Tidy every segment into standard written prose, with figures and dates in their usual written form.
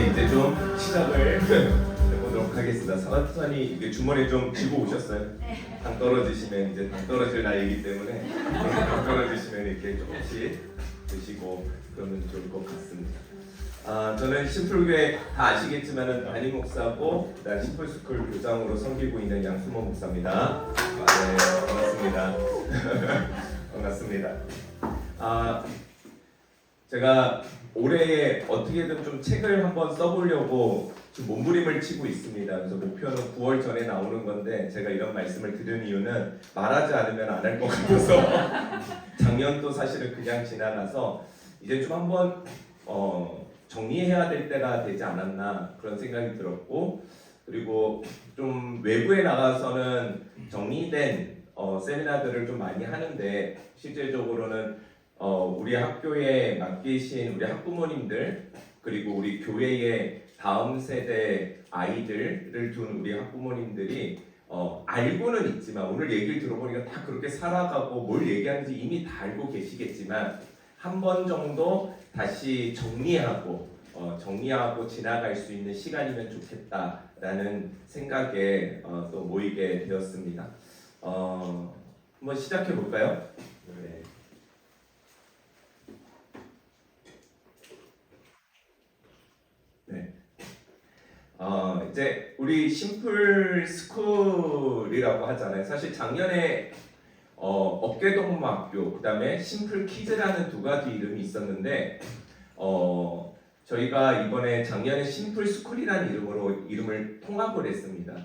네, 이제 좀 시작을 해보도록 하겠습니다. 사바투사님 이게 주머니 좀 쥐고 오셨어요? 당 떨어지시면 이제 당 떨어질 나이이기 때문에 당 떨어지시면 이렇게 조금씩 드시고 그러면 좋을 것 같습니다. 저는 심플교회 다 아시겠지만은 담임 목사고 그다음 심플스쿨 교장으로 섬기고 있는 양수모 목사입니다. 네, 반갑습니다. 반갑습니다. 제가 올해에 어떻게든 좀 책을 한번 써보려고 지금 몸부림을 치고 있습니다. 그래서 목표는 9월 전에 나오는 건데 제가 이런 말씀을 드린 이유는 말하지 않으면 안 할 것 같아서 작년도 사실은 그냥 지나가서 이제 좀 한번 정리해야 될 때가 되지 않았나 그런 생각이 들었고, 그리고 좀 외부에 나가서는 정리된 세미나들을 좀 많이 하는데 실질적으로는 우리 학교에 맡기신 우리 학부모님들 그리고 우리 교회의 다음 세대 아이들을 둔 우리 학부모님들이 알고는 있지만 오늘 얘기를 들어보니까 다 그렇게 살아가고 뭘 얘기하는지 이미 다 알고 계시겠지만 한 번 정도 다시 정리하고 지나갈 수 있는 시간이면 좋겠다라는 생각에 또 모이게 되었습니다. 한번 시작해 볼까요? 네. 이제 우리 심플 스쿨이라고 하잖아요. 사실 작년에 업계동문학교 그다음에 심플 키즈라는 두 가지 이름이 있었는데 저희가 이번에 작년에 심플 스쿨이라는 이름으로 이름을 통합을 했습니다.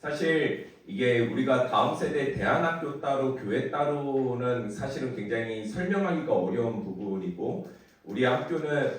사실 이게 우리가 다음 세대 대안학교 따로 교회 따로는 사실은 굉장히 설명하기가 어려운 부분이고, 우리 학교는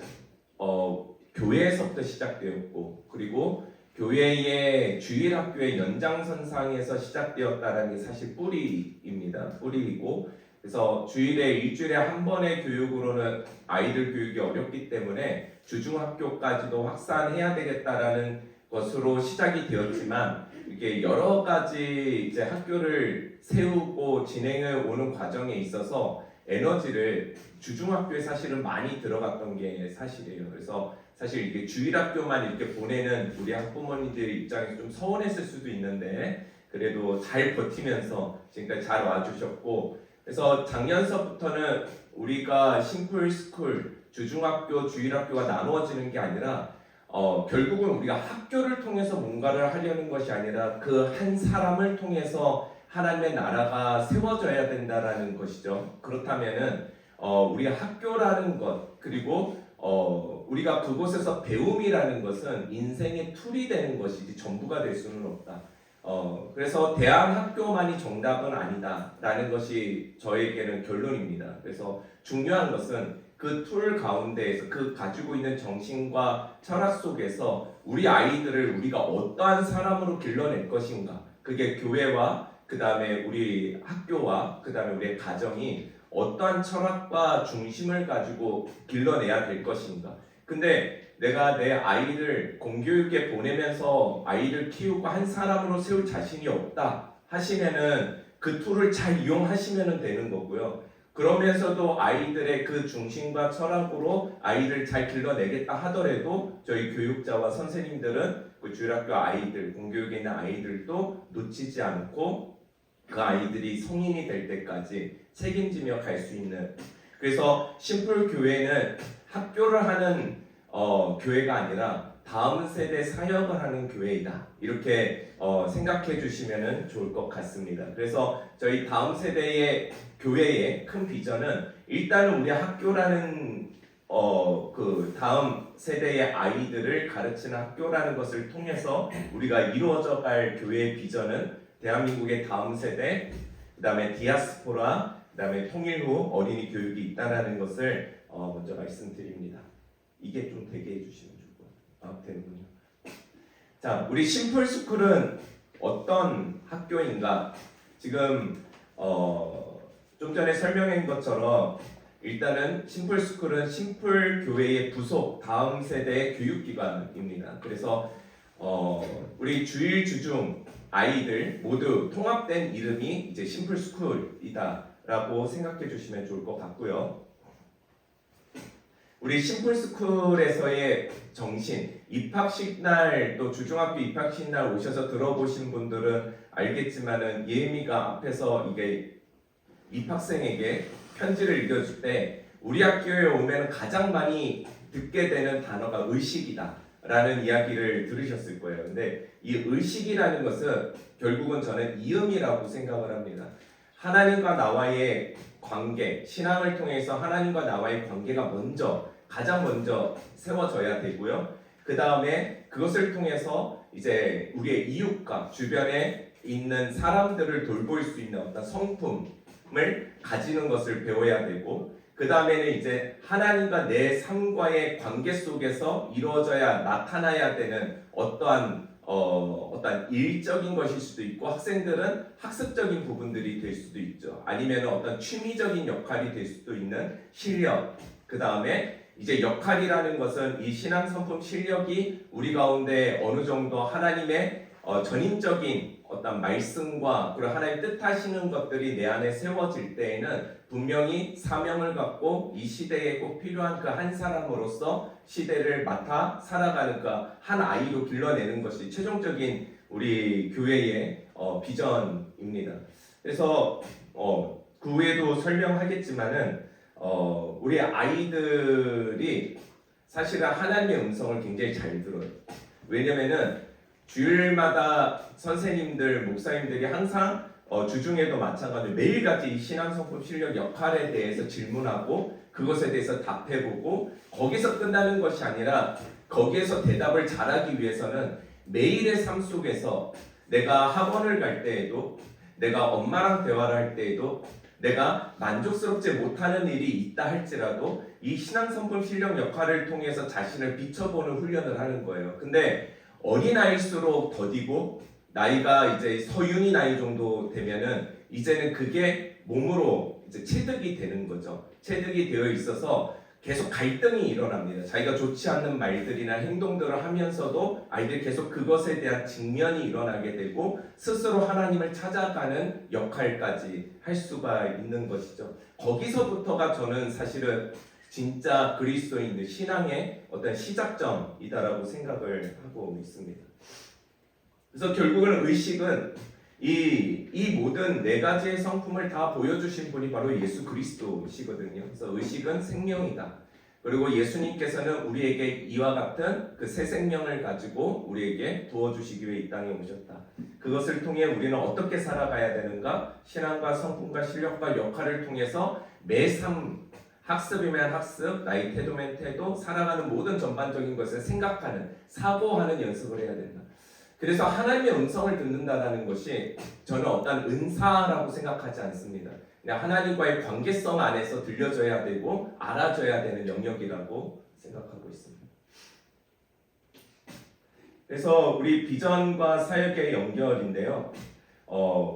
교회에서부터 시작되었고 그리고 교회의 주일학교의 연장선상에서 시작되었다는 게 사실 뿌리입니다. 뿌리이고, 그래서 일주일에 한 번의 교육으로는 아이들 교육이 어렵기 때문에 주중학교까지도 확산해야 되겠다라는 것으로 시작이 되었지만, 이게 여러 가지 이제 학교를 세우고 진행해 오는 과정에 있어서 에너지를 주중학교에 사실은 많이 들어갔던 게 사실이에요. 그래서 사실 이게 주일학교만 이렇게 보내는 우리 학부모님들 입장에서 좀 서운했을 수도 있는데 그래도 잘 버티면서 지금까지 잘 와주셨고, 그래서 작년서부터는 우리가 심플스쿨 주중학교 주일학교가 나누어지는 게 아니라 결국은 우리가 학교를 통해서 뭔가를 하려는 것이 아니라 그 한 사람을 통해서 하나님의 나라가 세워져야 된다라는 것이죠. 그렇다면은 우리 학교라는 것 그리고 우리가 그곳에서 배움이라는 것은 인생의 툴이 되는 것이지 전부가 될 수는 없다. 그래서 대안학교만이 정답은 아니다라는 것이 저에게는 결론입니다. 그래서 중요한 것은 그 툴 가운데에서 그 가지고 있는 정신과 철학 속에서 우리 아이들을 우리가 어떠한 사람으로 길러낼 것인가, 그게 교회와 그 다음에 우리 학교와 그 다음에 우리의 가정이 어떠한 철학과 중심을 가지고 길러내야 될 것인가. 근데 내가 내 아이를 공교육에 보내면서 아이를 키우고 한 사람으로 세울 자신이 없다 하시면은 그 툴을 잘 이용하시면 되는 거고요. 그러면서도 아이들의 그 중심과 철학으로 아이를 잘 길러내겠다 하더라도 저희 교육자와 선생님들은 그 주일학교 아이들, 공교육에 있는 아이들도 놓치지 않고 그 아이들이 성인이 될 때까지 책임지며 갈 수 있는, 그래서 심플 교회는 학교를 하는 교회가 아니라 다음 세대 사역을 하는 교회이다, 이렇게 생각해 주시면 좋을 것 같습니다. 그래서 저희 다음 세대의 교회의 큰 비전은 일단은 우리 학교라는 그 다음 세대의 아이들을 가르치는 학교라는 것을 통해서 우리가 이루어져 갈 교회의 비전은 대한민국의 다음 세대, 그 다음에 디아스포라, 그 다음에 통일 후 어린이 교육이 있다는 것을 먼저 말씀드립니다. 이게 좀 되게 해주시면 좋을 것 같아요. 되는군요. 자, 우리 심플스쿨은 어떤 학교인가? 지금 좀 전에 설명한 것처럼 일단은 심플스쿨은 심플교회의 부속 다음 세대의 교육기관입니다. 그래서 우리 주일 주중 아이들 모두 통합된 이름이 이제 심플스쿨이다라고 생각해 주시면 좋을 것 같고요. 우리 심플스쿨에서의 정신, 입학식 날 또 주중학교 입학식 날 오셔서 들어보신 분들은 알겠지만은 예미가 앞에서 이게 입학생에게 편지를 읽어줄 때 우리 학교에 오면 가장 많이 듣게 되는 단어가 의식이다 라는 이야기를 들으셨을 거예요. 근데 이 의식이라는 것은 결국은 저는 이음이라고 생각을 합니다. 하나님과 나와의 관계, 신앙을 통해서 하나님과 나와의 관계가 가장 먼저 세워져야 되고요. 그 다음에 그것을 통해서 이제 우리의 이웃과 주변에 있는 사람들을 돌볼 수 있는 어떤 성품을 가지는 것을 배워야 되고, 그 다음에는 이제 하나님과 내 삶과의 관계 속에서 이루어져야 나타나야 되는 어떠한 일적인 것일 수도 있고, 학생들은 학습적인 부분들이 될 수도 있죠. 아니면 어떤 취미적인 역할이 될 수도 있는 실력. 그 다음에 이제 역할이라는 것은 이 신앙 성품 실력이 우리 가운데 어느 정도 하나님의 전인적인 어떤 말씀과 그리고 하나님 뜻하시는 것들이 내 안에 세워질 때에는 분명히 사명을 갖고 이 시대에 꼭 필요한 그 한 사람으로서 시대를 맡아 살아가는 그 한 아이로 길러내는 것이 최종적인 우리 교회의 비전입니다. 그래서 그 외에도 설명하겠지만은 우리 아이들이 사실은 하나님의 음성을 굉장히 잘 들어요. 왜냐면은 주일마다 선생님들, 목사님들이 항상 주중에도 마찬가지로 매일같이 이 신앙성품 실력 역할에 대해서 질문하고 그것에 대해서 답해보고 거기서 끝나는 것이 아니라 거기에서 대답을 잘하기 위해서는 매일의 삶 속에서 내가 학원을 갈 때에도 내가 엄마랑 대화를 할 때에도 내가 만족스럽지 못하는 일이 있다 할지라도 이 신앙성품 실력 역할을 통해서 자신을 비춰보는 훈련을 하는 거예요. 근데 어린아이일수록 더디고 나이가 이제 서윤이 나이 정도 되면은 이제는 그게 몸으로 이제 체득이 되는 거죠. 체득이 되어 있어서 계속 갈등이 일어납니다. 자기가 좋지 않는 말들이나 행동들을 하면서도 아이들이 계속 그것에 대한 직면이 일어나게 되고 스스로 하나님을 찾아가는 역할까지 할 수가 있는 것이죠. 거기서부터가 저는 사실은 진짜 그리스도인들 신앙의 어떤 시작점이다라고 생각을 하고 있습니다. 그래서 결국은 의식은 이 모든 네 가지의 성품을 다 보여주신 분이 바로 예수 그리스도시거든요. 그래서 의식은 생명이다. 그리고 예수님께서는 우리에게 이와 같은 그 새 생명을 가지고 우리에게 부어주시기 위해 이 땅에 오셨다. 그것을 통해 우리는 어떻게 살아가야 되는가? 신앙과 성품과 실력과 역할을 통해서 매 삶, 학습이면 학습, 나의 태도면 태도, 살아가는 모든 전반적인 것을 생각하는, 사고하는 연습을 해야 된다. 그래서 하나님의 음성을 듣는다는 것이 저는 어떤 은사라고 생각하지 않습니다. 그냥 하나님과의 관계성 안에서 들려줘야 되고 알아줘야 되는 영역이라고 생각하고 있습니다. 그래서 우리 비전과 사역의 연결인데요.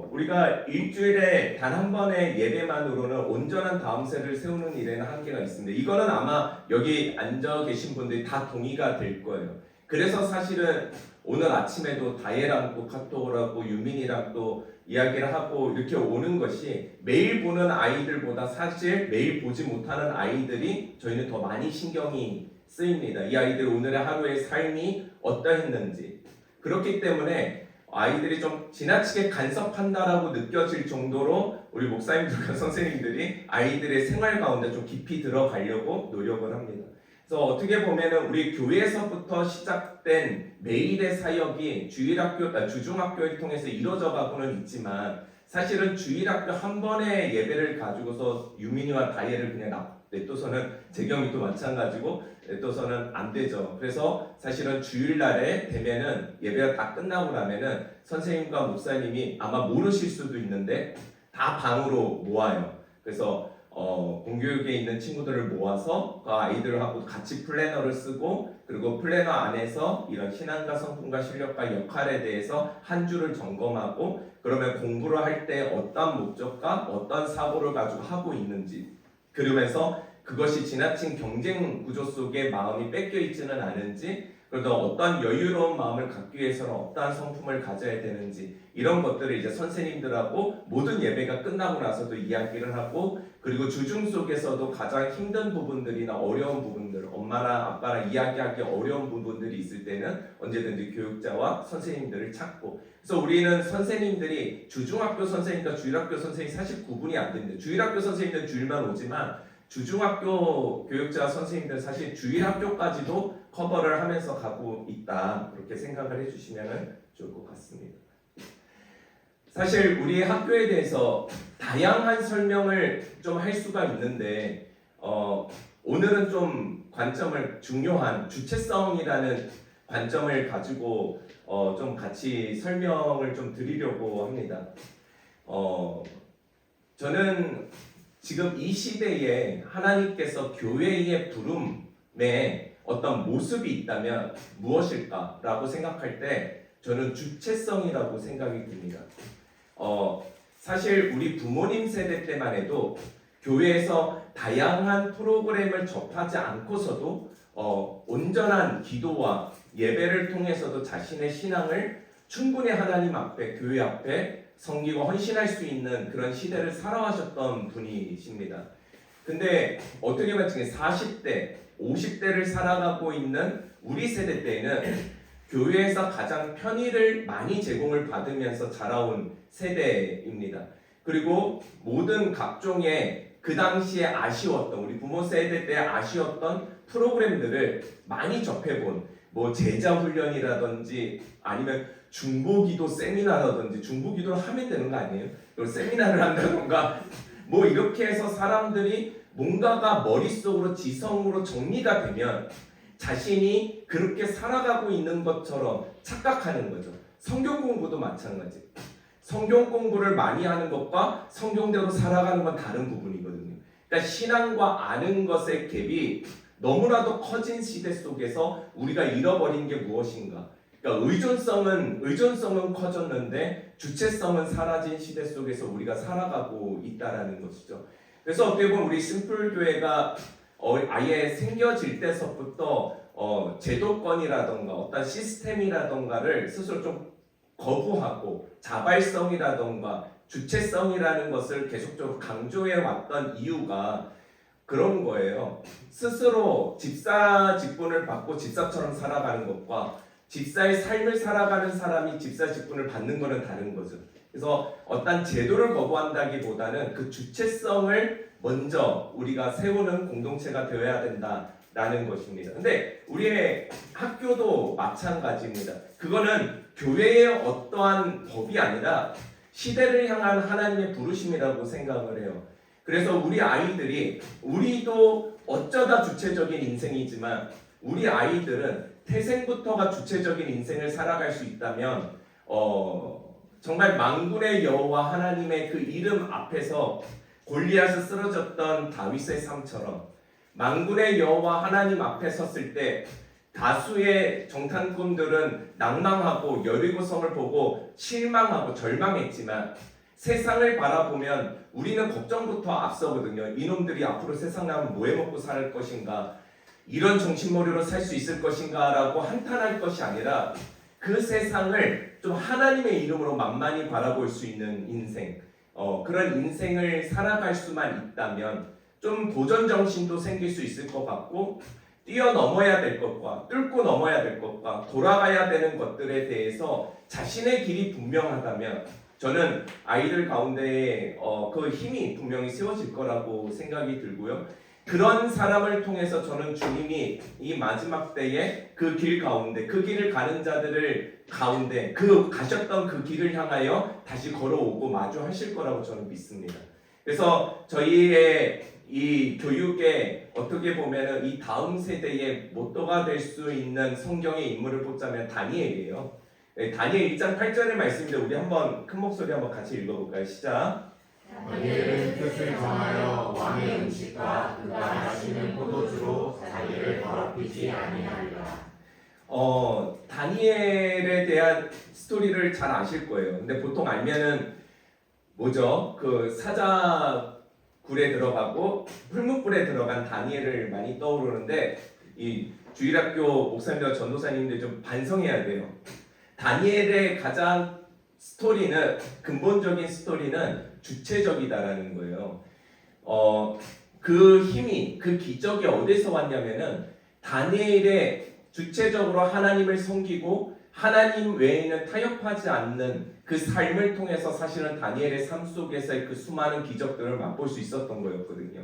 우리가 일주일에 단 한 번의 예배만으로는 온전한 다음세를 세우는 일에는 한계가 있습니다. 이거는 아마 여기 앉아 계신 분들이 다 동의가 될 거예요. 그래서 사실은 오늘 아침에도 다혜랑 또 카톡을 하고 유민이랑 또 이야기를 하고 이렇게 오는 것이 매일 보는 아이들보다 사실 매일 보지 못하는 아이들이 저희는 더 많이 신경이 쓰입니다. 이 아이들 오늘의 하루의 삶이 어떠했는지. 그렇기 때문에 아이들이 좀 지나치게 간섭한다라고 느껴질 정도로 우리 목사님들과 선생님들이 아이들의 생활 가운데 좀 깊이 들어가려고 노력을 합니다. 그래서 어떻게 보면은 우리 교회에서부터 시작된 매일의 사역이 주중학교를 통해서 이루어져 가고는 있지만 사실은 주일학교 한 번의 예배를 가지고서 유민이와 다혜를 그냥 냅둬서는 재경이도 마찬가지고 냅둬서는 안 되죠. 그래서 사실은 주일날에 되면은 예배가 다 끝나고 나면은 선생님과 목사님이 아마 모르실 수도 있는데 다 방으로 모아요. 그래서 공교육에 있는 친구들을 모아서 그 아이들하고 같이 플래너를 쓰고 그리고 플래너 안에서 이런 신앙과 성품과 실력과 역할에 대해서 한 주를 점검하고 그러면 공부를 할 때 어떤 목적과 어떤 사고를 가지고 하고 있는지 그러면서 그것이 지나친 경쟁 구조 속에 마음이 뺏겨 있지는 않은지 그래도 어떤 여유로운 마음을 갖기 위해서는 어떠한 성품을 가져야 되는지 이런 것들을 이제 선생님들하고 모든 예배가 끝나고 나서도 이야기를 하고 그리고 주중 속에서도 가장 힘든 부분들이나 어려운 부분들, 엄마랑 아빠랑 이야기하기 어려운 부분들이 있을 때는 언제든지 교육자와 선생님들을 찾고, 그래서 우리는 선생님들이 주중학교 선생님과 주일학교 선생님이 사실 구분이 안 됩니다. 주일학교 선생님들은 주일만 오지만 주중학교 교육자 선생님들은 사실 주일학교까지도 커버를 하면서 가고 있다, 그렇게 생각을 해주시면 좋을 것 같습니다. 사실 우리 학교에 대해서 다양한 설명을 좀 할 수가 있는데 오늘은 좀 관점을 중요한 주체성이라는 관점을 가지고 좀 같이 설명을 좀 드리려고 합니다. 저는 지금 이 시대에 하나님께서 교회의 부름에 어떤 모습이 있다면 무엇일까라고 생각할 때 저는 주체성이라고 생각이 듭니다. 사실 우리 부모님 세대 때만 해도 교회에서 다양한 프로그램을 접하지 않고서도 온전한 기도와 예배를 통해서도 자신의 신앙을 충분히 하나님 앞에, 교회 앞에 섬기고 헌신할 수 있는 그런 시대를 살아가셨던 분이십니다. 근데 어떻게 보면 지금 40대, 50대를 살아가고 있는 우리 세대 때에는 교회에서 가장 편의를 많이 제공을 받으면서 자라온 세대입니다. 그리고 모든 각종의 그 당시에 아쉬웠던, 우리 부모 세대 때 아쉬웠던 프로그램들을 많이 접해본, 뭐 제자훈련이라든지 아니면 중보기도 세미나라든지, 중보기도를 하면 되는 거 아니에요? 그걸 세미나를 한다던가 뭐 이렇게 해서 사람들이 뭔가가 머릿속으로 지성으로 정리가 되면 자신이 그렇게 살아가고 있는 것처럼 착각하는 거죠. 성경 공부도 마찬가지. 성경 공부를 많이 하는 것과 성경대로 살아가는 건 다른 부분이거든요. 그러니까 신앙과 아는 것의 갭이 너무나도 커진 시대 속에서 우리가 잃어버린 게 무엇인가? 그러니까 의존성은 커졌는데 주체성은 사라진 시대 속에서 우리가 살아가고 있다라는 것이죠. 그래서 어떻게 보면 우리 심플교회가 아예 생겨질 때서부터 제도권이라던가 어떤 시스템이라던가를 스스로 좀 거부하고 자발성이라던가 주체성이라는 것을 계속적으로 강조해 왔던 이유가 그런 거예요. 스스로 집사 직분을 받고 집사처럼 살아가는 것과 집사의 삶을 살아가는 사람이 집사 직분을 받는 것은 다른 거죠. 그래서 어떤 제도를 거부한다기보다는 그 주체성을 먼저 우리가 세우는 공동체가 되어야 된다라는 것입니다. 근데 우리의 학교도 마찬가지입니다. 그거는 교회의 어떠한 법이 아니라 시대를 향한 하나님의 부르심이라고 생각을 해요. 그래서 우리 아이들이, 우리도 어쩌다 주체적인 인생이지만 우리 아이들은 태생부터가 주체적인 인생을 살아갈 수 있다면 정말 만군의 여호와 하나님의 그 이름 앞에서 골리앗이 쓰러졌던 다윗의 삶처럼 만군의 여호와 하나님 앞에 섰을 때 다수의 정탐꾼들은 낭망하고 여리고성을 보고 실망하고 절망했지만 세상을 바라보면 우리는 걱정부터 앞서거든요. 이놈들이 앞으로 세상 나면 뭐 해먹고 살 것인가, 이런 정신머리로 살 수 있을 것인가 라고 한탄할 것이 아니라 그 세상을 좀 하나님의 이름으로 만만히 바라볼 수 있는 인생, 그런 인생을 살아갈 수만 있다면 좀 도전정신도 생길 수 있을 것 같고, 뛰어넘어야 될 것과 뚫고 넘어야 될 것과 돌아가야 되는 것들에 대해서 자신의 길이 분명하다면 저는 아이들 가운데 그 힘이 분명히 세워질 거라고 생각이 들고요. 그런 사람을 통해서 저는 주님이 이 마지막 때에 그 길 가운데, 그 길을 가는 자들을 가운데 가셨던 그 길을 향하여 다시 걸어오고 마주하실 거라고 저는 믿습니다. 그래서 저희의 이 교육에 어떻게 보면은 이 다음 세대의 모토가 될 수 있는 성경의 인물을 뽑자면 다니엘이에요. 다니엘 1장 8절의 말씀인데 우리 한번 큰 목소리 한번 같이 읽어볼까요? 시작. 다니엘은 뜻을 정하여 왕의 음식과 그가 마시는 포도주로 자기를 더럽히지 아니하리라. 다니엘에 대한 스토리를 잘 아실 거예요. 근데 보통 알면은 뭐죠? 그 사자굴에 들어가고 풀무불에 들어간 다니엘을 많이 떠오르는데 이 주일학교 목사님과 전도사님들 좀 반성해야 돼요. 다니엘의 가장 스토리는, 근본적인 스토리는 주체적이다라는 거예요. 그 힘이, 그 기적이 어디서 왔냐면은 다니엘의 주체적으로 하나님을 섬기고 하나님 외에는 타협하지 않는 그 삶을 통해서 사실은 다니엘의 삶 속에서의 그 수많은 기적들을 맛볼 수 있었던 거였거든요.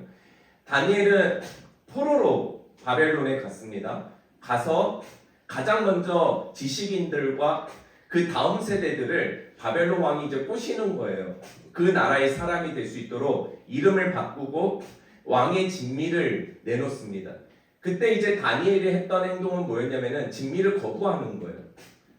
다니엘은 포로로 바벨론에 갔습니다. 가서 가장 먼저 지식인들과 그 다음 세대들을 바벨론 왕이 이제 꼬시는 거예요. 그 나라의 사람이 될 수 있도록 이름을 바꾸고 왕의 진미를 내놓습니다. 그때 이제 다니엘이 했던 행동은 뭐였냐면은 진미를 거부하는 거예요.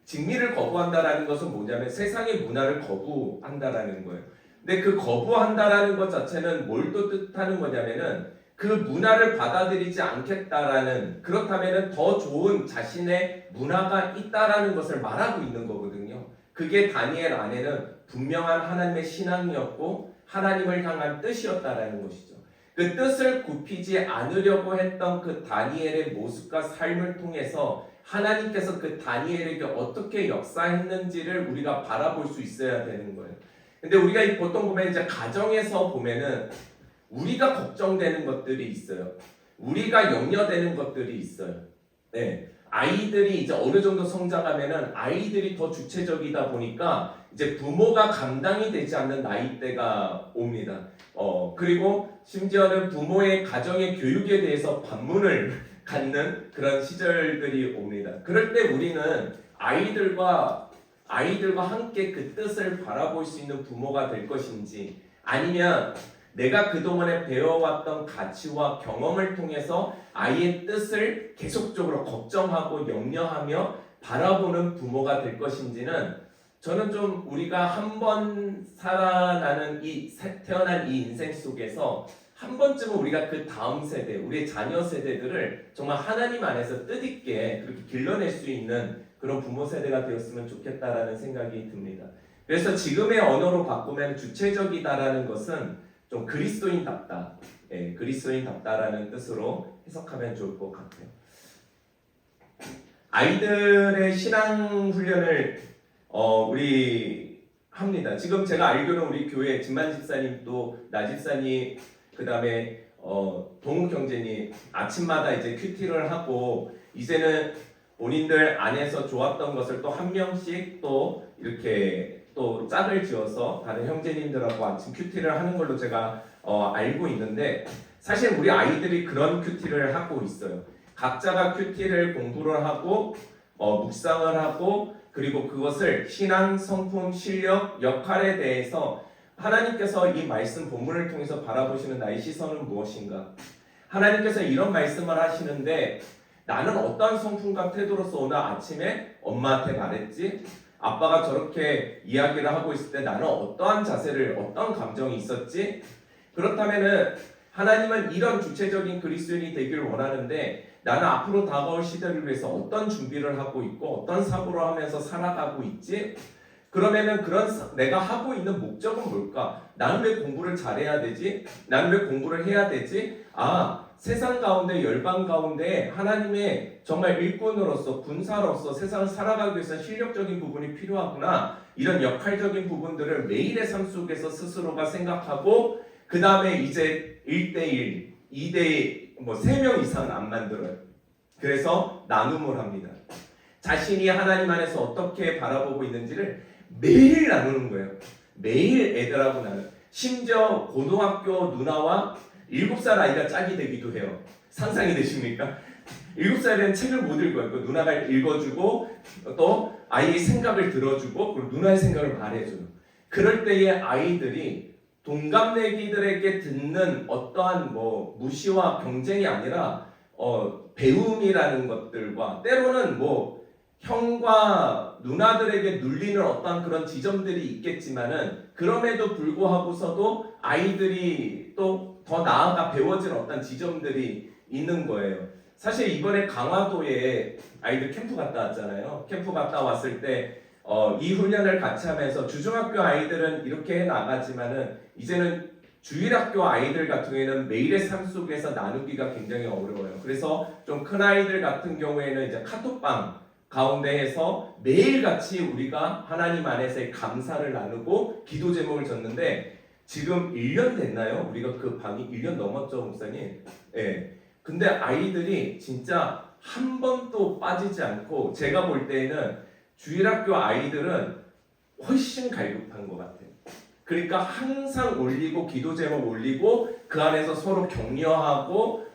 진미를 거부한다라는 것은 뭐냐면 세상의 문화를 거부한다라는 거예요. 근데 그 거부한다라는 것 자체는 뭘 또 뜻하는 거냐면은 그 문화를 받아들이지 않겠다라는, 그렇다면은 더 좋은 자신의 문화가 있다라는 것을 말하고 있는 거거든요. 그게 다니엘 안에는 분명한 하나님의 신앙이었고 하나님을 향한 뜻이었다라는 것이죠. 그 뜻을 굽히지 않으려고 했던 그 다니엘의 모습과 삶을 통해서 하나님께서 그 다니엘에게 어떻게 역사했는지를 우리가 바라볼 수 있어야 되는 거예요. 근데 우리가 보통 보면 이제 가정에서 보면은 우리가 걱정되는 것들이 있어요. 우리가 염려되는 것들이 있어요. 네. 아이들이 이제 어느 정도 성장하면은 아이들이 더 주체적이다 보니까 이제 부모가 감당이 되지 않는 나이대가 옵니다. 그리고 심지어는 부모의 가정의 교육에 대해서 반문을 갖는 그런 시절들이 옵니다. 그럴 때 우리는 아이들과 함께 그 뜻을 바라볼 수 있는 부모가 될 것인지, 아니면 내가 그동안에 배워왔던 가치와 경험을 통해서 아이의 뜻을 계속적으로 걱정하고 염려하며 바라보는 부모가 될 것인지는, 저는 좀 우리가 한 번 태어난 이 인생 속에서 한 번쯤은 우리가 그 다음 세대, 우리의 자녀 세대들을 정말 하나님 안에서 뜻있게 그렇게 길러낼 수 있는 그런 부모 세대가 되었으면 좋겠다라는 생각이 듭니다. 그래서 지금의 언어로 바꾸면 주체적이다라는 것은 좀 그리스도인답다, 그리스도인답다라는 뜻으로 해석하면 좋을 것 같아요. 아이들의 신앙 훈련을 우리 합니다. 지금 제가 알기로는 우리 교회 진만 집사님, 또 나 집사님, 그 다음에 동욱 형제님 아침마다 이제 큐티를 하고, 이제는 본인들 안에서 좋았던 것을 또 한 명씩 또 이렇게 또 짝을 지어서 다른 형제님들하고 아침 큐티를 하는 걸로 제가 알고 있는데, 사실 우리 아이들이 그런 큐티를 하고 있어요. 각자가 큐티를 공부를 하고 묵상을 하고, 그리고 그것을 신앙, 성품, 실력, 역할에 대해서 하나님께서 이 말씀 본문을 통해서 바라보시는 나의 시선은 무엇인가? 하나님께서 이런 말씀을 하시는데 나는 어떠한 성품과 태도로서 오늘 아침에 엄마한테 말했지? 아빠가 저렇게 이야기를 하고 있을 때 나는 어떠한 자세를, 어떤 감정이 있었지? 그렇다면은 하나님은 이런 주체적인 그리스도인이 되기를 원하는데 나는 앞으로 다가올 시대를 위해서 어떤 준비를 하고 있고 어떤 사고를 하면서 살아가고 있지? 그러면은 내가 하고 있는 목적은 뭘까? 나는 왜 공부를 잘해야 되지? 나는 왜 공부를 해야 되지? 세상 가운데, 열방 가운데 하나님의 정말 일꾼으로서, 군사로서 세상을 살아가기 위해서 실력적인 부분이 필요하구나. 이런 역할적인 부분들을 매일의 삶 속에서 스스로가 생각하고, 그 다음에 이제 1대1, 2대1, 3명 이상은 안 만들어요. 그래서 나눔을 합니다. 자신이 하나님 안에서 어떻게 바라보고 있는지를 매일 나누는 거예요. 매일 애들하고 나누는. 심지어 고등학교 누나와 7살 아이가 짝이 되기도 해요. 상상이 되십니까? 7살이면 책을 못 읽어요. 그 누나가 읽어주고 또 아이의 생각을 들어주고 그리고 누나의 생각을 말해줘요. 그럴 때의 아이들이 동갑내기들에게 듣는 어떠한 무시와 경쟁이 아니라 배움이라는 것들과, 때로는 형과 누나들에게 눌리는 어떤 그런 지점들이 있겠지만은 그럼에도 불구하고서도 아이들이 또 더 나아가 배워지는 어떤 지점들이 있는 거예요. 사실 이번에 강화도에 아이들 캠프 갔다 왔잖아요. 캠프 갔다 왔을 때 이 훈련을 같이 하면서 주중학교 아이들은 이렇게 해 나가지만은 이제는 주일학교 아이들 같은 경우에는 매일의 삶 속에서 나누기가 굉장히 어려워요. 그래서 좀 큰 아이들 같은 경우에는 이제 카톡방 가운데에서 매일같이 우리가 하나님 안에서의 감사를 나누고 기도 제목을 줬는데, 지금 1년 됐나요? 우리가 그 방이 1년 넘었죠, 목사님? 예. 근데 아이들이 진짜 한 번도 빠지지 않고 제가 볼 때에는 주일학교 아이들은 훨씬 갈급한 것 같아요. 그러니까 항상 올리고 기도 제목 올리고 그 안에서 서로 격려하고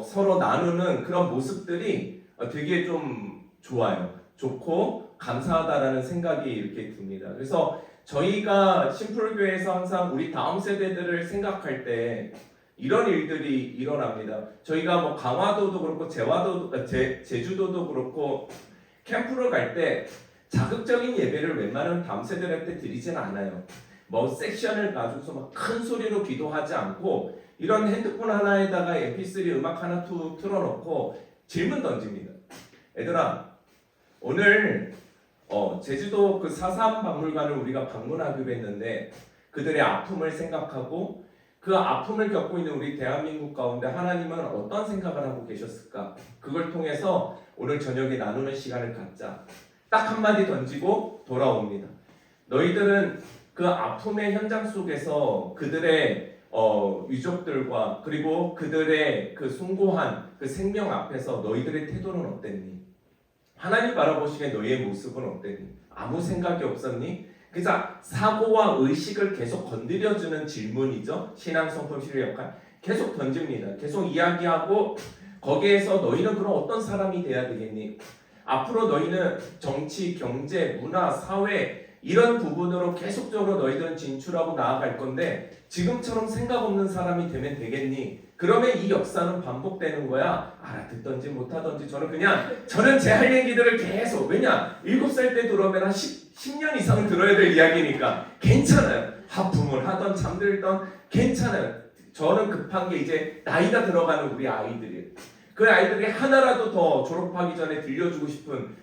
서로 나누는 그런 모습들이 되게 좀 좋아요. 좋고 감사하다라는 생각이 이렇게 듭니다. 그래서 저희가 심플교회에서 항상 우리 다음 세대들을 생각할 때 이런 일들이 일어납니다. 저희가 뭐 강화도도 그렇고 제주도도 그렇고 캠프를 갈 때 자극적인 예배를 웬만하면 다음 세대들한테 드리지는 않아요. 뭐 섹션을 가지고서 막 큰 소리로 기도하지 않고 이런 핸드폰 하나에다가 MP3 음악 하나 툭 틀어놓고 질문 던집니다. 얘들아, 오늘 제주도 그 사삼 박물관을 우리가 방문하기로 했는데 그들의 아픔을 생각하고 그 아픔을 겪고 있는 우리 대한민국 가운데 하나님은 어떤 생각을 하고 계셨을까? 그걸 통해서 오늘 저녁에 나누는 시간을 갖자. 딱 한마디 던지고 돌아옵니다. 너희들은 그 아픔의 현장 속에서 그들의 유족들과 그리고 그들의 그 숭고한 그 생명 앞에서 너희들의 태도는 어땠니? 하나님 바라보시기에 너희의 모습은 어땠니? 아무 생각이 없었니? 그래서 사고와 의식을 계속 건드려주는 질문이죠. 신앙 성품 실의 역할 계속 던집니다. 계속 이야기하고 거기에서 너희는 그럼 어떤 사람이 돼야 되겠니? 앞으로 너희는 정치, 경제, 문화, 사회 이런 부분으로 계속적으로 너희들은 진출하고 나아갈 건데 지금처럼 생각 없는 사람이 되면 되겠니? 그러면 이 역사는 반복되는 거야. 알아듣던지 못하던지 저는 제 할 얘기들을 계속 왜냐? 7살 때 들어오면 한 10년 이상은 들어야 될 이야기니까 괜찮아요. 하품을 하던 잠들던 괜찮아요. 저는 급한 게 이제 나이가 들어가는 우리 아이들이에요. 그 아이들이 하나라도 더 졸업하기 전에 들려주고 싶은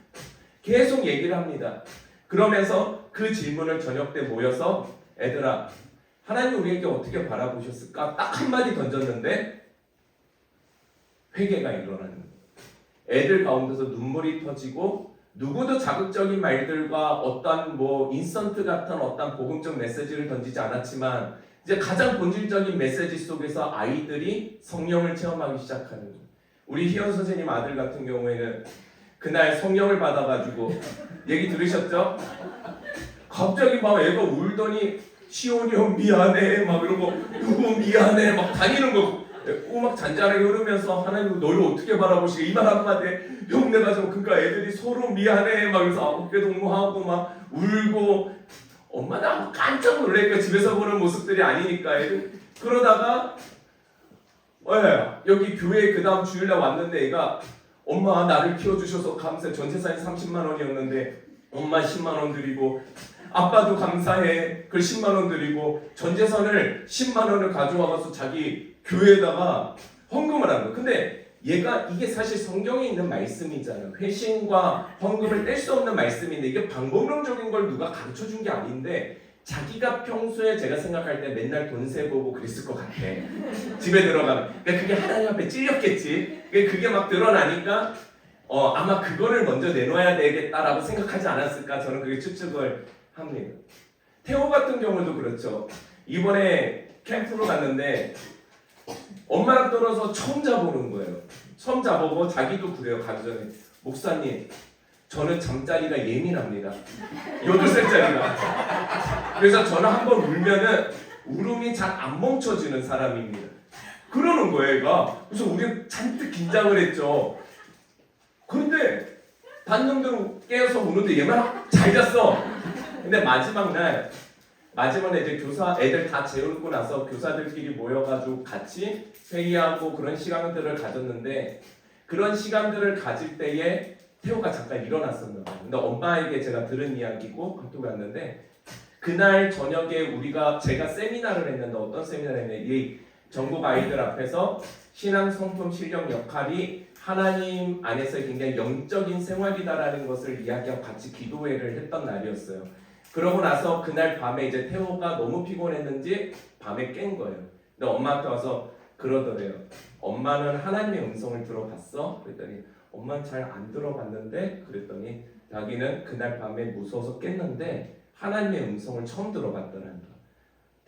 계속 얘기를 합니다. 그러면서 그 질문을 저녁 때 모여서 애들아 하나님 우리에게 어떻게 바라보셨을까? 딱 한마디 던졌는데 회개가 일어나는 거예요. 애들 가운데서 눈물이 터지고 누구도 자극적인 말들과 어떤 뭐 인스턴트 같은 어떤 복음적 메시지를 던지지 않았지만 이제 가장 본질적인 메시지 속에서 아이들이 성령을 체험하기 시작하는 거예요. 우리 희연 선생님 아들 같은 경우에는 그날 성령을 받아가지고 얘기 들으셨죠? 갑자기 막 애가 울더니 시온이 형 미안해 막 이러고 누구 미안해 막 다니는 거 막 잔잔하게 흐르면서 하나님 너를 어떻게 바라보시게 이 말 한마디에 형 내가 좀 그러니까 애들이 서로 미안해 막 그래서 어깨 동무하고 막 울고 엄마 나 깜짝 놀라니까 집에서 보는 모습들이 아니니까 애들 그러다가 여기 교회에 그 다음 주일날 왔는데 애가 엄마 나를 키워주셔서 감사해. 전재산이 30만 원이었는데 엄마 10만 원 드리고 아빠도 감사해. 그 10만 원 드리고 전재산을 10만 원을 가져와서 자기 교회에다가 헌금을 한 거야. 근데 얘가 이게 사실 성경에 있는 말씀이잖아요. 회심과 헌금을 뗄 수 없는 말씀인데 이게 방법론적인 걸 누가 가르쳐 준 게 아닌데 자기가 평소에 제가 생각할 때 맨날 돈 세보고 그랬을 것 같아. 집에 들어가면. 그러니까 그게 하나님 앞에 찔렸겠지. 그게 막 드러나니까 아마 그거를 먼저 내놓아야 되겠다라고 생각하지 않았을까. 저는 그게 추측을 합니다. 태호 같은 경우도 그렇죠. 이번에 캠프로 갔는데 엄마랑 떨어져 처음 자보는 거예요. 처음 자보고 자기도 그래요. 가기 전에 목사님 저는 잠자리가 예민합니다. 8살짜리가. 그래서 저는 한번 울면은 울음이 잘 안 멈춰지는 사람입니다. 그러는 거예요, 얘가. 그래서 우리는 잔뜩 긴장을 했죠. 그런데 반놈들은 깨어서 우는데 얘만 잘 잤어. 근데 마지막에 이제 교사 애들 다 재우고 나서 교사들끼리 모여가지고 같이 회의하고 그런 시간들을 가졌는데 그런 시간들을 가질 때에 태호가 잠깐 일어났었나 봐요. 근데 엄마에게 제가 들은 이야기고 카톡이 왔는데 그날 저녁에 제가 세미나를 했는데 어떤 세미나를 했는데 이 전국 아이들 앞에서 신앙 성품 실력 역할이 하나님 안에서의 굉장히 영적인 생활이다라는 것을 이야기하고 같이 기도회를 했던 날이었어요. 그러고 나서 그날 밤에 이제 태호가 너무 피곤했는지 밤에 깬 거예요. 근데 엄마한테 와서 그러더래요. 엄마는 하나님의 음성을 들어봤어? 그랬더니 엄마는 잘 안 들어봤는데 그랬더니 자기는 그날 밤에 무서워서 깼는데 하나님의 음성을 처음 들어봤더라는 거예요.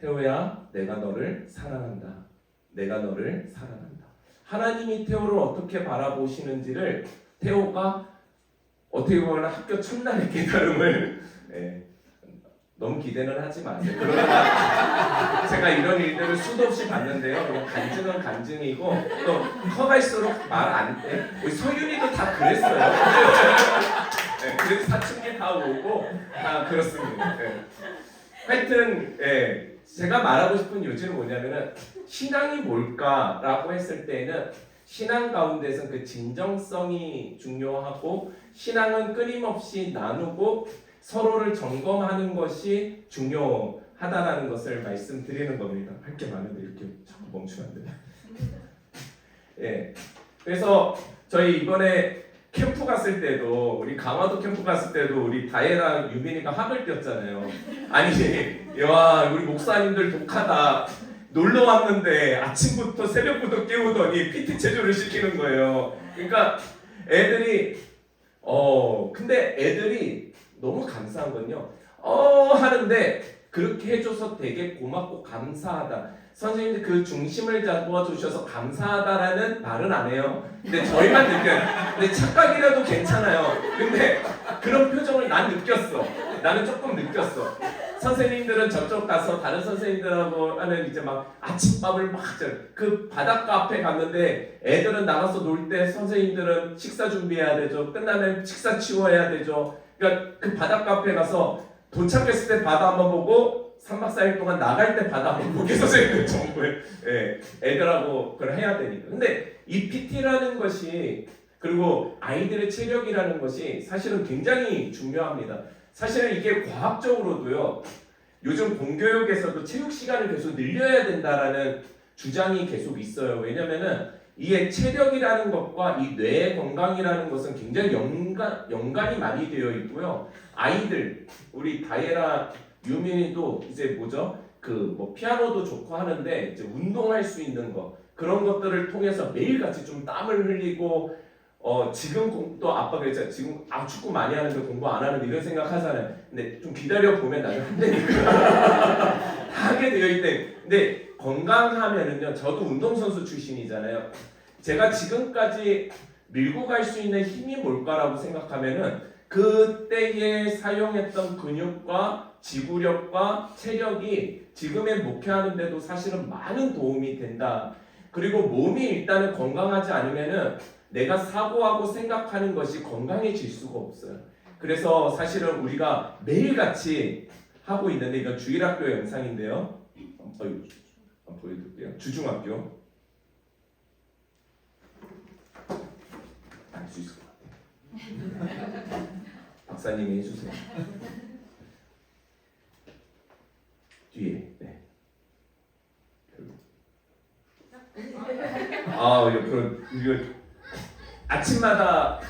태호야, 내가 너를 사랑한다. 내가 너를 사랑한다. 하나님이 태호를 어떻게 바라보시는지를 태호가 어떻게 보면 학교 첫날의 깨달음을 너무 기대는 하지 마세요. 그러나 제가 이런 일들을 수도 없이 봤는데요. 그냥 간증은 간증이고 또 커갈수록 말 안 돼. 우리 서윤이도 다 그랬어요. 그래서 사춘기 다 오고 다 그렇습니다. 하여튼 제가 말하고 싶은 요지는 뭐냐면은 신앙이 뭘까라고 했을 때는 신앙 가운데서 그 진정성이 중요하고 신앙은 끊임없이 나누고 서로를 점검하는 것이 중요하다라는 것을 말씀드리는 겁니다. 할 게 많은데 이렇게 자꾸 멈추면 안 돼요. 그래서 저희 이번에 캠프 갔을 때도 우리 강화도 캠프 갔을 때도 우리 다혜랑 유민이가 학을 뛰었잖아요. 아니 와 우리 목사님들 독하다. 놀러 왔는데 아침부터 새벽부터 깨우더니 PT 체조를 시키는 거예요. 그러니까 애들이 근데 애들이 너무 감사한 건요. 하는데 그렇게 해줘서 되게 고맙고 감사하다. 선생님들 그 중심을 잡아주셔서 감사하다라는 말은 안 해요. 근데 저희만 느껴요. 근데 착각이라도 괜찮아요. 근데 그런 표정을 난 느꼈어. 나는 조금 느꼈어. 선생님들은 저쪽 가서 다른 선생님들하고 하는 이제 막 아침밥을 막 그 바닷가 앞에 갔는데 애들은 나가서 놀 때 선생님들은 식사 준비해야 되죠. 끝나면 식사 치워야 되죠. 그러니까 그 바닷가 앞에 가서 도착했을 때 바다 한번 보고 3박 4일 동안 나갈 때 바다 한번 보게 선생님들 전부 애들하고 그걸 해야 되니까. 근데 이 PT라는 것이 그리고 아이들의 체력이라는 것이 사실은 굉장히 중요합니다. 사실은 이게 과학적으로도요. 요즘 공교육에서도 체육 시간을 계속 늘려야 된다라는 주장이 계속 있어요. 왜냐면은 이게 체력이라는 것과 이 뇌의 건강이라는 것은 굉장히 연관이 많이 되어 있고요. 아이들 우리 다혜라 유민이도 이제 뭐죠? 그 뭐 피아노도 좋고 하는데 이제 운동할 수 있는 거 그런 것들을 통해서 매일같이 좀 땀을 흘리고 지금 또 아빠가 그랬잖아요. 지금 축구 많이 하는데 공부 안 하는데 이런 생각 하잖아요. 근데 좀 기다려 보면 나중에 한다니까 다 하게 되어 있대. 근데 건강하면은요. 저도 운동선수 출신이잖아요. 제가 지금까지 밀고 갈 수 있는 힘이 뭘까라고 생각하면은 그때에 사용했던 근육과 지구력과 체력이 지금의 목회하는데도 사실은 많은 도움이 된다. 그리고 몸이 일단은 건강하지 않으면은 내가 사고하고 생각하는 것이 건강해질 수가 없어요. 그래서 사실은 우리가 매일같이 하고 있는데 이건 주일학교 영상인데요. 보여드릴게요. 주중학교. 알 수 있을 것 같아요. 박사님이 해주세요. 뒤에. 네. 옆으로 이거 아침마다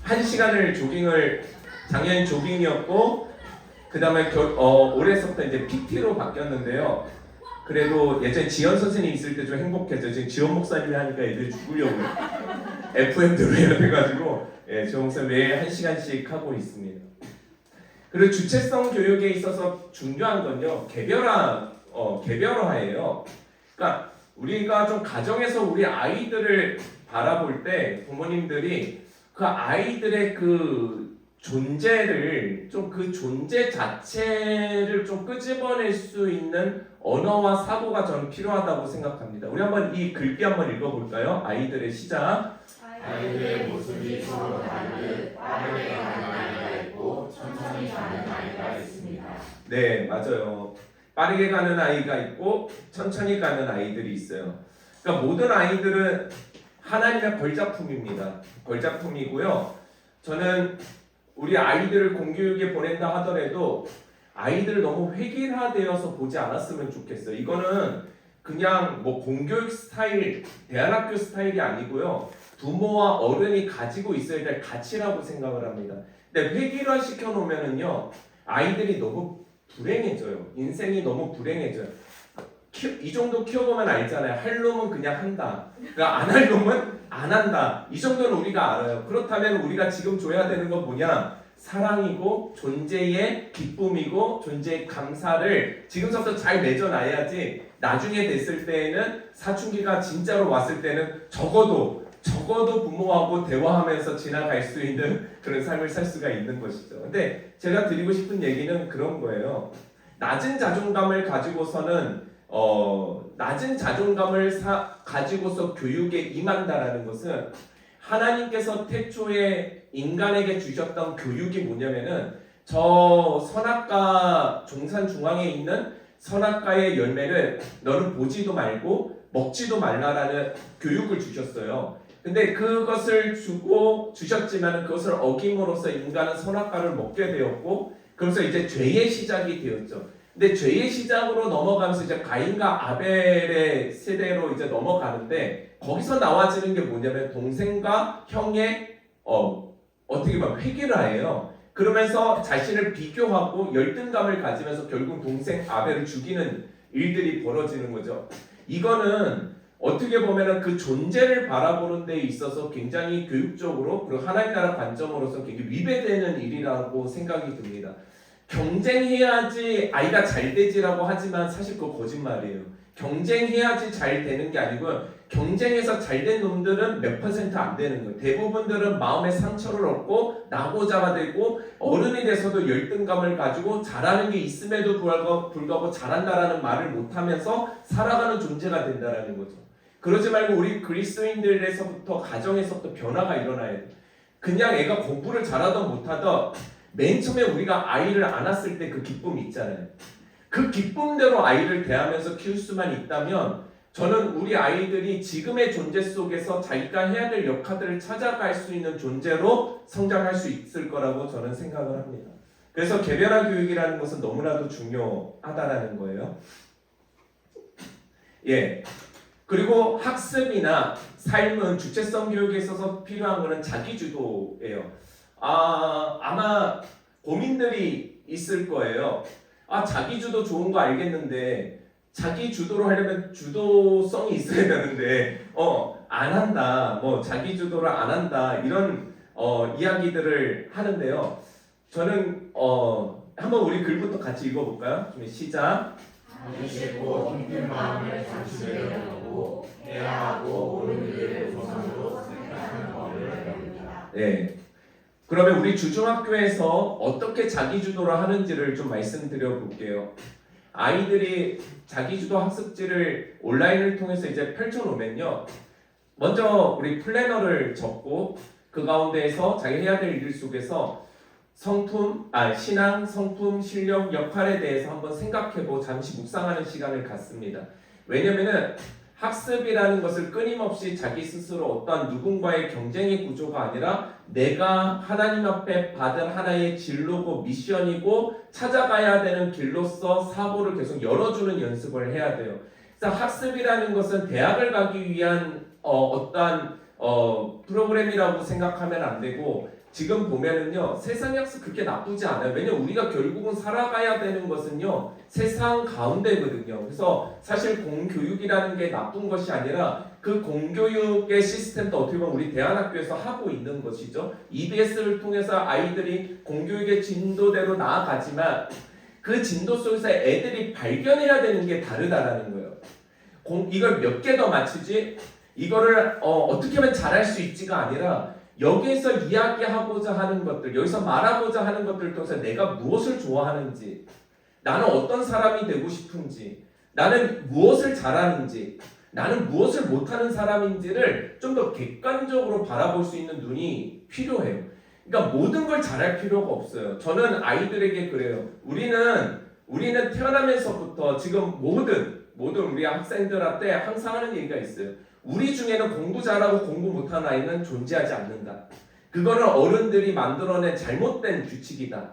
1시간을 조깅을 작년 조깅이었고 그 다음에 올해서부터 이제 PT로 바뀌었는데요. 그래도 예전에 지연 선생님 있을 때 좀 행복했죠. 지금 지원 목사님이 하니까 애들이 죽으려고 FM대로 해야 돼가지고 지원 목사님 매일 1시간씩 하고 있습니다. 그리고 주체성 교육에 있어서 중요한 건요. 개별화예요. 그러니까 우리가 좀 가정에서 우리 아이들을 바라볼 때 부모님들이 그 아이들의 그 존재를 좀 그 존재 자체를 좀 끄집어낼 수 있는 언어와 사고가 저는 필요하다고 생각합니다. 우리 한번 이 글귀 한번 읽어볼까요? 아이들의 시작. 아이들의 모습이 서로 다르듯 빠르게 가는 아이가 있고 천천히 가는 아이가 있습니다. 네, 맞아요. 빠르게 가는 아이가 있고 천천히 가는 아이들이 있어요. 그러니까 모든 아이들은 하나님의 걸작품입니다. 걸작품이고요. 저는 우리 아이들을 공교육에 보낸다 하더라도 아이들을 너무 획일화되어서 보지 않았으면 좋겠어요. 이거는 그냥 뭐 공교육 스타일, 대안학교 스타일이 아니고요. 부모와 어른이 가지고 있어야 될 가치라고 생각을 합니다. 근데 획일화 시켜놓으면은요, 아이들이 너무 불행해져요. 인생이 너무 불행해져요. 이 정도 키워보면 알잖아요. 할 놈은 그냥 한다. 그러니까 안 할 놈은 안 한다. 이 정도는 우리가 알아요. 그렇다면 우리가 지금 줘야 되는 건 뭐냐? 사랑이고 존재의 기쁨이고 존재의 감사를 지금서부터 잘 맺어놔야지 나중에 됐을 때에는 사춘기가 진짜로 왔을 때는 적어도 부모하고 대화하면서 지나갈 수 있는 그런 삶을 살 수가 있는 것이죠. 근데 제가 드리고 싶은 얘기는 그런 거예요. 낮은 자존감을 가지고서는 가지고서 교육에 임한다라는 것은 하나님께서 태초에 인간에게 주셨던 교육이 뭐냐면은 저 선악과 종산 중앙에 있는 선악과의 열매를 너는 보지도 말고 먹지도 말라라는 교육을 주셨어요. 근데 그것을 주셨지만 그것을 어김으로써 인간은 선악과를 먹게 되었고 그래서 이제 죄의 시작이 되었죠. 근데 죄의 시작으로 넘어가면서 이제 가인과 아벨의 세대로 이제 넘어가는데 거기서 나와지는 게 뭐냐면 동생과 형의 어떻게 보면 회귀라예요. 그러면서 자신을 비교하고 열등감을 가지면서 결국 동생 아벨을 죽이는 일들이 벌어지는 거죠. 이거는 어떻게 보면은 그 존재를 바라보는 데 있어서 굉장히 교육적으로 그리고 하나님 나라 관점으로서 굉장히 위배되는 일이라고 생각이 듭니다. 경쟁해야지 아이가 잘 되지라고 하지만 사실 그거 거짓말이에요. 경쟁해야지 잘 되는 게 아니고 경쟁해서 잘 된 놈들은 몇 % 안 되는 거예요. 대부분들은 마음의 상처를 얻고 낙오자가 되고 어른이 돼서도 열등감을 가지고 잘하는 게 있음에도 불구하고 잘한다라는 말을 못하면서 살아가는 존재가 된다라는 거죠. 그러지 말고 우리 그리스도인들에서부터 가정에서부터 변화가 일어나야 돼요. 그냥 애가 공부를 잘하든 못하든 맨 처음에 우리가 아이를 안았을 때 그 기쁨이 있잖아요. 그 기쁨대로 아이를 대하면서 키울 수만 있다면 저는 우리 아이들이 지금의 존재 속에서 자기가 해야 될 역할들을 찾아갈 수 있는 존재로 성장할 수 있을 거라고 저는 생각을 합니다. 그래서 개별화 교육이라는 것은 너무나도 중요하다라는 거예요. 예. 그리고 학습이나 삶은 주체성 교육에 있어서 필요한 것은 자기주도예요. 아마 고민들이 있을 거예요. 자기주도 좋은 거 알겠는데 자기주도로 하려면 주도성이 있어야 되는데 안 한다. 뭐 자기주도를 안 한다. 이런 이야기들을 하는데요. 저는 한번 우리 글부터 같이 읽어볼까요? 시작. 하시고 힘든 마음을 잠시 내려놓고 해야 하고 옳은 일을 우선으로 생각하는 법을 배웁니다. 네. 그러면 우리 주중학교에서 어떻게 자기주도를 하는지를 좀 말씀드려 볼게요. 아이들이 자기주도 학습지를 온라인을 통해서 이제 펼쳐놓으면요. 먼저 우리 플래너를 적고 그 가운데에서 자기 해야 될 일 속에서 신앙, 성품, 실력, 역할에 대해서 한번 생각해보고 잠시 묵상하는 시간을 갖습니다. 왜냐면은 학습이라는 것을 끊임없이 자기 스스로 어떠한 누군가의 경쟁의 구조가 아니라 내가 하나님 앞에 받은 하나의 진로고 미션이고 찾아가야 되는 길로서 사고를 계속 열어주는 연습을 해야 돼요. 그래서 학습이라는 것은 대학을 가기 위한 어떠한 프로그램이라고 생각하면 안 되고 지금 보면은요 세상의 학습 그렇게 나쁘지 않아요. 왜냐면 우리가 결국은 살아가야 되는 것은요 세상 가운데거든요. 그래서 사실 공교육이라는 게 나쁜 것이 아니라 그 공교육의 시스템도 어떻게 보면 우리 대안학교에서 하고 있는 것이죠. EBS를 통해서 아이들이 공교육의 진도대로 나아가지만 그 진도 속에서 애들이 발견해야 되는 게 다르다라는 거예요. 이걸 몇 개 더 맞추지? 이거를 어떻게 하면 잘할 수 있지가 아니라 여기에서 이야기하고자 하는 것들, 여기서 말하고자 하는 것들을 통해서 내가 무엇을 좋아하는지, 나는 어떤 사람이 되고 싶은지, 나는 무엇을 잘하는지, 나는 무엇을 못하는 사람인지를 좀 더 객관적으로 바라볼 수 있는 눈이 필요해요. 그러니까 모든 걸 잘할 필요가 없어요. 저는 아이들에게 그래요. 우리는 태어나면서부터 지금 모든 우리 학생들한테 항상 하는 얘기가 있어요. 우리 중에는 공부 잘하고 공부 못하는 아이는 존재하지 않는다. 그거는 어른들이 만들어낸 잘못된 규칙이다.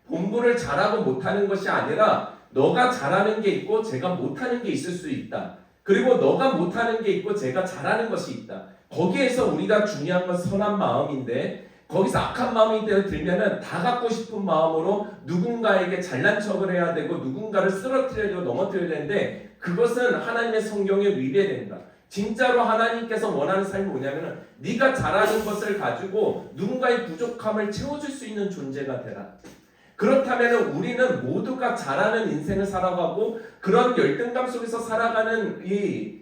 공부를 잘하고 못하는 것이 아니라 너가 잘하는 게 있고 제가 못하는 게 있을 수 있다. 그리고 너가 못하는 게 있고 제가 잘하는 것이 있다. 거기에서 우리가 중요한 건 선한 마음인데 거기서 악한 마음이 들면은 다 갖고 싶은 마음으로 누군가에게 잘난 척을 해야 되고 누군가를 쓰러뜨려야 되고 넘어뜨려야 되는데 그것은 하나님의 성경에 위배된다. 진짜로 하나님께서 원하는 삶이 뭐냐면은 네가 잘하는 것을 가지고 누군가의 부족함을 채워줄 수 있는 존재가 되라. 그렇다면 우리는 모두가 잘하는 인생을 살아가고 그런 열등감 속에서 살아가는 이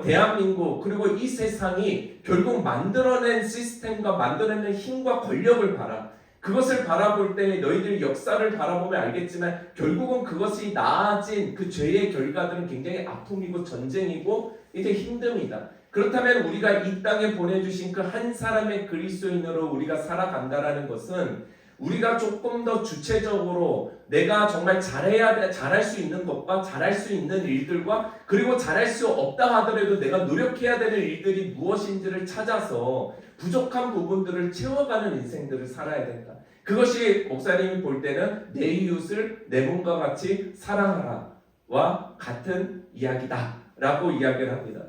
대한민국 그리고 이 세상이 결국 만들어낸 시스템과 만들어낸 힘과 권력을 봐라. 그것을 바라볼 때 너희들 역사를 바라보면 알겠지만 결국은 그것이 나아진 그 죄의 결과들은 굉장히 아픔이고 전쟁이고 이제 힘듦이다. 그렇다면 우리가 이 땅에 보내주신 그 한 사람의 그리스도인으로 우리가 살아간다라는 것은 우리가 조금 더 주체적으로 내가 정말 잘할 수 있는 것과 잘할 수 있는 일들과 그리고 잘할 수 없다 하더라도 내가 노력해야 되는 일들이 무엇인지를 찾아서 부족한 부분들을 채워가는 인생들을 살아야 된다. 그것이 목사님이 볼 때는 내 이웃을 내 몸과 같이 사랑하라와 같은 이야기다 라고 이야기를 합니다.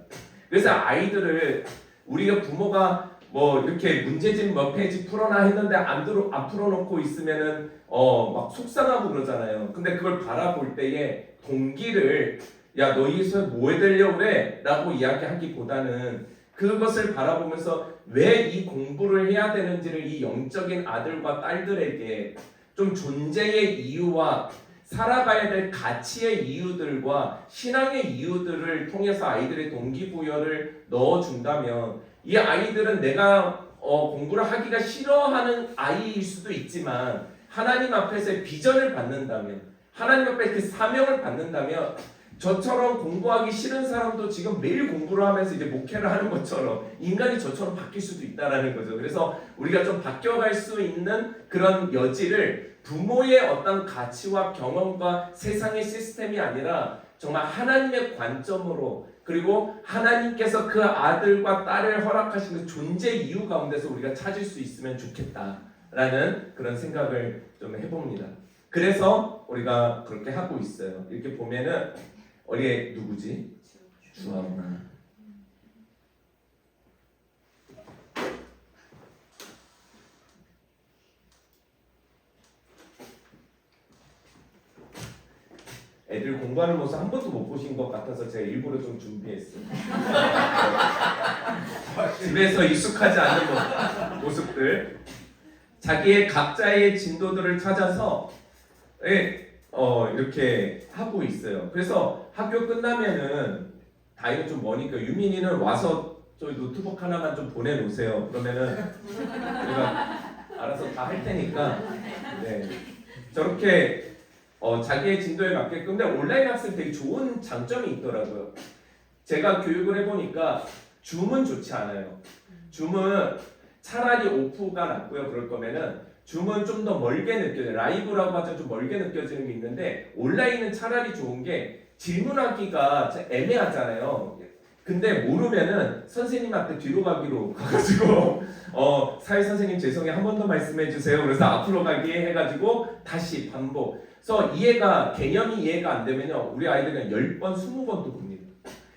그래서 아이들을 우리가 부모가 뭐 이렇게 문제집 몇 페이지 풀어놔 했는데 안 풀어놓고 있으면은 막 속상하고 그러잖아요. 근데 그걸 바라볼 때에 동기를 야 너 여기서 뭐 해되려고 그래? 라고 이야기하기보다는 그것을 바라보면서 왜 이 공부를 해야 되는지를 이 영적인 아들과 딸들에게 좀 존재의 이유와 살아가야 될 가치의 이유들과 신앙의 이유들을 통해서 아이들의 동기부여를 넣어준다면 이 아이들은 내가 공부를 하기가 싫어하는 아이일 수도 있지만 하나님 앞에서 비전을 받는다면 하나님 앞에 그 사명을 받는다면 저처럼 공부하기 싫은 사람도 지금 매일 공부를 하면서 이제 목회를 하는 것처럼 인간이 저처럼 바뀔 수도 있다라는 거죠. 그래서 우리가 좀 바뀌어갈 수 있는 그런 여지를 부모의 어떤 가치와 경험과 세상의 시스템이 아니라 정말 하나님의 관점으로 그리고 하나님께서 그 아들과 딸을 허락하신 그 존재 이유 가운데서 우리가 찾을 수 있으면 좋겠다라는 그런 생각을 좀 해봅니다. 그래서 우리가 그렇게 하고 있어요. 이렇게 보면은 어리에 누구지? 주하구나. 애들 공부하는 모습 한 번도 못 보신 것 같아서 제가 일부러 좀 준비했어요. 집에서 익숙하지 않은 모습들, 자기의 각자의 진도들을 찾아서 이렇게 하고 있어요. 그래서 학교 끝나면은 다이는 좀 머니까 유민이는 와서 저희 노트북 하나만 좀 보내놓으세요. 그러면은 우리가 알아서 다 할 테니까 네. 저렇게 자기의 진도에 맞게끔. 근데 온라인 학습 되게 좋은 장점이 있더라고요. 제가 교육을 해보니까 줌은 좋지 않아요. 줌은 차라리 오프가 낫고요. 그럴 거면은 줌은 좀 더 멀게 느껴져요. 라이브라고 하죠. 좀 멀게 느껴지는 게 있는데 온라인은 차라리 좋은 게 질문하기가 애매하잖아요. 근데 모르면은 선생님한테 뒤로 가기로 가가지고 사회 선생님 죄송해요. 한 번 더 말씀해 주세요. 그래서 앞으로 가기 해가지고 다시 반복. 그래서 개념이 이해가 안 되면요. 우리 아이들은 10번, 20번도 봅니다.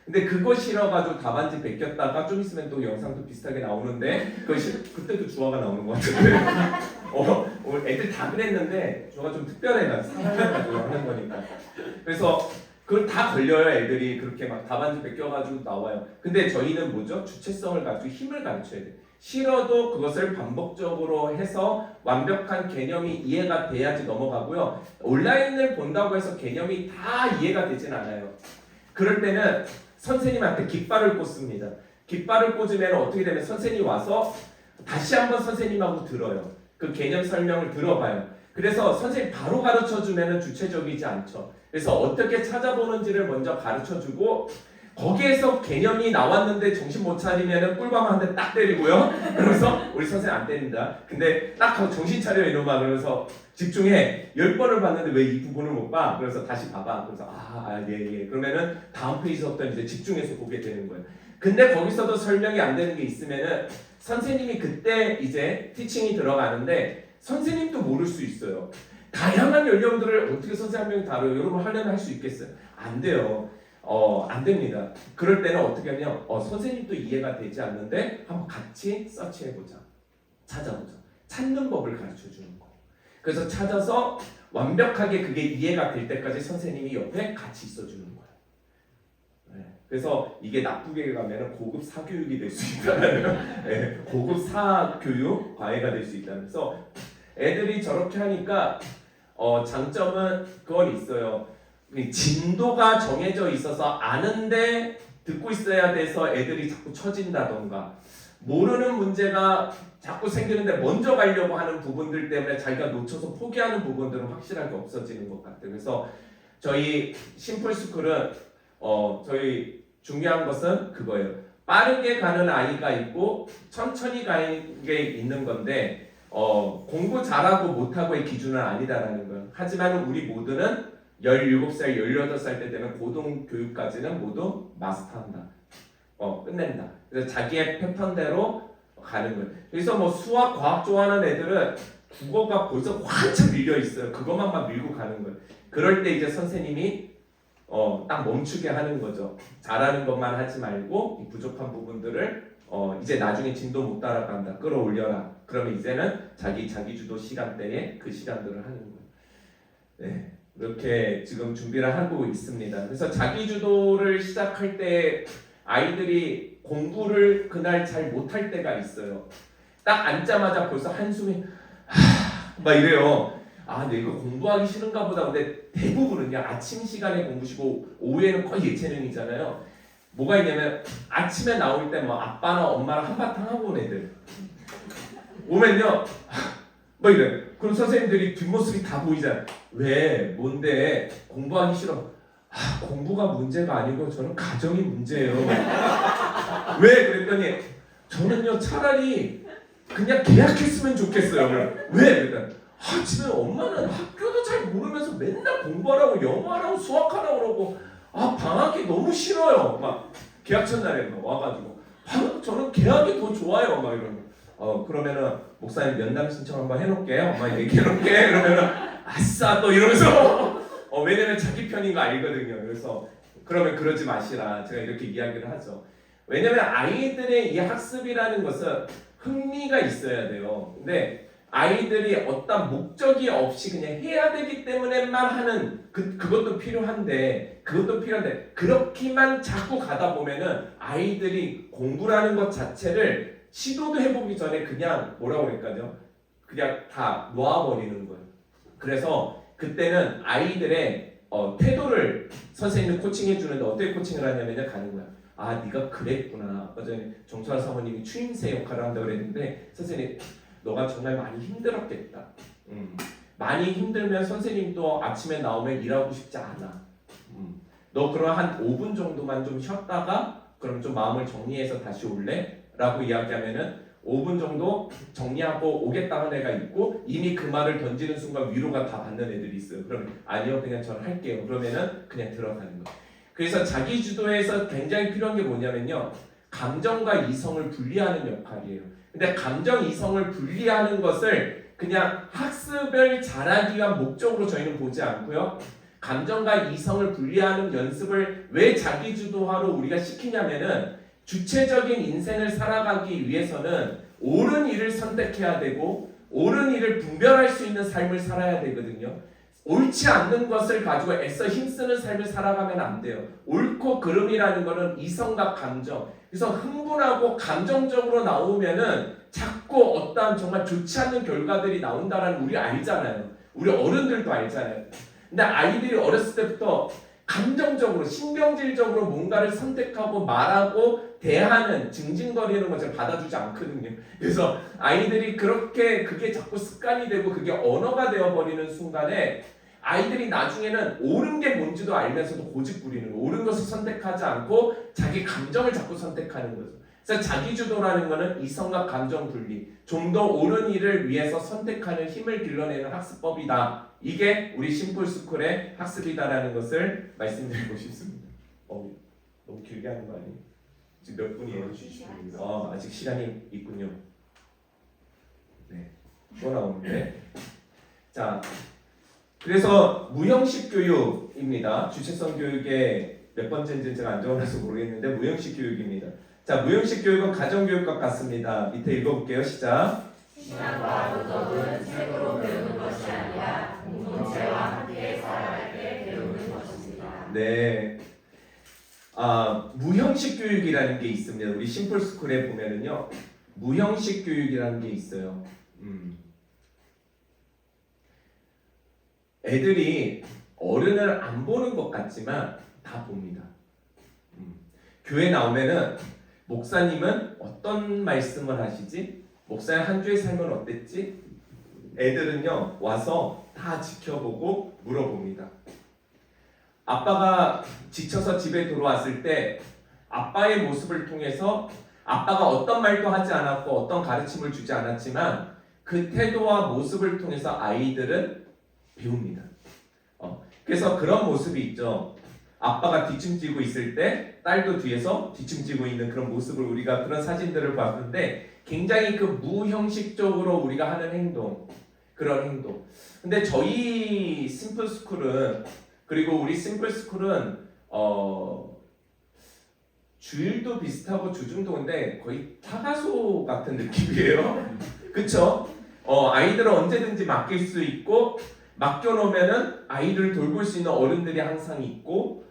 근데 그거 싫어가지고 답안지 베꼈다가 좀 있으면 또 영상도 비슷하게 나오는데 그때도 주어가 나오는 것 같은데 애들 다 그랬는데 주어가 좀 특별해가지고 사랑해가지고 하는 거니까. 그래서 그걸 다 걸려요. 애들이 그렇게 막 답안지 베껴가지고 나와요. 근데 저희는 뭐죠? 주체성을 가지고 힘을 가르쳐야 돼요. 싫어도 그것을 반복적으로 해서 완벽한 개념이 이해가 돼야지 넘어가고요. 온라인을 본다고 해서 개념이 다 이해가 되진 않아요. 그럴 때는 선생님한테 깃발을 꽂습니다. 깃발을 꽂으면 어떻게 되면 선생님이 와서 다시 한번 선생님하고 들어요. 그 개념 설명을 들어봐요. 그래서 선생님 바로 가르쳐주면 주체적이지 않죠. 그래서 어떻게 찾아보는지를 먼저 가르쳐주고 거기에서 개념이 나왔는데 정신 못 차리면 꿀밤 한 대 딱 때리고요. 그러면서 우리 선생님 안 때린다. 근데 딱 하고 정신 차려 이놈아. 그러면서 집중해. 10번을 봤는데 왜 이 부분을 못 봐? 그래서 다시 봐봐. 그래서 예. 그러면은 다음 페이지부터 이제 집중해서 보게 되는 거예요. 근데 거기서도 설명이 안 되는 게 있으면은 선생님이 그때 이제 티칭이 들어가는데 선생님도 모를 수 있어요. 다양한 연령들을 어떻게 선생님 한 명이 다뤄요? 여러분 하려면 할 수 있겠어요? 안 돼요. 안 됩니다. 그럴 때는 어떻게 하냐? 선생님도 이해가 되지 않는데 한번 같이 서치해보자. 찾아보자. 찾는 법을 가르쳐주는 거. 그래서 찾아서 완벽하게 그게 이해가 될 때까지 선생님이 옆에 같이 있어주는 거예요. 네. 그래서 이게 나쁘게 가면은 고급 사교육이 될 수 있다는 네, 고급 사교육 과외가 될 수 있다는. 그래서 애들이 저렇게 하니까 장점은 그건 있어요. 진도가 정해져 있어서 아는데 듣고 있어야 돼서 애들이 자꾸 처진다던가 모르는 문제가 자꾸 생기는데 먼저 가려고 하는 부분들 때문에 자기가 놓쳐서 포기하는 부분들은 확실하게 없어지는 것 같아요. 그래서 저희 심플스쿨은 저희 중요한 것은 그거예요. 빠르게 가는 아이가 있고 천천히 가는 게 있는 건데 공부 잘하고 못하고의 기준은 아니다라는 거예요. 하지만 우리 모두는 17살, 18살 때 되면 고등교육까지는 모두 마스터한다. 끝낸다. 그래서 자기의 패턴대로 가는 거예요. 그래서 뭐 수학, 과학 좋아하는 애들은 국어가 벌써 한참 밀려 있어요. 그것만 막 밀고 가는 거예요. 그럴 때 이제 선생님이 딱 멈추게 하는 거죠. 잘하는 것만 하지 말고 이 부족한 부분들을 이제 나중에 진도 못 따라간다. 끌어올려라. 그러면 이제는 자기 주도 시간대에 그 시간들을 하는 거예요. 네. 이렇게 지금 준비를 하고 있습니다. 그래서 자기 주도를 시작할 때 아이들이 공부를 그날 잘 못할 때가 있어요. 딱 앉자마자 벌써 한숨이 막 이래요. 내가 공부하기 싫은가 보다. 근데 대부분은요 아침 시간에 공부시고 오후에는 거의 예체능이잖아요. 뭐가 있냐면 아침에 나올 때 뭐 아빠나 엄마랑 한바탕 하고 온 애들 오면요 뭐 이래. 그럼 선생님들이 뒷모습이 다 보이잖아. 왜? 뭔데? 공부하기 싫어. 공부가 문제가 아니고 저는 가정이 문제예요. 왜? 그랬더니 저는요 차라리 그냥 계약했으면 좋겠어요. 왜? 그랬더니 집에 엄마는 학교도 잘 모르면서 맨날 공부하라고 영어하라고 수학하라고 그러고 방학이 너무 싫어요. 막 계약 첫날에 와가지고 저는 계약이 더 좋아요. 막 이러면 그러면은 목사님 면담 신청 한번 해놓을게요. 엄마 얘기해놓을게. 그러면은 아싸 또 이러면서 왜냐면 자기 편인 거 알거든요. 그래서 그러면 그러지 마시라. 제가 이렇게 이야기를 하죠. 왜냐면 아이들의 이 학습이라는 것은 흥미가 있어야 돼요. 근데 아이들이 어떤 목적이 없이 그냥 해야 되기 때문에만 하는 그것도 필요한데 그렇게만 자꾸 가다 보면은 아이들이 공부라는 것 자체를 시도도 해보기 전에 그냥 뭐라고 그럴까요? 그냥 다 놓아버리는 거예요. 그래서 그때는 아이들의 태도를 선생님이 코칭해 주는데 어떻게 코칭을 하냐면요 가는 거야. 네가 그랬구나. 어제 정수아 사모님이 추임새 역할을 한다고 그랬는데 선생님 너가 정말 많이 힘들었겠다. 많이 힘들면 선생님도 아침에 나오면 일하고 싶지 않아. 너 그럼 한 5분 정도만 좀 쉬었다가 그럼 좀 마음을 정리해서 다시 올래? 라고 이야기하면은 5분 정도 정리하고 오겠다는 애가 있고 이미 그 말을 던지는 순간 위로가 다 받는 애들이 있어요. 그러면 아니요 그냥 저는 할게요. 그러면은 그냥 들어가는 거예요. 그래서 자기 주도에서 굉장히 필요한 게 뭐냐면요 감정과 이성을 분리하는 역할이에요. 근데 감정 이성을 분리하는 것을 그냥 학습을 잘하기 위한 목적으로 저희는 보지 않고요. 감정과 이성을 분리하는 연습을 왜 자기주도화로 우리가 시키냐면은 주체적인 인생을 살아가기 위해서는 옳은 일을 선택해야 되고 옳은 일을 분별할 수 있는 삶을 살아야 되거든요. 옳지 않는 것을 가지고 애써 힘쓰는 삶을 살아가면 안 돼요. 옳고 그름이라는 것은 이성과 감정. 그래서 흥분하고 감정적으로 나오면은 자꾸 어떠한 정말 좋지 않은 결과들이 나온다라는 우리 알잖아요. 우리 어른들도 알잖아요. 근데 아이들이 어렸을 때부터 감정적으로 신경질적으로 뭔가를 선택하고 말하고 대하는 징징거리는 것을 받아주지 않거든요. 그래서 아이들이 그게 자꾸 습관이 되고 그게 언어가 되어버리는 순간에 아이들이 나중에는 옳은 게 뭔지도 알면서도 고집 부리는 거, 옳은 것을 선택하지 않고 자기 감정을 자꾸 선택하는 거죠. 그래서 자기주도라는 것은 이성과 감정 분리, 좀 더 옳은 일을 위해서 선택하는 힘을 길러내는 학습법이다. 이게 우리 심플스쿨의 학습이다라는 것을 말씀드리고 싶습니다. 너무 길게 하는 거 아니에요? 지금 몇 분이에요? 아직 시간이 있군요. 네, 또 나오는데 자, 그래서 무형식 교육입니다. 주체성 교육의 몇 번째인지 제가 안 적어놔서 모르겠는데 무형식 교육입니다. 자, 무형식 교육은 가정교육과 같습니다. 밑에 읽어볼게요. 시작. 신앙과 도덕은 책으로 배우는 것이 아니라 공동체와 함께 살아갈 때 배우는 것입니다. 네. 무형식 교육이라는 게 있습니다. 우리 심플스쿨에 보면은요, 무형식 교육이라는 게 있어요. 애들이 어른을 안 보는 것 같지만 다 봅니다. 교회 나오면은 목사님은 어떤 말씀을 하시지? 목사님 한 주의 삶은 어땠지? 애들은요 와서 다 지켜보고 물어봅니다. 아빠가 지쳐서 집에 들어왔을 때 아빠의 모습을 통해서 아빠가 어떤 말도 하지 않았고 어떤 가르침을 주지 않았지만 그 태도와 모습을 통해서 아이들은 배웁니다. 그래서 그런 모습이 있죠. 아빠가 뒷짐지고 있을 때 딸도 뒤에서 뒷짐지고 있는 그런 모습을 우리가 그런 사진들을 봤는데 굉장히 그 무형식적으로 우리가 하는 행동, 그런 행동. 근데 저희 심플스쿨은, 그리고 우리 심플스쿨은 주일도 비슷하고 주중도 근데 거의 타가소 같은 느낌이에요. 그쵸? 아이들은 언제든지 맡길 수 있고 맡겨놓으면은 아이를 돌볼 수 있는 어른들이 항상 있고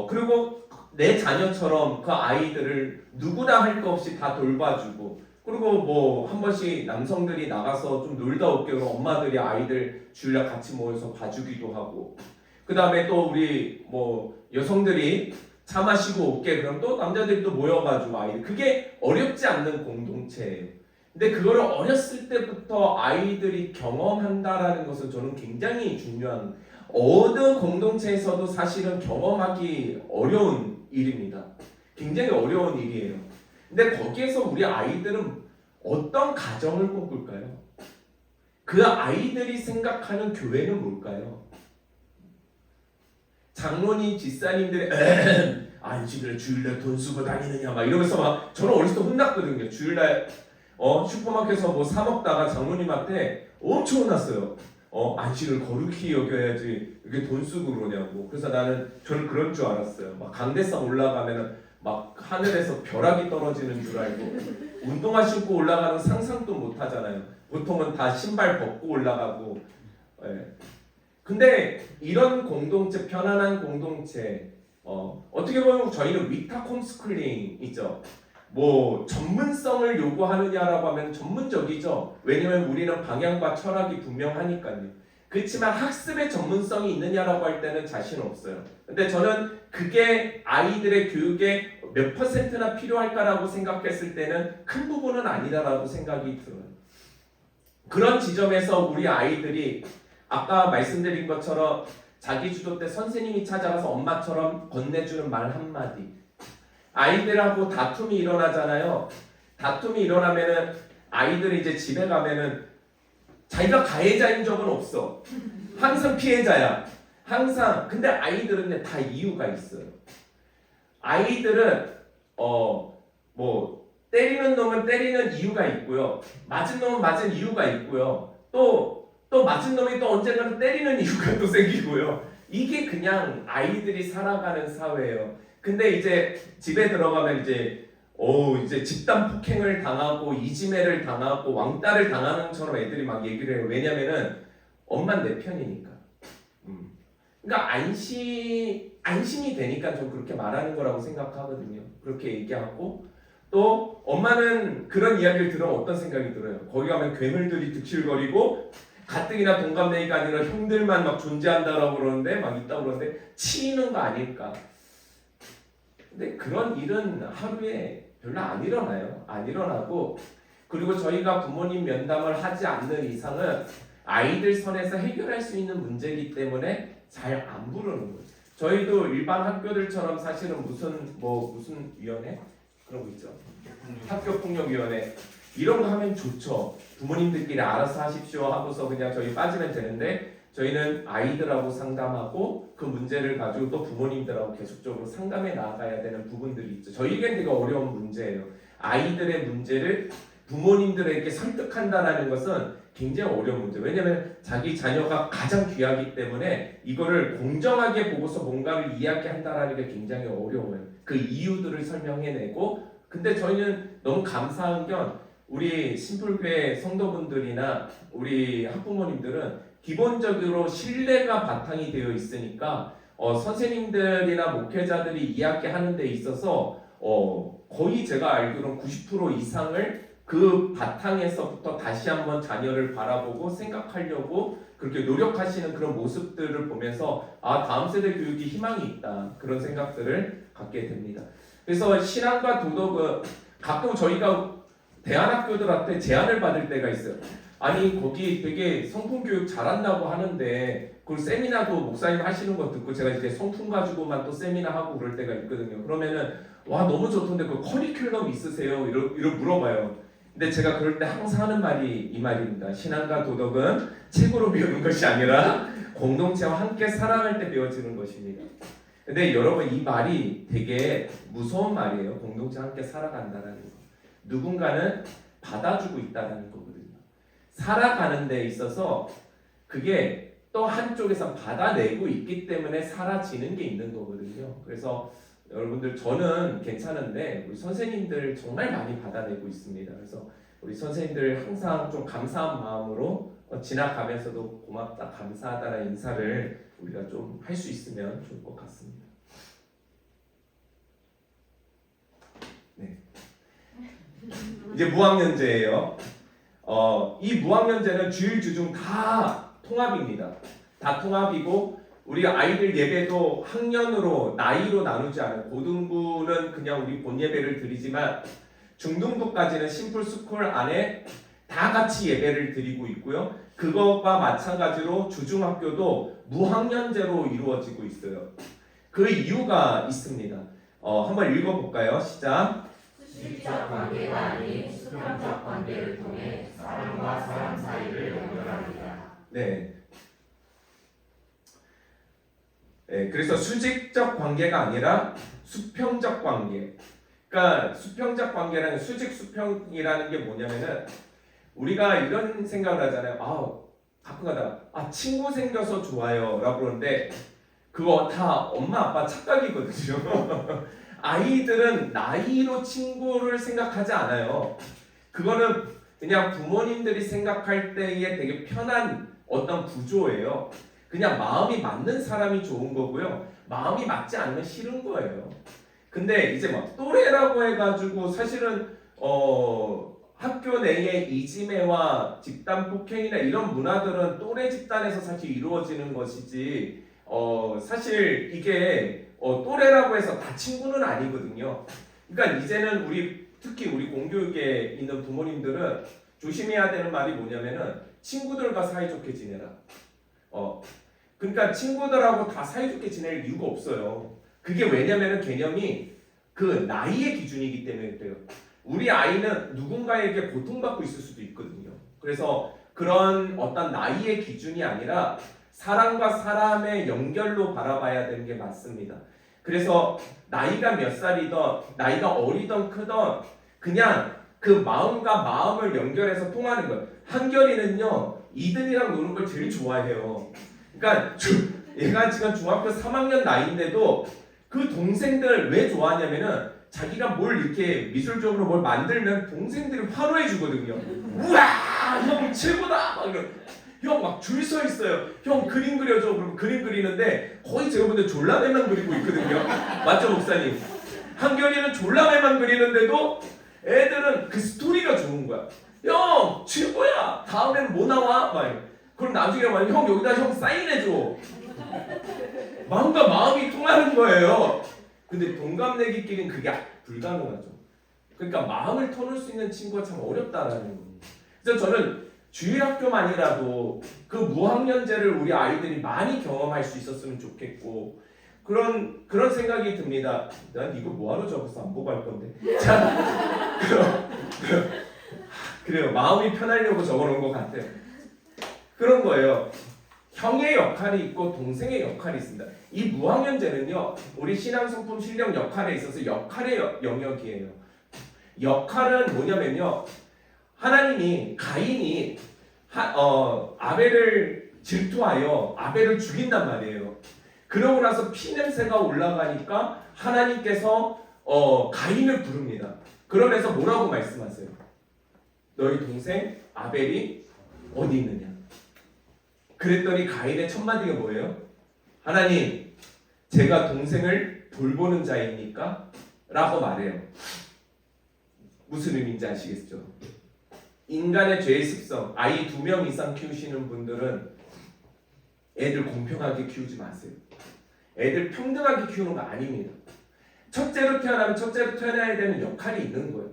그리고 내 자녀처럼 그 아이들을 누구나 할 거 없이 다 돌봐주고, 그리고 뭐 한 번씩 남성들이 나가서 좀 놀다 올게요. 그럼 엄마들이 아이들 주일날 같이 모여서 봐주기도 하고, 그 다음에 또 우리 뭐 여성들이 차 마시고 올게 그럼 또 남자들이 또 모여가지고 아이들, 그게 어렵지 않는 공동체예요. 근데 그거를 어렸을 때부터 아이들이 경험한다라는 것은 저는 굉장히 중요한, 어느 공동체에서도 사실은 경험하기 어려운 일입니다. 굉장히 어려운 일이에요. 근데 거기에서 우리 아이들은 어떤 가정을 꿈꿀까요? 그 아이들이 생각하는 교회는 뭘까요? 장로님, 집사님들이 안식을 주일날 돈 쓰고 다니느냐 막 이러면서 막, 저는 어렸을 때 혼났거든요. 주일날 슈퍼마켓에서 뭐 사 먹다가 장로님한테 엄청 혼났어요. 안식을 거룩히 여겨야지 이게 돈 쓰고 그러냐고. 그래서 저는 그런 줄 알았어요. 막 강대상 올라가면은 막 하늘에서 벼락이 떨어지는 줄 알고, 운동화 신고 올라가는 상상도 못 하잖아요. 보통은 다 신발 벗고 올라가고. 예. 근데 이런 공동체, 편안한 공동체, 어떻게 보면 저희는 위탁 홈스쿨링 있죠. 뭐 전문성을 요구하느냐라고 하면 전문적이죠. 왜냐면 우리는 방향과 철학이 분명하니까요. 그렇지만 학습의 전문성이 있느냐라고 할 때는 자신 없어요. 근데 저는 그게 아이들의 교육에 몇 %나 필요할까라고 생각했을 때는 큰 부분은 아니다라고 생각이 들어요. 그런 지점에서 우리 아이들이 아까 말씀드린 것처럼 자기 주도 때 선생님이 찾아가서 엄마처럼 건네주는 말 한마디, 아이들하고 다툼이 일어나잖아요. 다툼이 일어나면은 아이들이 이제 집에 가면은 자기가 가해자인 적은 없어. 항상 피해자야. 항상. 근데 아이들은 다 이유가 있어요. 아이들은 뭐 때리는 놈은 때리는 이유가 있고요. 맞은 놈은 맞은 이유가 있고요. 또 맞은 놈이 또 언젠가는 때리는 이유가 또 생기고요. 이게 그냥 아이들이 살아가는 사회예요. 근데 이제 집에 들어가면 이제 집단 폭행을 당하고 이지매를 당하고 왕따를 당하는 것처럼 애들이 막 얘기를 해요. 왜냐면은 엄마는 내 편이니까. 그러니까 안심이 되니까 좀 그렇게 말하는 거라고 생각하거든요. 그렇게 얘기하고, 또 엄마는 그런 이야기를 들으면 어떤 생각이 들어요? 거기 가면 괴물들이 득실거리고 가뜩이나 동갑내기가 아니라 형들만 막 존재한다라고 그러는데 막 있다고 그러는데 치이는 거 아닐까? 근데 그런 일은 하루에 별로 안 일어나요. 안 일어나고, 그리고 저희가 부모님 면담을 하지 않는 이상은 아이들 선에서 해결할 수 있는 문제이기 때문에 잘 안 부르는 거예요. 저희도 일반 학교들처럼 사실은 무슨 위원회? 그런 거 있죠. 학교폭력위원회. 이런 거 하면 좋죠. 부모님들끼리 알아서 하십시오 하고서 그냥 저희 빠지면 되는데, 저희는 아이들하고 상담하고 그 문제를 가지고 또 부모님들하고 계속적으로 상담해 나가야 되는 부분들이 있죠. 저희에겐 되게 어려운 문제예요. 아이들의 문제를 부모님들에게 설득한다는 것은 굉장히 어려운 문제. 왜냐하면 자기 자녀가 가장 귀하기 때문에 이거를 공정하게 보고서 뭔가를 이야기한다는 게 굉장히 어려워요. 그 이유들을 설명해내고. 근데 저희는 너무 감사한 건 우리 심플교회 성도분들이나 우리 학부모님들은 기본적으로 신뢰가 바탕이 되어 있으니까 선생님들이나 목회자들이 이야기하는 데 있어서 거의 제가 알기로는 90% 이상을 그 바탕에서부터 다시 한번 자녀를 바라보고 생각하려고 그렇게 노력하시는 그런 모습들을 보면서 다음 세대 교육이 희망이 있다, 그런 생각들을 갖게 됩니다. 그래서 신앙과 도덕은 가끔 저희가 대안학교들한테 제안을 받을 때가 있어요. 아니 거기 되게 성품 교육 잘한다고 하는데 그 세미나도 목사님 하시는 거 듣고 제가 이제 성품 가지고만 또 세미나 하고 그럴 때가 있거든요. 그러면은 와 너무 좋던데 그 커리큘럼 있으세요? 이러 물어봐요. 근데 제가 그럴 때 항상 하는 말이 이 말입니다. 신앙과 도덕은 책으로 배우는 것이 아니라 공동체와 함께 살아갈 때 배워지는 것입니다. 근데 여러분 이 말이 되게 무서운 말이에요. 공동체와 함께 살아간다는 거. 누군가는 받아주고 있다는 거거든요. 살아가는 데 있어서 그게 또 한쪽에서 받아내고 있기 때문에 사라지는 게 있는 거거든요. 그래서 여러분들 저는 괜찮은데 우리 선생님들 정말 많이 받아내고 있습니다. 그래서 우리 선생님들 항상 좀 감사한 마음으로 지나가면서도 고맙다, 감사하다는 인사를 우리가 좀 할 수 있으면 좋을 것 같습니다. 네. 이제 무학년제예요. 이 무학년제는 주일 주중 다 통합입니다. 다 통합이고 우리 아이들 예배도 학년으로 나이로 나누지 않아요. 고등부는 그냥 우리 본 예배를 드리지만 중등부까지는 심플스쿨 안에 다 같이 예배를 드리고 있고요. 그것과 마찬가지로 주중학교도 무학년제로 이루어지고 있어요. 그 이유가 있습니다. 한번 읽어볼까요? 시작. 수직적 관계가 아닌 수평적 관계를 통해 사람과 사람 사이를 연결합니다. 네. 네, 그래서 수직적 관계가 아니라 수평적 관계. 그러니까 수평적 관계라는 수직 수평이라는 게 뭐냐면은 우리가 이런 생각을 하잖아요. 가끔가다 친구 생겨서 좋아요라고 그러는데 그거 다 엄마 아빠 착각이거든요. 아이들은 나이로 친구를 생각하지 않아요. 그거는 그냥 부모님들이 생각할 때에 되게 편한 어떤 구조예요. 그냥 마음이 맞는 사람이 좋은 거고요. 마음이 맞지 않으면 싫은 거예요. 근데 이제 막 또래라고 해가지고 사실은 학교 내의 이지매와 집단 폭행이나 이런 문화들은 또래 집단에서 사실 이루어지는 것이지 사실 이게 또래라고 해서 다 친구는 아니거든요. 그러니까 이제는 특히 우리 공교육에 있는 부모님들은 조심해야 되는 말이 뭐냐면은 친구들과 사이좋게 지내라. 그러니까 친구들하고 다 사이좋게 지낼 이유가 없어요. 그게 왜냐면은 개념이 그 나이의 기준이기 때문에 그래요. 우리 아이는 누군가에게 고통받고 있을 수도 있거든요. 그래서 그런 어떤 나이의 기준이 아니라 사람과 사람의 연결로 바라봐야 되는 게 맞습니다. 그래서 나이가 몇 살이든 나이가 어리든 크든 그냥 그 마음과 마음을 연결해서 통하는 거예요. 한결이는요 이든이랑 노는 걸 제일 좋아해요. 그러니까 얘가 지금 중학교 3학년 나이인데도 그 동생들 왜 좋아하냐면은 자기가 뭘 이렇게 미술적으로 뭘 만들면 동생들이 환호해 주거든요. 우와 형 최고다 막 이런. 형 막 줄 서 있어요. 형 그림 그려줘. 그럼 그림 그리는데 거의 제가 볼 때 졸라매만 그리고 있거든요. 맞죠 목사님? 한결이는 졸라매만 그리는데도 애들은 그 스토리가 좋은 거야. 형 최고야. 다음에는 뭐 나와? 막 이래. 그럼 나중에 막 형 여기다 형 사인해줘. 마음과 마음이 통하는 거예요. 근데 동갑내기끼리는 그게 불가능하죠. 그러니까 마음을 터놓을 수 있는 친구가 참 어렵다라는 거예요. 그래서 저는 주일학교만이라도 그 무학년제를 우리 아이들이 많이 경험할 수 있었으면 좋겠고 그런 생각이 듭니다. 난 이거 뭐하러 적어서 안 보고 할 건데. 자, 그래요. 마음이 편하려고 적어놓은 것 같아요. 그런 거예요. 형의 역할이 있고 동생의 역할이 있습니다. 이 무학년제는요, 우리 신앙성품 실력 역할에 있어서 역할의 영역이에요. 역할은 뭐냐면요, 하나님이 가인이 아벨을 질투하여 아벨을 죽인단 말이에요. 그러고 나서 피 냄새가 올라가니까 하나님께서 가인을 부릅니다. 그러면서 뭐라고 말씀하세요? 너희 동생 아벨이 어디 있느냐? 그랬더니 가인의 첫 마디가 뭐예요? 하나님, 제가 동생을 돌보는 자입니까? 라고 말해요. 무슨 의미인지 아시겠죠? 인간의 죄의 습성, 아이 2명 이상 키우시는 분들은 애들 공평하게 키우지 마세요. 애들 평등하게 키우는 거 아닙니다. 첫째로 태어나면 첫째로 태어나야 되는 역할이 있는 거예요.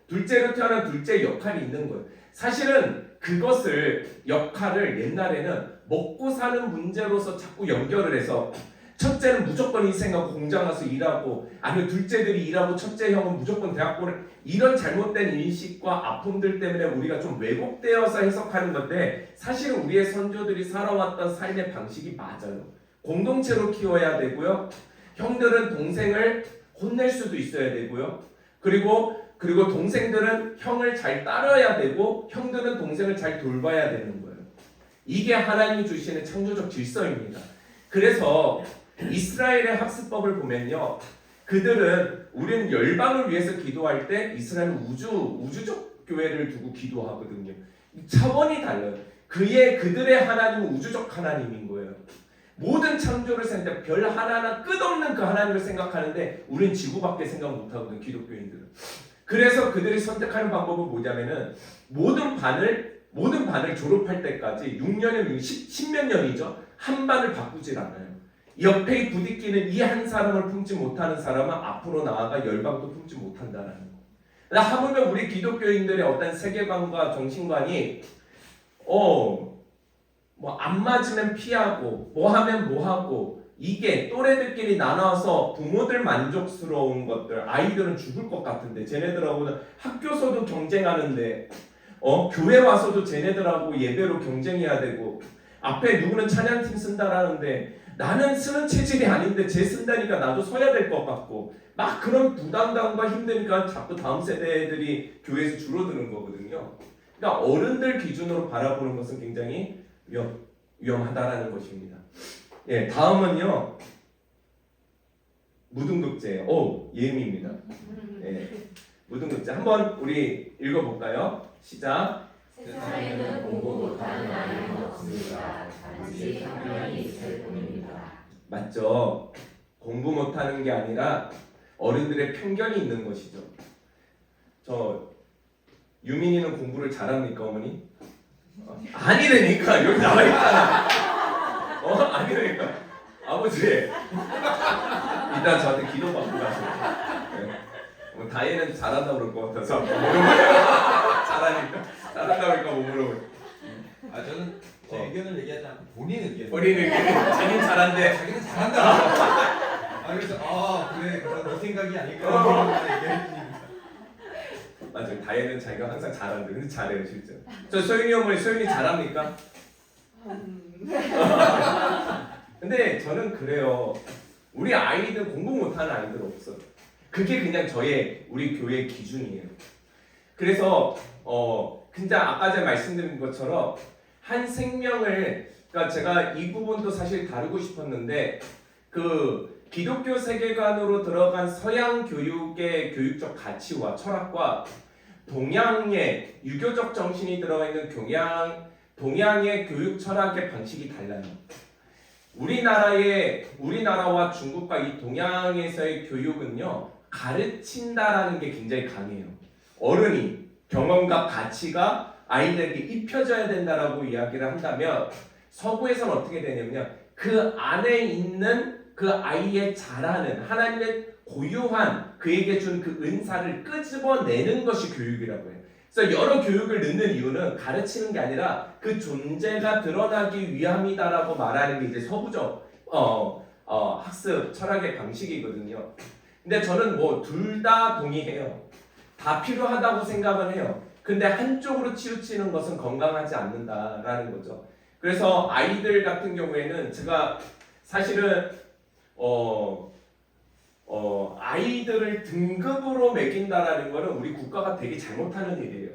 둘째로 태어나면 둘째의 역할이 있는 거예요. 사실은 그것을 역할을 옛날에는 먹고 사는 문제로서 자꾸 연결을 해서 첫째는 무조건 인생하고 공장 가서 일하고 아니면 둘째들이 일하고 첫째 형은 무조건 대학 보내 이런 잘못된 인식과 아픔들 때문에 우리가 좀 왜곡되어서 해석하는 건데 사실은 우리의 선조들이 살아왔던 삶의 방식이 맞아요. 공동체로 키워야 되고요. 형들은 동생을 혼낼 수도 있어야 되고요. 그리고 동생들은 형을 잘 따라야 되고 형들은 동생을 잘 돌봐야 되는 거예요. 이게 하나님이 주시는 창조적 질서입니다. 그래서 이스라엘의 학습법을 보면요. 그들은 우리는 열방을 위해서 기도할 때 이스라엘은 우주적 교회를 두고 기도하거든요. 차원이 달라요. 그들의 하나님은 우주적 하나님인 거예요. 모든 창조를 생각할 때 별 하나하나 끝없는 그 하나님을 생각하는데 우리는 지구밖에 생각 못하거든, 기독교인들은. 그래서 그들이 선택하는 방법은 뭐냐면은 모든 반을 졸업할 때까지 6년이면 10몇 년이죠. 한 반을 바꾸질 않아요. 옆에 부딪히는 이 한 사람을 품지 못하는 사람은 앞으로 나아가 열방도 품지 못한다는 거. 하물며 우리 기독교인들의 어떤 세계관과 정신관이 안 맞으면 피하고 뭐 하면 뭐 하고 이게 또래들끼리 나눠서 부모들 만족스러운 것들 아이들은 죽을 것 같은데 쟤네들하고는 학교에서도 경쟁하는데 교회 와서도 쟤네들하고 예배로 경쟁해야 되고 앞에 누구는 찬양팀 쓴다라는데 나는 쓰는 체질이 아닌데 쟤 쓴다니까 나도 서야 될 것 같고 막 그런 부담감과 힘드니까 자꾸 다음 세대들이 교회에서 줄어드는 거거든요. 그러니까 어른들 기준으로 바라보는 것은 굉장히 위험하다라는 것입니다. 예, 다음은요. 무등급제예요. 예미입니다. 예, 무등급제. 한번 우리 읽어볼까요? 시작. 세상에는 공부 못하는 아이는 없습니다. 단지 한 명이 있을 뿐입니다. 맞죠? 공부 못하는 게 아니라 어른들의 편견이 있는 것이죠. 유민이는 공부를 잘합니까, 어머니? 아니라니까 여기 나와 있잖아. 아니라니까. 아버지 이따 저한테 기도 받고 가세요. 네. 다혜는 잘한다고 그럴 것 같아서 잘한다고 할까 못 물어보고. 저는 제 의견을 얘기하지 않고 본인 의견. 자기는 잘한대. 자기는 잘한다. 그래서 그래 그럼 네 생각이 아닐까 얘기했습니다. 맞아요. 다혜는 자기가 항상 잘한대. 근데 잘해요 실제. 저 소윤이 어머니 잘합니까? 근데 저는 그래요. 우리 아이들 공부 못하는 아이들 없어. 그게 그냥 우리 교회의 기준이에요. 그래서 진짜 아까 제가 말씀드린 것처럼 한 생명을 그러니까 제가 이 부분도 사실 다루고 싶었는데 그 기독교 세계관으로 들어간 서양 교육의 교육적 가치와 철학과 동양의 유교적 정신이 들어가 있는 동양의 교육 철학의 방식이 달라요. 우리나라와 중국과 이 동양에서의 교육은요 가르친다라는 게 굉장히 강해요. 어른이 경험과 가치가 아이들에게 입혀져야 된다라고 이야기를 한다면 서구에서는 어떻게 되냐면 그 안에 있는 그 아이의 자라는 하나님의 고유한 그에게 준 그 은사를 끄집어내는 것이 교육이라고 해요. 그래서 여러 교육을 넣는 이유는 가르치는 게 아니라 그 존재가 드러나기 위함이다라고 말하는 게 이제 서구적 학습 철학의 방식이거든요. 근데 저는 둘 다 동의해요. 다 필요하다고 생각은 해요. 근데 한쪽으로 치우치는 것은 건강하지 않는다라는 거죠. 그래서 아이들 같은 경우에는 제가 사실은 아이들을 등급으로 매긴다라는 거는 우리 국가가 되게 잘못하는 일이에요.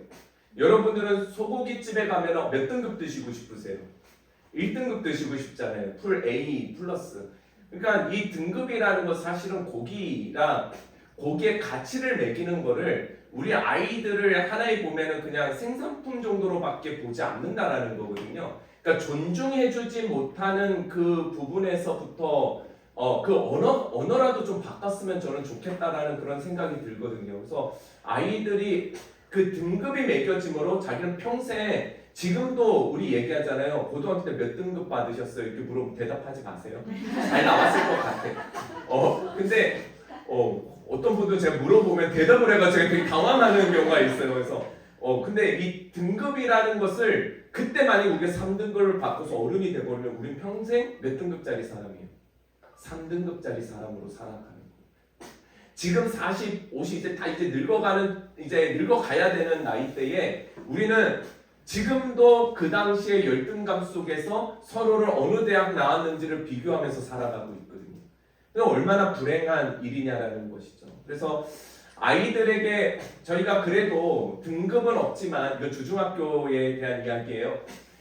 여러분들은 소고기집에 가면 몇 등급 드시고 싶으세요? 1등급 드시고 싶잖아요. 풀 A 플러스. 그러니까 이 등급이라는 거 사실은 고기랑 고기의 가치를 매기는 거를 우리 아이들을 하나에 보면은 그냥 생산품 정도로밖에 보지 않는다라는 거거든요. 그러니까 존중해주지 못하는 그 부분에서부터 그 언어라도 좀 바꿨으면 저는 좋겠다라는 그런 생각이 들거든요. 그래서 아이들이 그 등급이 매겨짐으로 자기는 평생 지금도 우리 얘기하잖아요. 고등학교 때 몇 등급 받으셨어요? 이렇게 물어보면 대답하지 마세요. 잘 나왔을 것 같아. 근데 어떤 분도 제가 물어보면 대답을 해가지고 되게 당황하는 경우가 있어요. 그래서 근데 이 등급이라는 것을 그때 만약에 우리가 3등급을 바꿔서 어른이 돼버리면 우린 평생 몇 등급짜리 사람이에요? 3등급짜리 사람으로 살아가는 거예요. 지금 40, 50 이제 다 이제 늙어가야 되는 나이대에 우리는 지금도 그 당시의 열등감 속에서 서로를 어느 대학 나왔는지를 비교하면서 살아가고 있거든요. 얼마나 불행한 일이냐라는 것이죠. 그래서 아이들에게 저희가 그래도 등급은 없지만 이거 주중학교에 대한 이야기예요.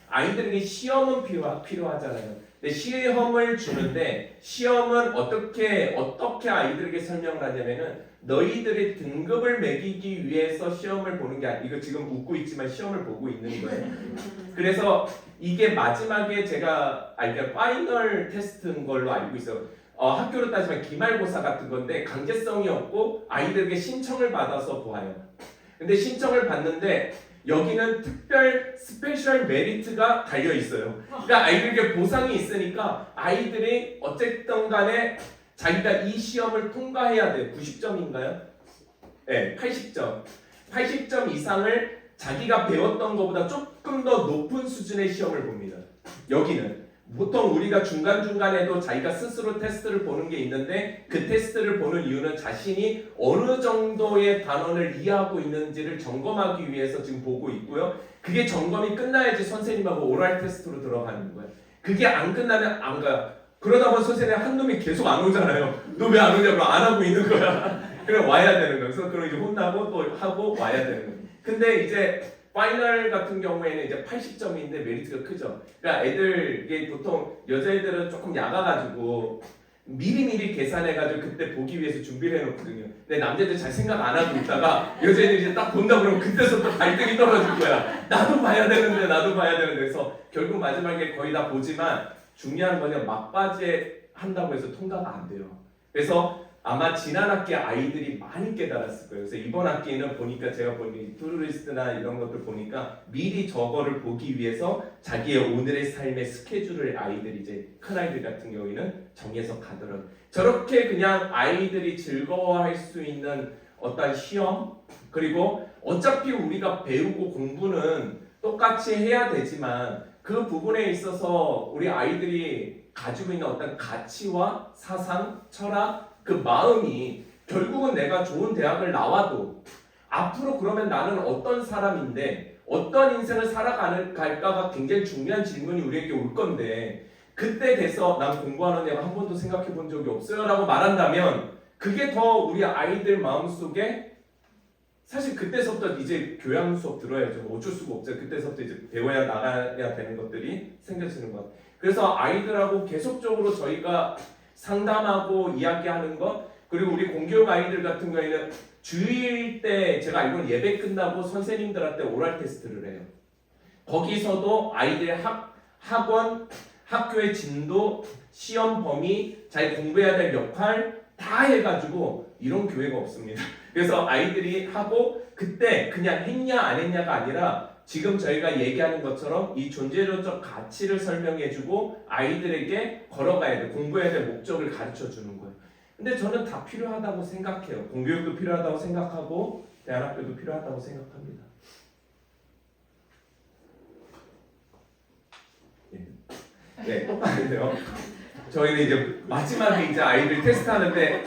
아이들에게 시험은 필요하잖아요. 근데 시험을 주는데 시험은 어떻게 아이들에게 설명을 하냐면은 너희들의 등급을 매기기 위해서 시험을 보는 게 아니고 이거 지금 웃고 있지만 시험을 보고 있는 거예요. 그래서 이게 마지막에 제가 파이널 테스트인 걸로 알고 있어요. 학교로 따지면 기말고사 같은 건데 강제성이 없고 아이들에게 신청을 받아서 보아요. 근데 신청을 받는데 여기는 특별 스페셜 메리트가 달려 있어요. 그러니까 아이들에게 보상이 있으니까 아이들이 어쨌든 간에 자기가 이 시험을 통과해야 돼요. 90점인가요? 네, 80점. 80점 이상을 자기가 배웠던 것보다 조금 더 높은 수준의 시험을 봅니다. 여기는 보통 우리가 중간중간에도 자기가 스스로 테스트를 보는 게 있는데 그 테스트를 보는 이유는 자신이 어느 정도의 단원을 이해하고 있는지를 점검하기 위해서 지금 보고 있고요. 그게 점검이 끝나야지 선생님하고 오랄 테스트로 들어가는 거예요. 그게 안 끝나면 안 가요. 그러다 보면 선생님 한 놈이 계속 안 오잖아요. 너 왜 안 오냐고 안 하고 있는 거야. 그럼 와야 되는 거예요. 그래서 그럼 이제 혼나고 또 하고 와야 되는 거예요. 근데 이제 파이널 같은 경우에는 이제 80점인데 메리트가 크죠. 그러니까 이게 보통 여자애들은 조금 약아가지고 미리미리 계산해가지고 그때 보기 위해서 준비를 해놓거든요. 근데 남자들 잘 생각 안 하고 있다가 여자애들이 이제 딱 본다 그러면 그때서부터 발등이 떨어질 거야. 나도 봐야 되는데 그래서 결국 마지막에 거의 다 보지만 중요한 거는 막바지에 한다고 해서 통과가 안 돼요. 그래서 아마 지난 학기 아이들이 많이 깨달았을 거예요. 그래서 이번 학기는 보니까 제가 보니 투두리스트나 이런 것들 보니까 미리 저거를 보기 위해서 자기의 오늘의 삶의 스케줄을 아이들이 이제 큰 아이들 같은 경우에는 정해서 가더라고요. 저렇게 그냥 아이들이 즐거워할 수 있는 어떤 시험 그리고 어차피 우리가 배우고 공부는 똑같이 해야 되지만 그 부분에 있어서 우리 아이들이 가지고 있는 어떤 가치와 사상, 철학 그 마음이 결국은 내가 좋은 대학을 나와도 앞으로 그러면 나는 어떤 사람인데 어떤 인생을 살아갈까가 굉장히 중요한 질문이 우리에게 올 건데 그때 돼서 난 공부하는 애가 한 번도 생각해 본 적이 없어요 라고 말한다면 그게 더 우리 아이들 마음속에 사실 그때서부터 이제 교양 수업 들어야죠. 어쩔 수가 없어요. 그때서부터 이제 배워야 나가야 되는 것들이 생겨지는 것 같아요. 그래서 아이들하고 계속적으로 저희가 상담하고 이야기하는 것 그리고 우리 공교육 아이들 같은 경우에는 주일 때 제가 알고는 예배 끝나고 선생님들한테 오랄 테스트를 해요. 거기서도 아이들의 학원, 학교의 진도, 시험 범위, 자기 공부해야 될 역할 다 해가지고 이런 교회가 없습니다. 그래서 아이들이 하고 그때 그냥 했냐 안 했냐가 아니라 지금 저희가 얘기하는 것처럼 이 존재론적 가치를 설명해주고 아이들에게 걸어가야 돼. 공부해야 될 목적을 가르쳐주는 거예요. 근데 저는 다 필요하다고 생각해요. 공교육도 필요하다고 생각하고 대안학교도 필요하다고 생각합니다. 네, 똑같은데요. 저희는 이제 마지막에 이제 아이들 테스트하는데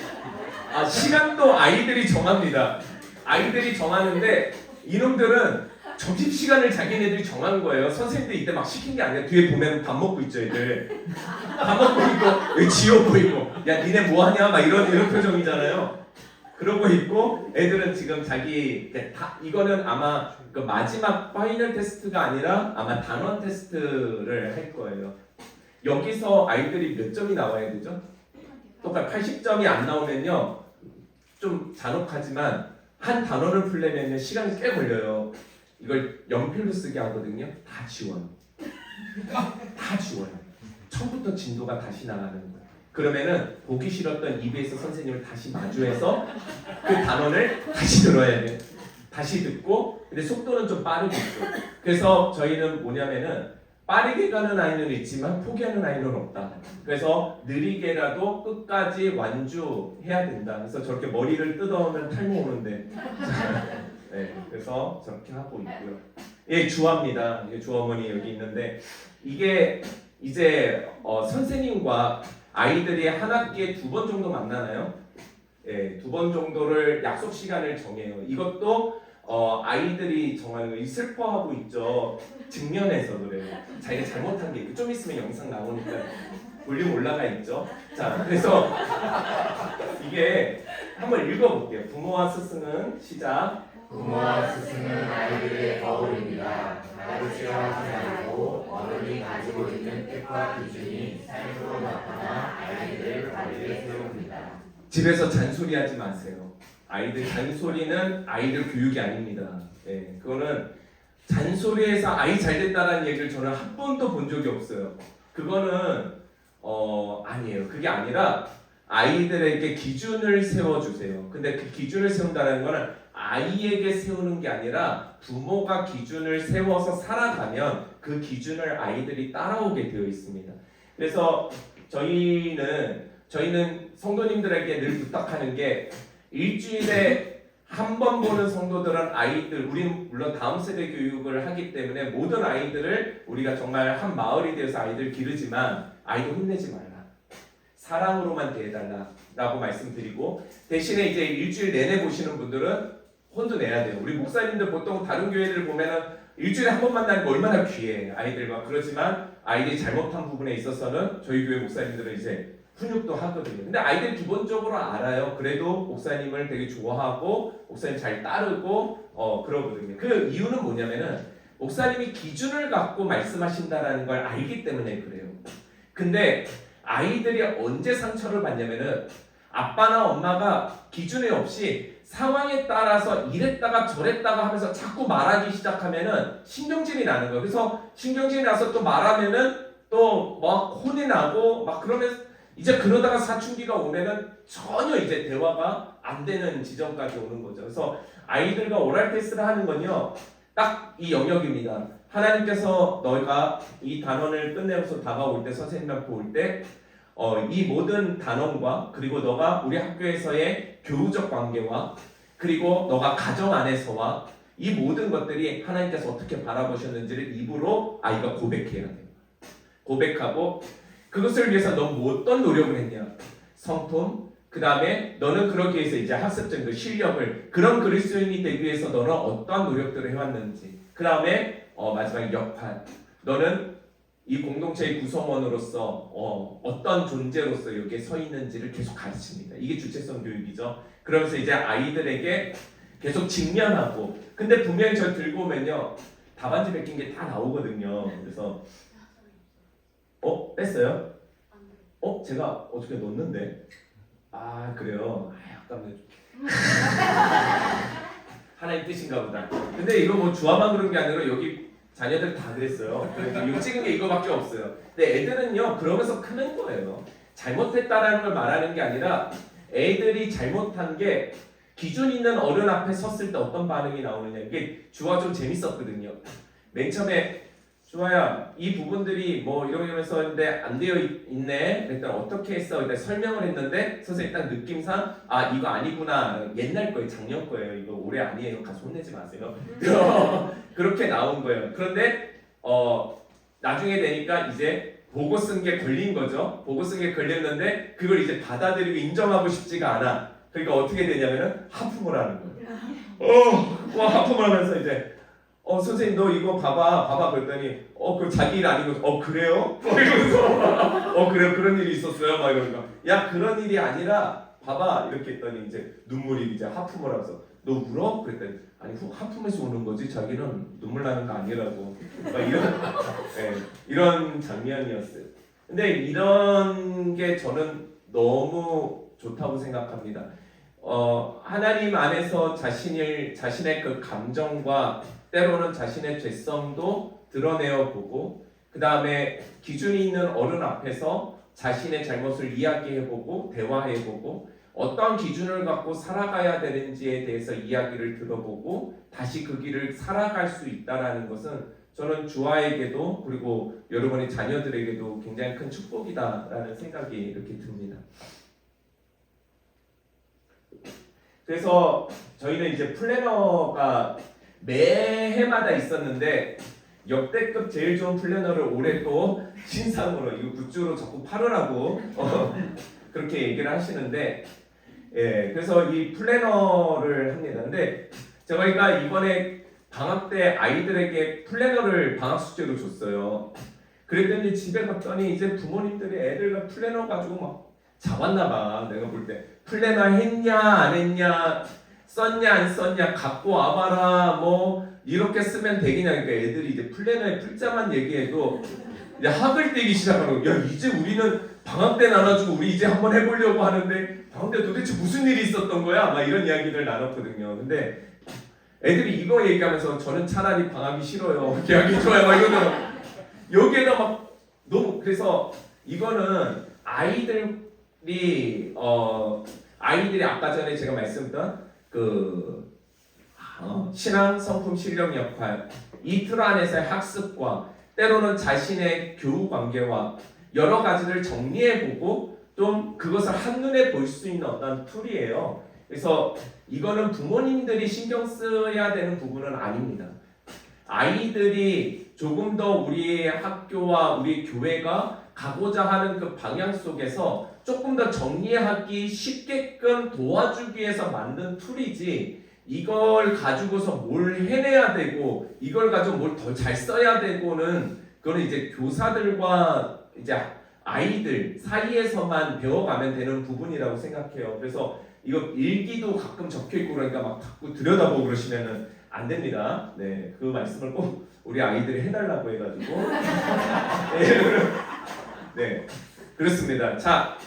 시간도 아이들이 정합니다. 아이들이 정하는데 이놈들은 점심시간을 자기네들이 정한 거예요. 선생님들이 이때 막 시킨 게 아니라 뒤에 보면 밥 먹고 있죠 애들. 밥 먹고 있고 왜 지워 보이고 야 니네 뭐하냐 막 이런 표정이잖아요. 그러고 있고 애들은 지금 자기 이거는 아마 그 마지막 파이널 테스트가 아니라 아마 단원 테스트를 할 거예요. 여기서 아이들이 몇 점이 나와야 되죠? 똑같이 80점이 안 나오면요 좀 잔혹하지만 한 단원을 풀려면 시간이 꽤 걸려요. 이걸 연필로 쓰게 하거든요. 다 지워요. 다 지워요. 처음부터 진도가 다시 나가는 거예요. 그러면은 보기 싫었던 EBS 선생님을 다시 마주해서 그 단원을 다시 들어야 돼. 다시 듣고 근데 속도는 좀 빠르게 있어. 그래서 저희는 뭐냐면은 빠르게 가는 아이는 있지만 포기하는 아이는 없다. 그래서 느리게라도 끝까지 완주해야 된다. 그래서 저렇게 머리를 뜯어오면 탈모 오는데 네, 그래서 저렇게 하고 있고요. 예, 주화입니다. 이게 주어머니 여기 있는데 이게 이제 선생님과 아이들이 한 학기에 2번 정도 만나나요? 예, 2번 정도를 약속 시간을 정해요. 이것도 아이들이 정하는 거 슬퍼하고 있죠. 직면해서 그래요. 자기가 잘못한 게 있고 좀 있으면 영상 나오니까 볼륨 올라가 있죠. 자, 그래서 이게 한번 읽어볼게요. 부모와 스승은 시작. 부모와 스승은 아이들의 거울입니다. 가르치려 하지 말고 어른이 가지고 있는 뜻과 기준이 삶으로 나타나 아이들을 관리에 세웁니다. 집에서 잔소리하지 마세요. 아이들 잔소리는 아이들 교육이 아닙니다. 예, 그거는 잔소리해서 아이 잘 됐다라는 얘기를 저는 한 번도 본 적이 없어요. 그거는 아니에요. 그게 아니라 아이들에게 기준을 세워주세요. 근데 그 기준을 세운다는 거는 아이에게 세우는 게 아니라 부모가 기준을 세워서 살아가면 그 기준을 아이들이 따라오게 되어 있습니다. 그래서 저희는 성도님들에게 늘 부탁하는 게 일주일에 한 번 보는 성도들은 아이들, 우리는 물론 다음 세대 교육을 하기 때문에 모든 아이들을 우리가 정말 한 마을이 되어서 아이들 기르지만 아이들 혼내지 말라. 사랑으로만 대해달라라고 말씀드리고 대신에 이제 일주일 내내 보시는 분들은 혼도 내야 돼요. 우리 목사님들 보통 다른 교회들 보면은 일주일에 한 번 만나는 거 얼마나 귀해 아이들과. 그렇지만 아이들이 잘못한 부분에 있어서는 저희 교회 목사님들은 이제 훈육도 하거든요. 근데 아이들 기본적으로 알아요. 그래도 목사님을 되게 좋아하고 목사님 잘 따르고 그러거든요. 그 이유는 뭐냐면은 목사님이 기준을 갖고 말씀하신다라는 걸 알기 때문에 그래요. 근데 아이들이 언제 상처를 받냐면은 아빠나 엄마가 기준이 없이 상황에 따라서 이랬다가 저랬다가 하면서 자꾸 말하기 시작하면은 신경질이 나는 거예요. 그래서 신경질이 나서 또 말하면은 또 막 혼이 나고 막 그러면 이제 그러다가 사춘기가 오면은 전혀 이제 대화가 안 되는 지점까지 오는 거죠. 그래서 아이들과 오랄 테스트를 하는 건요, 딱 이 영역입니다. 하나님께서 너희가 이 단원을 끝내고서 다가올 때, 선생님 앞에 올 때, 이 모든 단원과 그리고 너가 우리 학교에서의 교우적 관계와 그리고 너가 가정 안에서와 이 모든 것들이 하나님께서 어떻게 바라보셨는지를 입으로 아이가 고백해야 돼요. 고백하고 그것을 위해서 너 어떤 노력을 했냐? 성품, 그 다음에 너는 그러기 위해서 이제 학습적인 그 실력을 그런 그리스도인이 되기 위해서 너는 어떠한 노력들을 해왔는지, 그 다음에 마지막에 역할, 너는 이 공동체의 구성원으로서 어떤 존재로서 여기에 서 있는지를 계속 가르칩니다. 이게 주체성 교육이죠. 그러면서 이제 아이들에게 계속 직면하고, 근데 분명히 저 들고 오면요 답안지 베낀 게 다 나오거든요. 그래서 뺐어요? 제가 어저께 넣었는데. 아 그래요? 아깝네. 하나님 뜻인가 보다. 근데 이거 뭐 주아만 그런 게 아니라 여기 자녀들 다 그랬어요. 이거 찍은 게 이거밖에 없어요. 근데 애들은요 그러면서 크는 거예요. 잘못했다라는 걸 말하는 게 아니라 애들이 잘못한 게 기준 있는 어른 앞에 섰을 때 어떤 반응이 나오느냐. 이게 주아 좀 재밌었거든요. 맨 처음에 주아야 이 부분들이 뭐 이러면서 했는데 안 되어 있네. 그랬더니 어떻게 했어? 일단 설명을 했는데 선생님 딱 느낌상 아 이거 아니구나. 옛날 거예요. 작년 거예요. 이거 올해 아니에요. 가서 혼내지 마세요. 그렇게 나온 거예요. 그런데 나중에 되니까 이제 보고 쓴 게 걸린 거죠. 보고 쓴 게 걸렸는데 그걸 이제 받아들이고 인정하고 싶지가 않아. 그러니까 어떻게 되냐면은 하품을 하는 거예요. 하품을 하면서 이제 선생님 너 이거 봐봐 그랬더니 그 자기 일 아니고 그래요? 이러면서 그래요 그런 일이 있었어요 막 이러니까 야 그런 일이 아니라 봐봐 이렇게 했더니 이제 눈물이 이제 하품을 하면서 너 울어? 그랬더니 아니 하품에서 우는 거지 자기는 눈물 나는 거 아니라고 막 이런 장면이었어요. 근데 이런 게 저는 너무 좋다고 생각합니다. 하나님 안에서 자신의 그 감정과 때로는 자신의 죄성도 드러내어 보고 그 다음에 기준이 있는 어른 앞에서 자신의 잘못을 이야기해보고 대화해보고 어떠한 기준을 갖고 살아가야 되는지에 대해서 이야기를 들어보고 다시 그 길을 살아갈 수 있다라는 것은 저는 주아에게도 그리고 여러분의 자녀들에게도 굉장히 큰 축복이다라는 생각이 이렇게 듭니다. 그래서 저희는 이제 플래너가 매해마다 있었는데 역대급 제일 좋은 플래너를 올해 또 신상으로 이거 굿즈로 자꾸 팔으라고 그렇게 얘기를 하시는데 그래서 이 플래너를 합니다. 근데 저희가 이번에 방학 때 아이들에게 플래너를 방학 숙제로 줬어요. 그랬더니 집에 갔더니 이제 부모님들이 애들 플래너 가지고 막 잡았나 봐. 내가 볼 때 플래너 했냐 안 했냐 썼냐 안 썼냐 갖고 와봐라 뭐 이렇게 쓰면 되겠냐. 그러니까 애들이 이제 플래너의 풀자만 얘기해도 이제 학을 떼기 시작하고 야 이제 우리는 방학 때 나눠주고 우리 이제 한번 해보려고 하는데 방학 때 도대체 무슨 일이 있었던 거야? 막 이런 이야기를 나눴거든요. 근데 애들이 이거 얘기하면서 저는 차라리 방학이 싫어요. 개학이 좋아요. 막 이러더라고. 여기에다 막 너무 그래서 이거는 아이들이 아까 전에 제가 말씀드린 그 신앙 성품 실력 역할 이 틀 안에서의 학습과 때로는 자신의 교우 관계와 여러 가지를 정리해보고 좀 그것을 한눈에 볼 수 있는 어떤 툴이에요. 그래서 이거는 부모님들이 신경 써야 되는 부분은 아닙니다. 아이들이 조금 더 우리 학교와 우리 교회가 가고자 하는 그 방향 속에서 조금 더 정리하기 쉽게끔 도와주기 위해서 만든 툴이지 이걸 가지고서 뭘 해내야 되고 이걸 가지고 뭘 더 잘 써야 되고는 그거는 이제 교사들과 이제 아이들 사이에서만 배워가면 되는 부분이라고 생각해요. 그래서 이거 일기도 가끔 적혀있고 그러니까 막 자꾸 들여다보고 그러시면은 안 됩니다. 네, 그 말씀을 꼭 우리 아이들이 해달라고 해가지고 네, 그렇습니다. 자,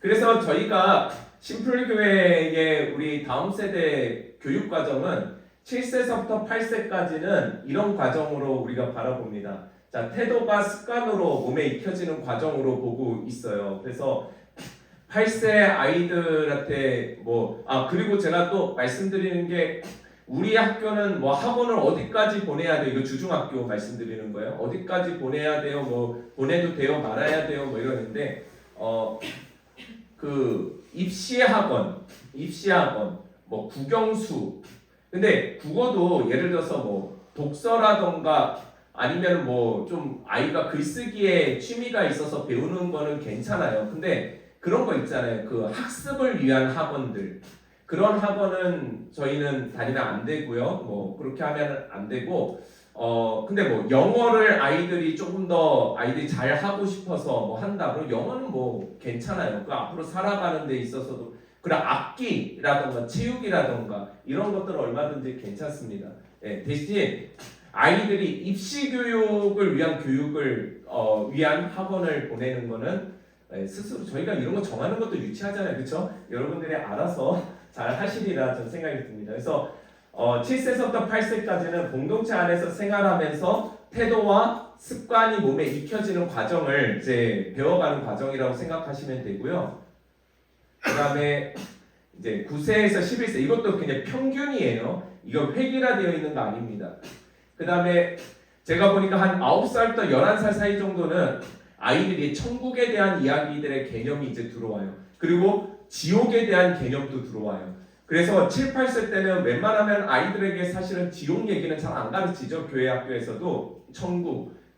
그래서 저희가 심플교회의 우리 다음 세대 교육 과정은 7세서부터 8세까지는 이런 과정으로 우리가 바라봅니다. 자, 태도가 습관으로 몸에 익혀지는 과정으로 보고 있어요. 그래서 8세 아이들한테 그리고 제가 또 말씀드리는 게 우리 학교는 뭐 학원을 어디까지 보내야 돼요? 이거 주중학교 말씀드리는 거예요. 어디까지 보내야 돼요? 뭐 보내도 돼요? 말아야 돼요? 뭐 이러는데 그 입시 학원, 뭐 국영수. 근데 국어도 예를 들어서 뭐 독서라던가 아니면 뭐 좀 아이가 글쓰기에 취미가 있어서 배우는 거는 괜찮아요. 근데 그런 거 있잖아요. 그 학습을 위한 학원들. 그런 학원은 저희는 다니면 안 되고요. 뭐 그렇게 하면 안 되고 근데 뭐 영어를 아이들이 조금 더 아이들이 잘 하고 싶어서 뭐 한다. 그럼 영어는 뭐 괜찮아요. 그 앞으로 살아가는 데 있어서도 그런 악기라던가 체육이라던가 이런 것들은 얼마든지 괜찮습니다. 대신 아이들이 입시 교육을 위한 위한 학원을 보내는 거는 스스로 저희가 이런 거 정하는 것도 유치하잖아요. 그렇죠? 여러분들이 알아서 잘 하시리라 저는 생각이 듭니다. 그래서 7세부터 8세까지는 공동체 안에서 생활하면서 태도와 습관이 몸에 익혀지는 과정을 이제 배워가는 과정이라고 생각하시면 되고요. 그다음에 이제 9세에서 11세 이것도 그냥 평균이에요. 이거 획일화되어 있는 거 아닙니다. 그다음에 제가 보니까 한 9살부터 11살 사이 정도는 아이들이 천국에 대한 이야기들의 개념이 이제 들어와요. 그리고 지옥에 대한 개념도 들어와요. 그래서 7, 8세 때는 웬만하면 아이들에게 사실은 지옥 얘기는 잘 안 가르치죠. 교회 학교에서도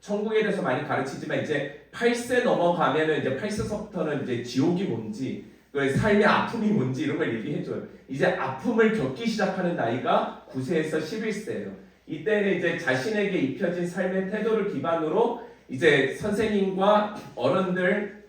천국에 대해서 많이 가르치지만 이제 8세 넘어가면은 이제 8세서부터는 이제 지옥이 뭔지 그 삶의 아픔이 뭔지 이런 걸 얘기해줘요. 이제 아픔을 겪기 시작하는 나이가 9세에서 11세예요. 이때는 이제 자신에게 입혀진 삶의 태도를 기반으로 이제 선생님과 어른들을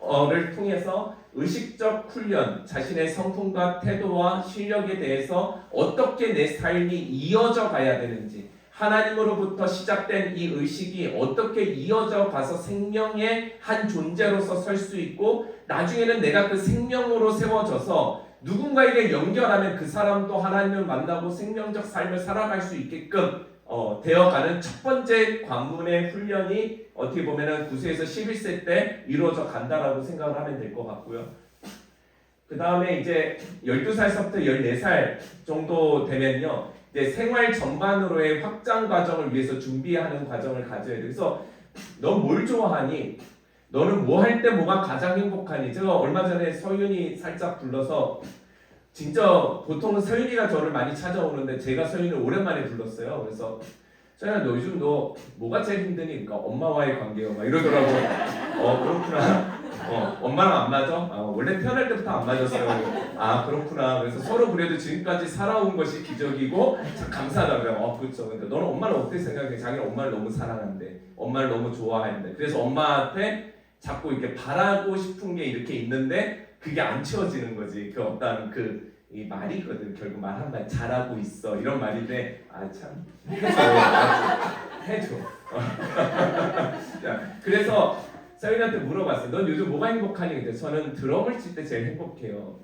통해서 의식적 훈련, 자신의 성품과 태도와 실력에 대해서 어떻게 내 삶이 이어져 가야 되는지, 하나님으로부터 시작된 이 의식이 어떻게 이어져 가서 생명의 한 존재로서 설 수 있고 나중에는 내가 그 생명으로 세워져서 누군가에게 연결하면 그 사람도 하나님을 만나고 생명적 삶을 살아갈 수 있게끔 되어가는 첫 번째 관문의 훈련이 어떻게 보면은 9세에서 11세 때 이루어져 간다라고 생각을 하면 될 것 같고요. 그 다음에 이제 12살서부터 14살 정도 되면요, 이제 생활 전반으로의 확장 과정을 위해서 준비하는 과정을 가져야 돼요. 그래서 넌 뭘 좋아하니? 너는 뭐 할 때 뭐가 가장 행복하니? 제가 얼마 전에 서윤이 살짝 불러서, 진짜 보통은 서윤이가 저를 많이 찾아오는데 제가 서윤을 오랜만에 불렀어요. 그래서 서윤아, 너 요즘 너 뭐가 제일 힘드니? 그러니까 엄마와의 관계요 막 이러더라고. 그렇구나. 엄마랑 안 맞아? 원래 태어날 때부터 안 맞았어요. 그렇구나. 그래서 서로 그래도 지금까지 살아온 것이 기적이고 참 감사하다고요. 그렇죠. 그러니까 너는 엄마를 어떻게 생각해? 자기는 엄마를 너무 사랑한대. 엄마를 너무 좋아하는데. 그래서 엄마한테 자꾸 이렇게 바라고 싶은 게 이렇게 있는데 그게 안 채워지는 거지. 그 어떤 이 말이거든. 결국 말 한마디 잘하고 있어 이런 말인데 참 해줘. 자, 그래서 서윤이한테 물어봤어요. 넌 요즘 뭐가 행복하니? 근데 저는 드럼을 칠 때 제일 행복해요.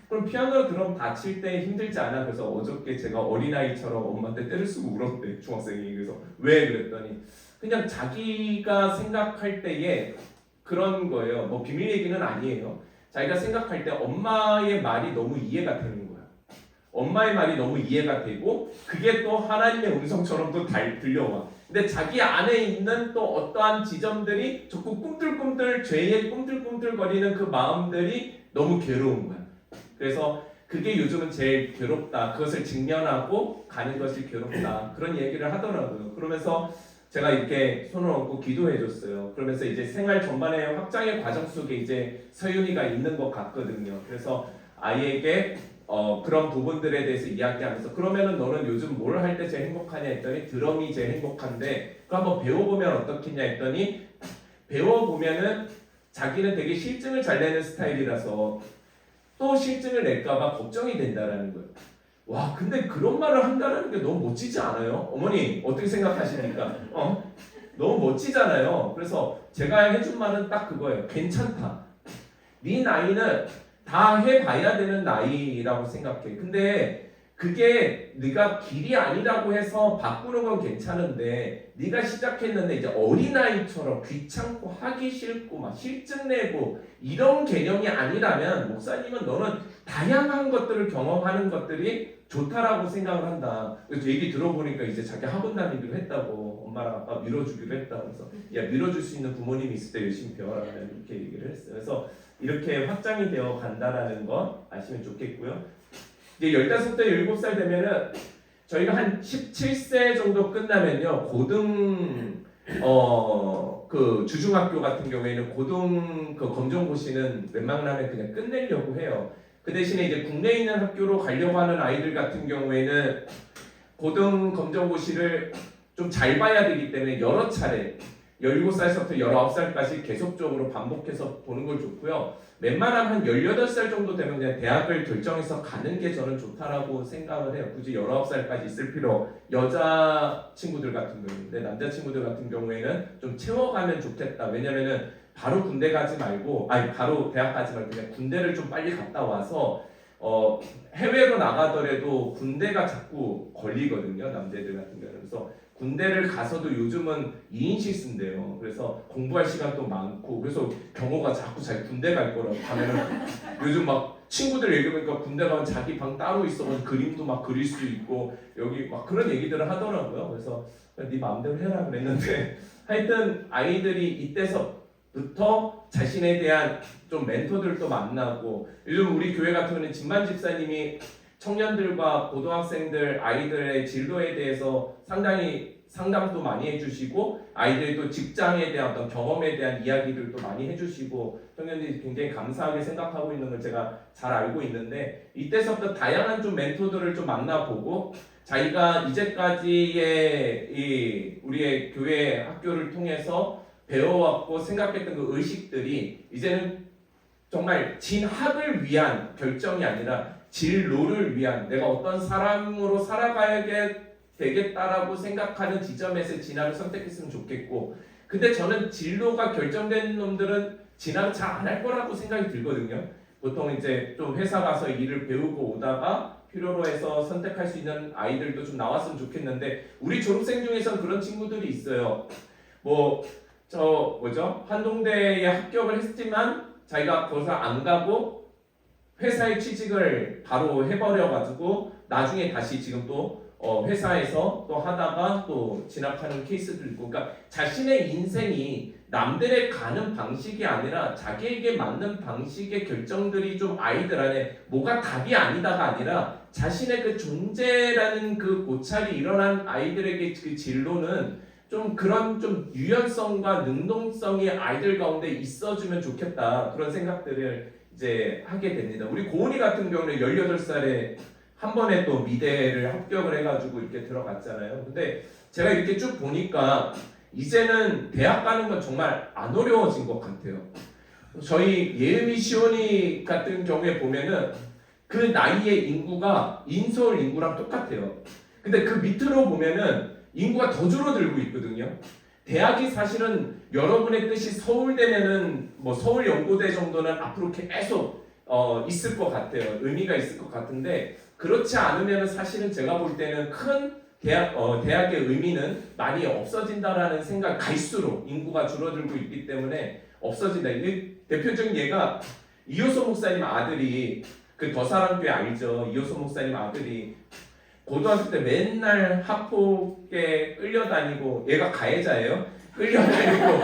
그럼 피아노 드럼 다 칠 때 힘들지 않아? 그래서 어저께 제가 어린아이처럼 엄마한테 때를 쓰고 울었대, 중학생이. 그래서 왜? 그랬더니 그냥 자기가 생각할 때에 그런 거예요. 뭐 비밀 얘기는 아니에요. 자기가 생각할 때 엄마의 말이 너무 이해가 되는 거야. 엄마의 말이 너무 이해가 되고 그게 또 하나님의 음성처럼 또 들려와. 근데 자기 안에 있는 또 어떠한 지점들이 자꾸 꿈틀꿈틀 죄에 꿈틀꿈틀거리는 그 마음들이 너무 괴로운 거야. 그래서 그게 요즘은 제일 괴롭다. 그것을 직면하고 가는 것이 괴롭다. 그런 얘기를 하더라고요. 그러면서 제가 이렇게 손을 얹고 기도해 줬어요. 그러면서 이제 생활 전반의 확장의 과정 속에 이제 서윤이가 있는 것 같거든요. 그래서 아이에게 그런 부분들에 대해서 이야기하면서 그러면은 너는 요즘 뭘 할 때 제일 행복하냐 했더니 드럼이 제일 행복한데 그거 한번 배워보면 어떻겠냐 했더니 배워보면은 자기는 되게 실증을 잘 내는 스타일이라서 또 실증을 낼까봐 걱정이 된다라는 거예요. 와, 근데 그런 말을 한다는 게 너무 멋지지 않아요? 어머니 어떻게 생각하십니까? 너무 멋지잖아요. 그래서 제가 해준 말은 딱 그거예요. 괜찮다. 네 나이는 다 해봐야 되는 나이라고 생각해. 근데 그게 네가 길이 아니라고 해서 바꾸는 건 괜찮은데 네가 시작했는데 이제 어린아이처럼 귀찮고 하기 싫고 막 실증 내고 이런 개념이 아니라면 목사님은 너는 다양한 것들을 경험하는 것들이 좋다라고 생각을 한다. 그래서 얘기 들어보니까 이제 자기 학원 다니기로 했다고 엄마랑 아빠 밀어주기로 했다고. 그래서 야, 밀어줄 수 있는 부모님이 있을 때 열심히 배워라 이렇게 얘기를 했어요. 그래서 이렇게 확장이 되어 간다라는 거 아시면 좋겠고요. 이제 15살, 17살 되면은 저희가 한 17세 정도 끝나면요 그 주중학교 같은 경우에는 고등 그 검정고시는 웬만하면 그냥 끝내려고 해요. 그 대신에 이제 국내에 있는 학교로 가려고 하는 아이들 같은 경우에는 고등 검정고시를 좀 잘 봐야 되기 때문에 여러 차례 17살부터 19살까지 계속적으로 반복해서 보는 걸 좋고요. 웬만하면 한 18살 정도 되면 그냥 대학을 결정해서 가는 게 저는 좋다라고 생각을 해요. 굳이 19살까지 있을 필요, 여자 친구들 같은 경우인데 남자 친구들 같은 경우에는 좀 채워가면 좋겠다. 왜냐면은 바로 군대 가지 말고, 바로 대학 가지 말고 그냥 군대를 좀 빨리 갔다 와서 해외로 나가더라도 군대가 자꾸 걸리거든요. 남자들 같은 경우는. 그래서 군대를 가서도 요즘은 2인씩 쓴대요. 그래서 공부할 시간도 많고 그래서 경호가 자꾸 자기 군대 갈 거라고 하면은 요즘 막 친구들 얘기해보니까 군대 가면 자기 방 따로 있어 그림도 막 그릴 수 있고 여기 막 그런 얘기들을 하더라고요. 그래서 네 마음대로 해라 그랬는데 하여튼 아이들이 이때서부터 자신에 대한 좀 멘토들도 만나고 요즘 우리 교회 같은 경우는 진만 집사님이 청년들과 고등학생들 아이들의 진로에 대해서 상당히 상담도 많이 해주시고 아이들도 직장에 대한 어떤 경험에 대한 이야기들도 많이 해주시고 청년들이 굉장히 감사하게 생각하고 있는 걸 제가 잘 알고 있는데 이때서부터 다양한 좀 멘토들을 좀 만나보고 자기가 이제까지의 우리의 교회 학교를 통해서 배워왔고 생각했던 그 의식들이 이제는 정말 진학을 위한 결정이 아니라 진로를 위한 내가 어떤 사람으로 살아가야 되겠다라고 생각하는 지점에서 진학을 선택했으면 좋겠고 근데 저는 진로가 결정된 놈들은 진학을 잘 안 할 거라고 생각이 들거든요. 보통 이제 좀 회사 가서 일을 배우고 오다가 필요로 해서 선택할 수 있는 아이들도 좀 나왔으면 좋겠는데 우리 졸업생 중에선 그런 친구들이 있어요. 한동대에 합격을 했지만 자기가 거기서 안 가고 회사에 취직을 바로 해버려가지고 나중에 다시 지금 또 회사에서 또 하다가 또 진학하는 케이스도 있고, 그러니까 자신의 인생이 남들의 가는 방식이 아니라 자기에게 맞는 방식의 결정들이 좀 아이들 안에 뭐가 답이 아니다가 아니라 자신의 그 존재라는 그 고찰이 일어난 아이들에게 그 진로는 좀 그런 좀 유연성과 능동성이 아이들 가운데 있어주면 좋겠다, 그런 생각들을 이제 하게 됩니다. 우리 고은이 같은 경우는 18살에 한 번에 또 미대를 합격을 해가지고 이렇게 들어갔잖아요. 근데 제가 이렇게 쭉 보니까 이제는 대학 가는 건 정말 안 어려워진 것 같아요. 저희 예은이 시온이 같은 경우에 보면은 그 나이의 인구가 인서울 인구랑 똑같아요. 근데 그 밑으로 보면은 인구가 더 줄어들고 있거든요. 대학이 사실은 여러분의 뜻이 서울대면은 뭐 서울연고대 정도는 앞으로 계속 있을 것 같아요. 의미가 있을 것 같은데 그렇지 않으면 사실은 제가 볼 때는 큰 대학의 의미는 많이 없어진다라는 생각, 갈수록 인구가 줄어들고 있기 때문에 없어진다. 이 대표적인 예가 이효소 목사님 아들이 그 더사랑교회 알죠? 이효소 목사님 아들이 고등학교 때 맨날 학폭에 끌려다니고, 얘가 가해자예요. 끌려다니고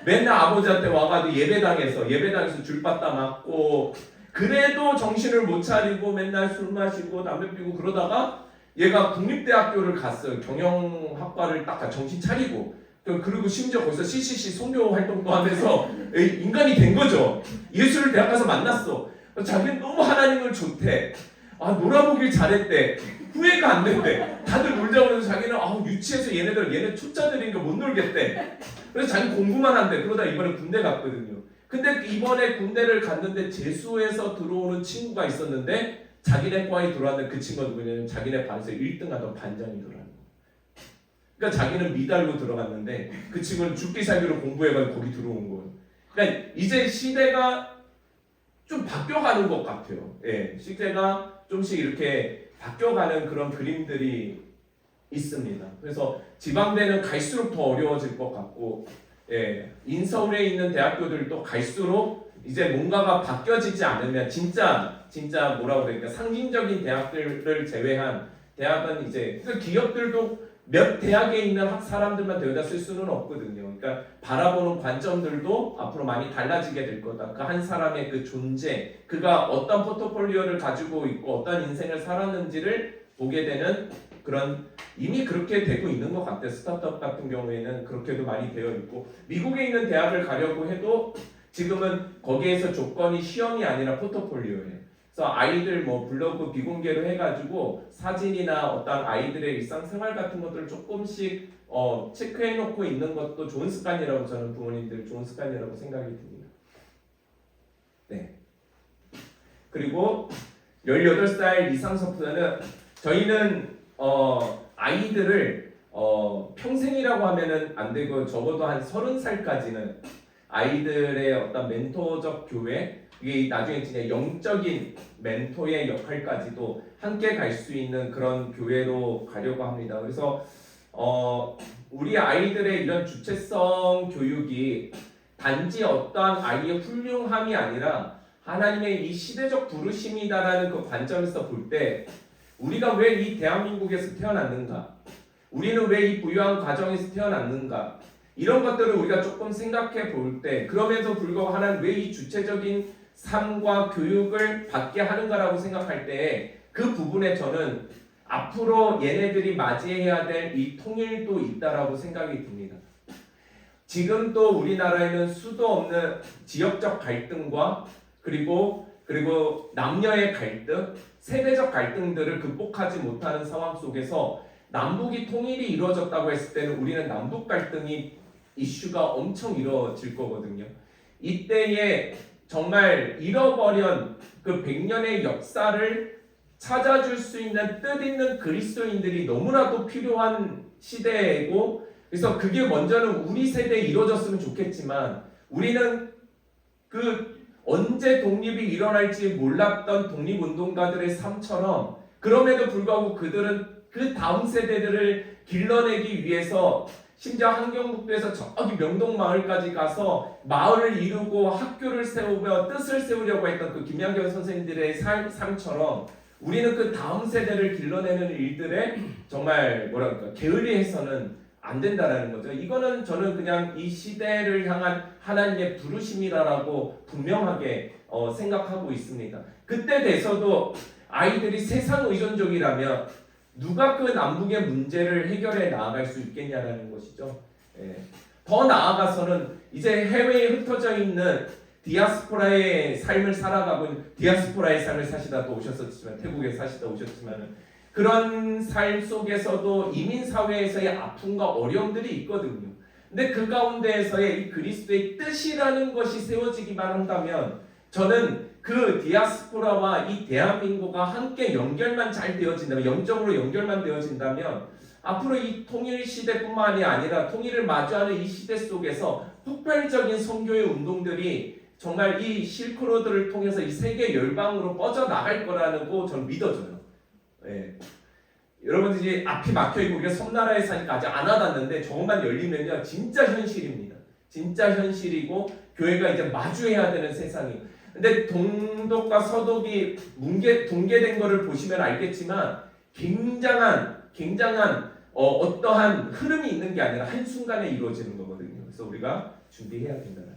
맨날 아버지한테 와가지고 예배당에서 줄받다 맞고, 그래도 정신을 못 차리고 맨날 술 마시고 담배 피고 그러다가 얘가 국립대학교를 갔어요. 경영학과를 딱 정신 차리고, 그리고 심지어 거기서 CCC 선교 활동도 하면서 인간이 된 거죠. 예수를 대학 가서 만났어. 자기는 너무 하나님을 좋대. 놀아보길 잘했대. 후회가 안 된대. 다들 놀자고 해서 자기는 유치해서 얘네 초짜들이니까 못 놀겠대. 그래서 자기 공부만 한대. 그러다 이번에 군대 갔거든요. 근데 이번에 군대를 갔는데 재수해서 들어오는 친구가 있었는데 자기네 과에 들어왔는데 그 친구가 누구냐면 자기네 반에서 1등 하던 반장이 들어왔는 거예요. 그러니까 자기는 미달로 들어갔는데 그 친구는 죽기 살기로 공부해가지고 거기 들어온 거예요. 그러니까 이제 시대가 좀 바뀌어가는 것 같아요. 예, 시대가 좀씩 이렇게 바뀌어가는 그런 그림들이 있습니다. 그래서 지방대는 갈수록 더 어려워질 것 같고, 예, 인서울에 있는 대학교들도 갈수록 이제 뭔가가 바뀌어지지 않으면 진짜 뭐라고 그러니까 상징적인 대학들을 제외한 대학은 이제 그래서 기업들도 몇 대학에 있는 사람들만 데려다 쓸 수는 없거든요. 그러니까 바라보는 관점들도 앞으로 많이 달라지게 될 거다. 그 한 사람의 그 존재, 그가 어떤 포트폴리오를 가지고 있고 어떤 인생을 살았는지를 보게 되는 그런, 이미 그렇게 되고 있는 것 같아요. 스타트업 같은 경우에는 그렇게도 많이 되어 있고, 미국에 있는 대학을 가려고 해도 지금은 거기에서 조건이 시험이 아니라 포트폴리오예요. 그래서 아이들 블로그 비공개로 해가지고 사진이나 어떤 아이들의 일상생활 같은 것들을 조금씩 체크해놓고 있는 것도 좋은 습관이라고, 저는 부모님들 좋은 습관이라고 생각이 듭니다. 네. 그리고 18살 이상서부터는 저희는 아이들을 평생이라고 하면은 안 되고 적어도 한 30살까지는 아이들의 어떤 멘토적 교회, 이게 나중에 진짜 영적인 멘토의 역할까지도 함께 갈 수 있는 그런 교회로 가려고 합니다. 그래서 우리 아이들의 이런 주체성 교육이 단지 어떠한 아이의 훌륭함이 아니라 하나님의 이 시대적 부르심이다라는 그 관점에서 볼 때, 우리가 왜 이 대한민국에서 태어났는가? 우리는 왜 이 부유한 가정에서 태어났는가? 이런 것들을 우리가 조금 생각해 볼 때, 그럼에도 불구하고 하나님 왜 이 주체적인 삶과 교육을 받게 하는가라고 생각할 때, 그 부분에 저는 앞으로 얘네들이 맞이해야 될 이 통일도 있다라고 생각이 듭니다. 지금도 우리나라에는 수도 없는 지역적 갈등과 그리고 남녀의 갈등, 세대적 갈등들을 극복하지 못하는 상황 속에서 남북이 통일이 이루어졌다고 했을 때는 우리는 남북 갈등이 이슈가 엄청 이루어질 거거든요. 이때에 정말 잃어버린 그 100년의 역사를 찾아줄 수 있는 뜻 있는 그리스도인들이 너무나도 필요한 시대이고, 그래서 그게 먼저는 우리 세대에 이루어졌으면 좋겠지만, 우리는 그 언제 독립이 일어날지 몰랐던 독립운동가들의 삶처럼 그럼에도 불구하고 그들은 그 다음 세대들을 길러내기 위해서 심지어 함경북도에서 저기 명동마을까지 가서 마을을 이루고 학교를 세우며 뜻을 세우려고 했던 그 김양경 선생님들의 삶처럼 우리는 그 다음 세대를 길러내는 일들에 정말 뭐랄까 게을리해서는 안 된다라는 거죠. 이거는 저는 그냥 이 시대를 향한 하나님의 부르심이라고 분명하게 생각하고 있습니다. 그때 돼서도 아이들이 세상 의존적이라면 누가 그 남북의 문제를 해결해 나아갈 수 있겠냐라는 것이죠. 예. 더 나아가서는 이제 해외에 흩어져 있는 디아스포라의 삶을 살아가고 있는 디아스포라의 삶을 사시다 또 오셨었지만 태국에 사시다 오셨지만 그런 삶 속에서도 이민 사회에서의 아픔과 어려움들이 있거든요. 근데 그 가운데에서의 이 그리스도의 뜻이라는 것이 세워지기만 한다면 저는 그 디아스포라와 이 대한민국과 함께 연결만 잘 되어진다면 영적으로 연결만 되어진다면 앞으로 이 통일 시대뿐만이 아니라 통일을 마주하는 이 시대 속에서 폭발적인 선교의 운동들이 정말 이 실크로드를 통해서 이 세계 열방으로 뻗어나갈 거라고 저는 믿어져요. 예. 여러분들이 앞이 막혀있고 우리가 섬나라에 사니까 아직 안 와닿는데 저것만 열리면요 진짜 현실입니다. 진짜 현실이고 교회가 이제 마주해야 되는 세상이에요. 근데 동독과 서독이 붕괴된 것을 보시면 알겠지만 굉장한 어떠한 흐름이 있는 게 아니라 한순간에 이루어지는 거거든요. 그래서 우리가 준비해야 된다는 거예요.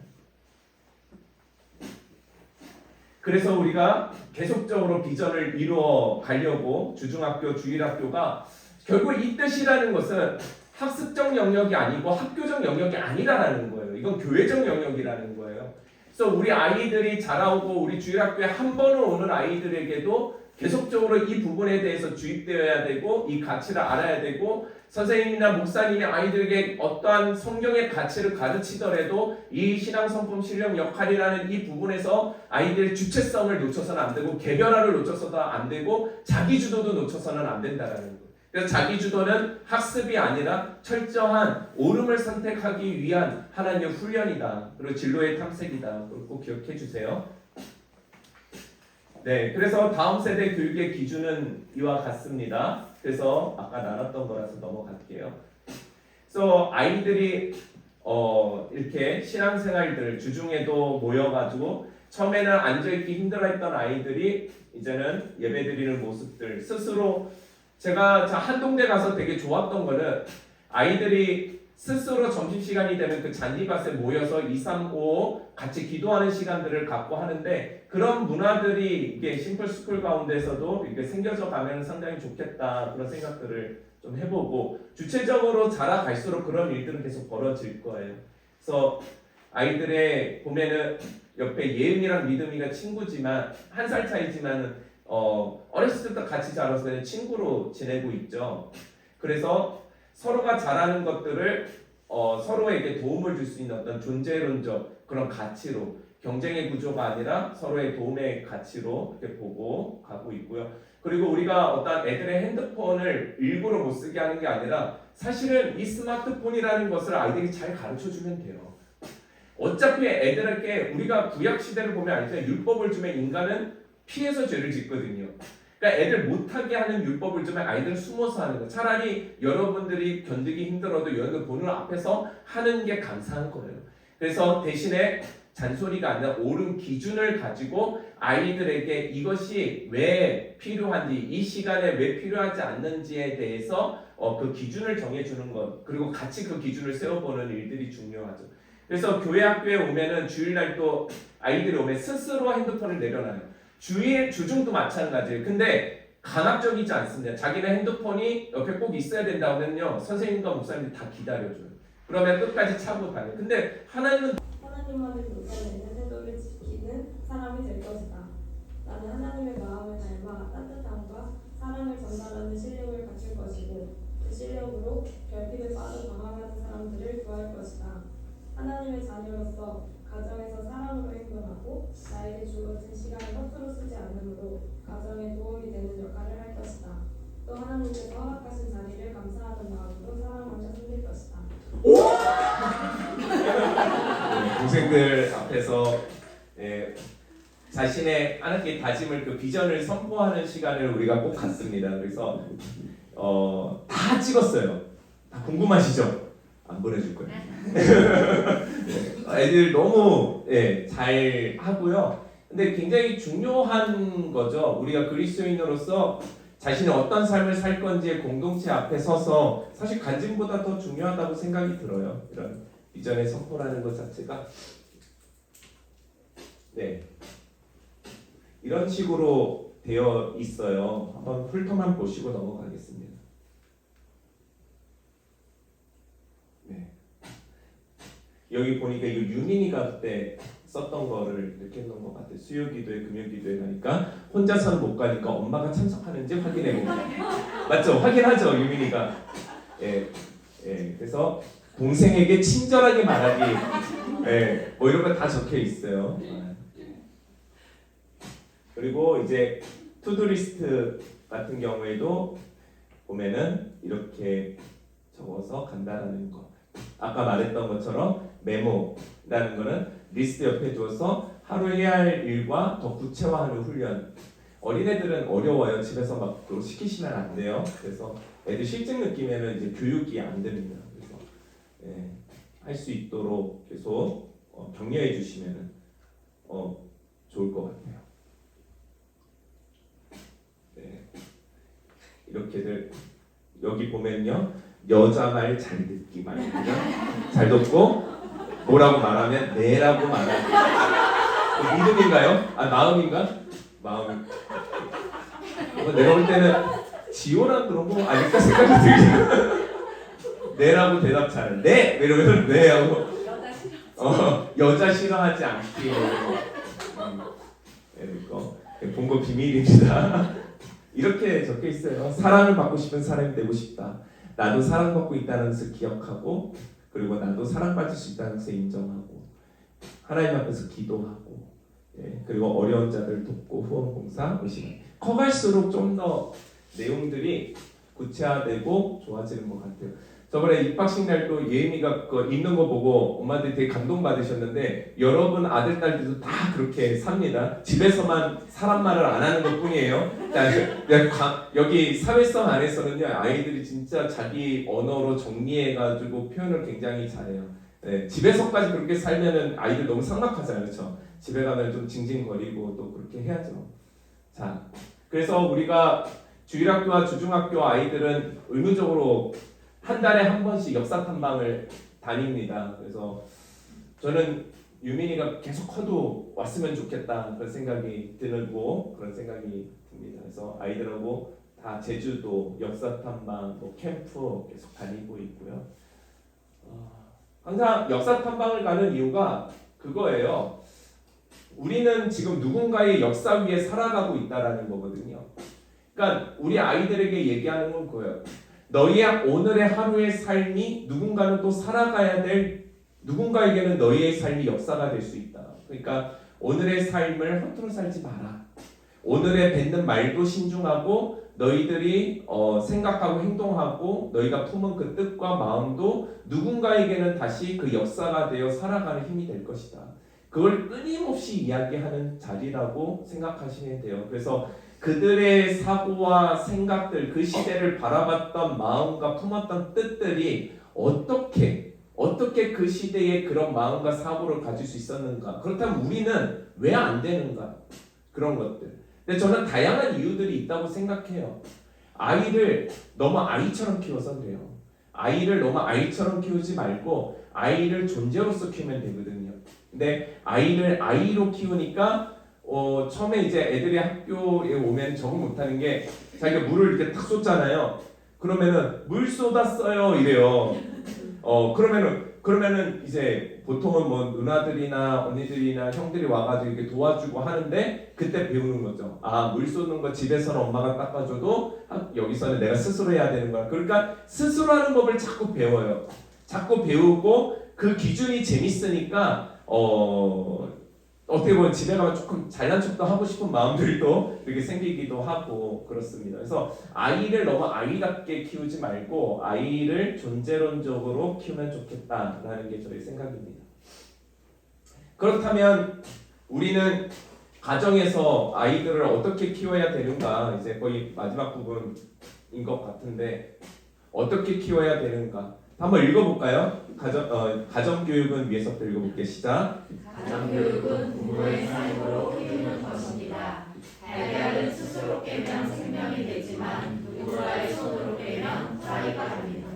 그래서 우리가 계속적으로 비전을 이루어 가려고 주중학교, 주일학교가 결국 이 뜻이라는 것은 학습적 영역이 아니고 학교적 영역이 아니라는 거예요. 이건 교회적 영역이라는 거예요. 그래서 우리 아이들이 자라오고 우리 주일학교에 한 번은 오는 아이들에게도 계속적으로 이 부분에 대해서 주입되어야 되고 이 가치를 알아야 되고 선생님이나 목사님이 아이들에게 어떠한 성경의 가치를 가르치더라도 이 신앙성품 실력 역할이라는 이 부분에서 아이들의 주체성을 놓쳐서는 안 되고 개별화를 놓쳐서도 안 되고 자기주도도 놓쳐서는 안 된다는 거예요. 그래서 자기주도는 학습이 아니라 철저한 옳음을 선택하기 위한 하나님의 훈련이다. 그리고 진로의 탐색이다. 꼭 기억해 주세요. 네, 그래서 다음 세대 교육의 기준은 이와 같습니다. 그래서 아까 나눴던 거라서 넘어갈게요. 그래서 아이들이 이렇게 신앙생활들 주중에도 모여가지고 처음에는 앉아있기 힘들어했던 아이들이 이제는 예배드리는 모습들 스스로 제가 한동대 가서 되게 좋았던 거는 아이들이 스스로 점심시간이 되면 그 잔디밭에 모여서 2, 3, 5 같이 기도하는 시간들을 갖고 하는데 그런 문화들이 이게 심플스쿨 가운데서도 이렇게 생겨져 가면 상당히 좋겠다 그런 생각들을 좀 해보고 주체적으로 자라갈수록 그런 일들은 계속 벌어질 거예요. 그래서 아이들의 보면은 옆에 예은이랑 믿음이가 친구지만 1살 차이지만 어렸을 때부터 같이 자라서 친구로 지내고 있죠. 그래서 서로가 잘하는 것들을 서로에게 도움을 줄 수 있는 어떤 존재론적 그런 가치로 경쟁의 구조가 아니라 서로의 도움의 가치로 이렇게 보고 가고 있고요. 그리고 우리가 어떤 애들의 핸드폰을 일부러 못 쓰게 하는 게 아니라 사실은 이 스마트폰이라는 것을 아이들이 잘 가르쳐주면 돼요. 어차피 애들에게 우리가 구약 시대를 보면 알죠. 율법을 주면 인간은 피해서 죄를 짓거든요. 그러니까 애들 못하게 하는 율법을 주면 아이들은 숨어서 하는 거예요. 차라리 여러분들이 견디기 힘들어도 여러분 보는 앞에서 하는 게 감사한 거예요. 그래서 대신에 잔소리가 아니라 옳은 기준을 가지고 아이들에게 이것이 왜 필요한지 이 시간에 왜 필요하지 않는지에 대해서 그 기준을 정해주는 것 그리고 같이 그 기준을 세워보는 일들이 중요하죠. 그래서 교회 학교에 오면은 주일날 또 아이들이 오면 스스로 핸드폰을 내려놔요. 주중도 마찬가지예요. 근데 강압적이지 않습니다. 자기네 핸드폰이 옆에 꼭 있어야 된다면요 선생님과 목사님이 다 기다려줘요. 그러면 끝까지 차고 다녀요. 근데 하나님은 하나님만을 도전내는 태도를 지키는 사람이 될 것이다. 나는 하나님의 마음을 닮아 따뜻함과 사랑을 전달하는 실력을 갖출 것이고 그 실력으로 결핍에 빠져 방황하는 사람들을 구할 것이다. 하나님의 자녀로서 가정에서 사랑으로 행동하고 나에게 주어진 시간을 허투루 쓰지 않으므로 가정에 도움이 되는 역할을 할 것이다. 또 하나님께서 허락하신 자리를 감사하는 마음으로 사랑하며 섬길 것이다. 동생들 앞에서 자신의 하나님께 다짐을 그 비전을 선포하는 시간을 우리가 꼭 갖습니다. 그래서 다 찍었어요. 다 궁금하시죠? 안 보내줄 거예요. 애들 너무 잘 하고요. 근데 굉장히 중요한 거죠. 우리가 그리스도인으로서 자신이 어떤 삶을 살 건지의 공동체 앞에 서서 사실 간증보다 더 중요하다고 생각이 들어요. 이런 비전의 선포라는 것 자체가 이런 식으로 되어 있어요. 한번 훑어만 보시고 넘어가겠습니다. 여기 보니까 이거 유민이가 그때 썼던 거를 이렇게 해놓은 것 같아요. 수요기도회, 금요기도회 가니까 혼자서는 못 가니까 엄마가 참석하는지 확인해봅니다. 맞죠? 확인하죠, 유민이가. 그래서 동생에게 친절하게 말하기, 뭐 이런 거 다 적혀 있어요. 그리고 이제 투두리스트 같은 경우에도 보면은 이렇게 적어서 간다라는 거. 아까 말했던 것처럼 메모라는 거는 리스트 옆에 두어서 하루 해야 할 일과 더 구체화하는 훈련. 어린애들은 어려워요. 집에서 막 그거 시키시면 안 돼요. 그래서 애들 실증 느끼면은 이제 교육이 안 됩니다. 그래서 할 수 있도록 계속 격려해 주시면은 좋을 것 같아요. 이렇게들 여기 보면요. 여자 말 잘 듣기 말입니다. 잘 듣고 뭐라고 말하면 네라고 말하기. 믿음인가요? 마음인가? 마음. 내가 볼 때는 지호랑 그런 거 아닐까 생각이 들긴. 네라고 대답 잘해. 네! 이러면 네 하고 여자 싫어하지 않기. 이거 본거 비밀입니다. 이렇게 적혀 있어요. 사랑을 받고 싶은 사람이 되고 싶다. 나도 사랑받고 있다는 것을 기억하고 그리고 나도 사랑받을 수 있다는 것을 인정하고 하나님 앞에서 기도하고 그리고 어려운 자들 돕고 후원 봉사 의식 커갈수록 좀 더 내용들이 구체화되고 좋아지는 것 같아요. 저번에 입학식 날도 예림이가 그거 읽는 거 보고 엄마들이 되게 감동받으셨는데 여러분 아들 딸들도 다 그렇게 삽니다. 집에서만 사람 말을 안 하는 것 뿐이에요. 여기 사회성 안에서는요 아이들이 진짜 자기 언어로 정리해가지고 표현을 굉장히 잘해요. 집에서까지 그렇게 살면은 아이들 너무 삭막하잖아요. 그렇죠? 집에 가면 좀 징징거리고 또 그렇게 해야죠. 자, 그래서 우리가 주일학교와 주중학교 아이들은 의무적으로 한 달에 한 번씩 역사 탐방을 다닙니다. 그래서 저는 유민이가 계속 커도 왔으면 좋겠다 그런 생각이 들고 그런 생각이 듭니다. 그래서 아이들하고 다 제주도 역사 탐방, 뭐 캠프 계속 다니고 있고요. 항상 역사 탐방을 가는 이유가 그거예요. 우리는 지금 누군가의 역사 위에 살아가고 있다라는 거거든요. 그러니까 우리 아이들에게 얘기하는 건 그거예요. 너희의 오늘의 하루의 삶이 누군가는 또 살아가야 될 누군가에게는 너희의 삶이 역사가 될 수 있다. 그러니까 오늘의 삶을 허투루 살지 마라. 오늘에 뱉는 말도 신중하고 너희들이 생각하고 행동하고 너희가 품은 그 뜻과 마음도 누군가에게는 다시 그 역사가 되어 살아가는 힘이 될 것이다. 그걸 끊임없이 이야기하는 자리라고 생각하시면 돼요. 그래서 그들의 사고와 생각들, 그 시대를 바라봤던 마음과 품었던 뜻들이 어떻게 그 시대에 그런 마음과 사고를 가질 수 있었는가? 그렇다면 우리는 왜 안 되는가? 그런 것들. 근데 저는 다양한 이유들이 있다고 생각해요. 아이를 너무 아이처럼 키워서 그래요. 아이를 너무 아이처럼 키우지 말고 아이를 존재로서 키우면 되거든요. 근데 아이를 아이로 키우니까 처음에 이제 애들이 학교에 오면 적응 못하는 게 자기가 물을 이렇게 탁 쏟잖아요. 그러면은 물 쏟았어요 이래요. 그러면은 이제 보통은 뭐 누나들이나 언니들이나 형들이 와가지고 이렇게 도와주고 하는데 그때 배우는 거죠. 물 쏟는 거 집에서는 엄마가 닦아줘도 여기서는 내가 스스로 해야 되는 거야. 그러니까 스스로 하는 법을 자꾸 배워요. 자꾸 배우고 그 기준이 재밌으니까 어떻게 보면 집에 가면 조금 잘난 척도 하고 싶은 마음들도 이렇게 생기기도 하고 그렇습니다. 그래서 아이를 너무 아이답게 키우지 말고 아이를 존재론적으로 키우면 좋겠다라는 게 저의 생각입니다. 그렇다면 우리는 가정에서 아이들을 어떻게 키워야 되는가, 이제 거의 마지막 부분인 것 같은데 어떻게 키워야 되는가 한번 읽어볼까요? 가정교육은 위에서부터 읽어볼게요. 시작. 가정교육은 부모의 삶으로 키우는 것입니다. 달걀은 스스로 깨면 생명이 되지만 누군가의 손으로 깨면 사이가 됩니다.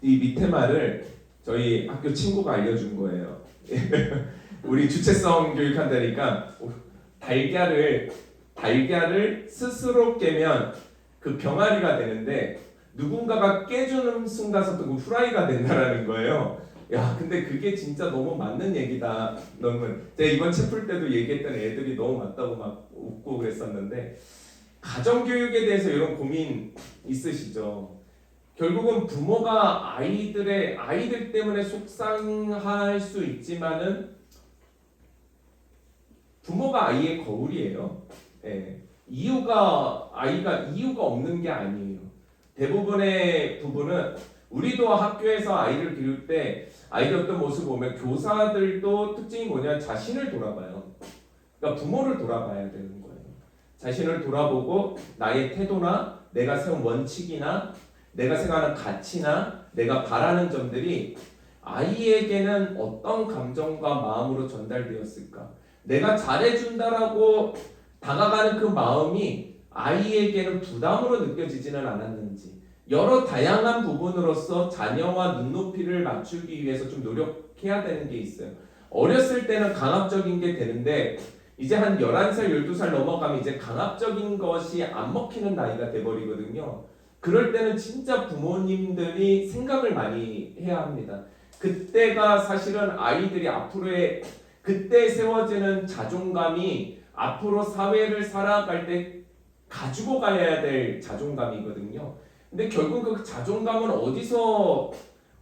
이 밑에 말을 저희 학교 친구가 알려준 거예요. 우리 주체성 교육한다니까 달걀을 스스로 깨면 그 병아리가 되는데 누군가가 깨주는 순간부터 그 후라이가 된다라는 거예요. 야, 근데 그게 진짜 너무 맞는 얘기다. 너무 제가 이번 책 풀 때도 얘기했던 애들이 너무 맞다고 막 웃고 그랬었는데 가정교육에 대해서 이런 고민 있으시죠? 결국은 부모가 아이들 때문에 속상할 수 있지만은 부모가 아이의 거울이에요. 예. 아이가 이유가 없는 게 아니에요. 대부분의 부분은 우리도 학교에서 아이를 기를 때 아이들 어떤 모습 보면 교사들도 특징이 뭐냐, 자신을 돌아봐요. 그러니까 부모를 돌아봐야 되는 거예요. 자신을 돌아보고 나의 태도나 내가 세운 원칙이나 내가 생각하는 가치나 내가 바라는 점들이 아이에게는 어떤 감정과 마음으로 전달되었을까? 내가 잘해준다라고 다가가는 그 마음이 아이에게는 부담으로 느껴지지는 않았는지, 여러 다양한 부분으로서 자녀와 눈높이를 맞추기 위해서 좀 노력해야 되는 게 있어요. 어렸을 때는 강압적인 게 되는데 이제 한 11살, 12살 넘어가면 이제 강압적인 것이 안 먹히는 나이가 돼버리거든요. 그럴 때는 진짜 부모님들이 생각을 많이 해야 합니다. 그때가 사실은 아이들이 앞으로의 그때 세워지는 자존감이 앞으로 사회를 살아갈 때 가지고 가야 될 자존감이거든요. 근데 결국 그 자존감은 어디서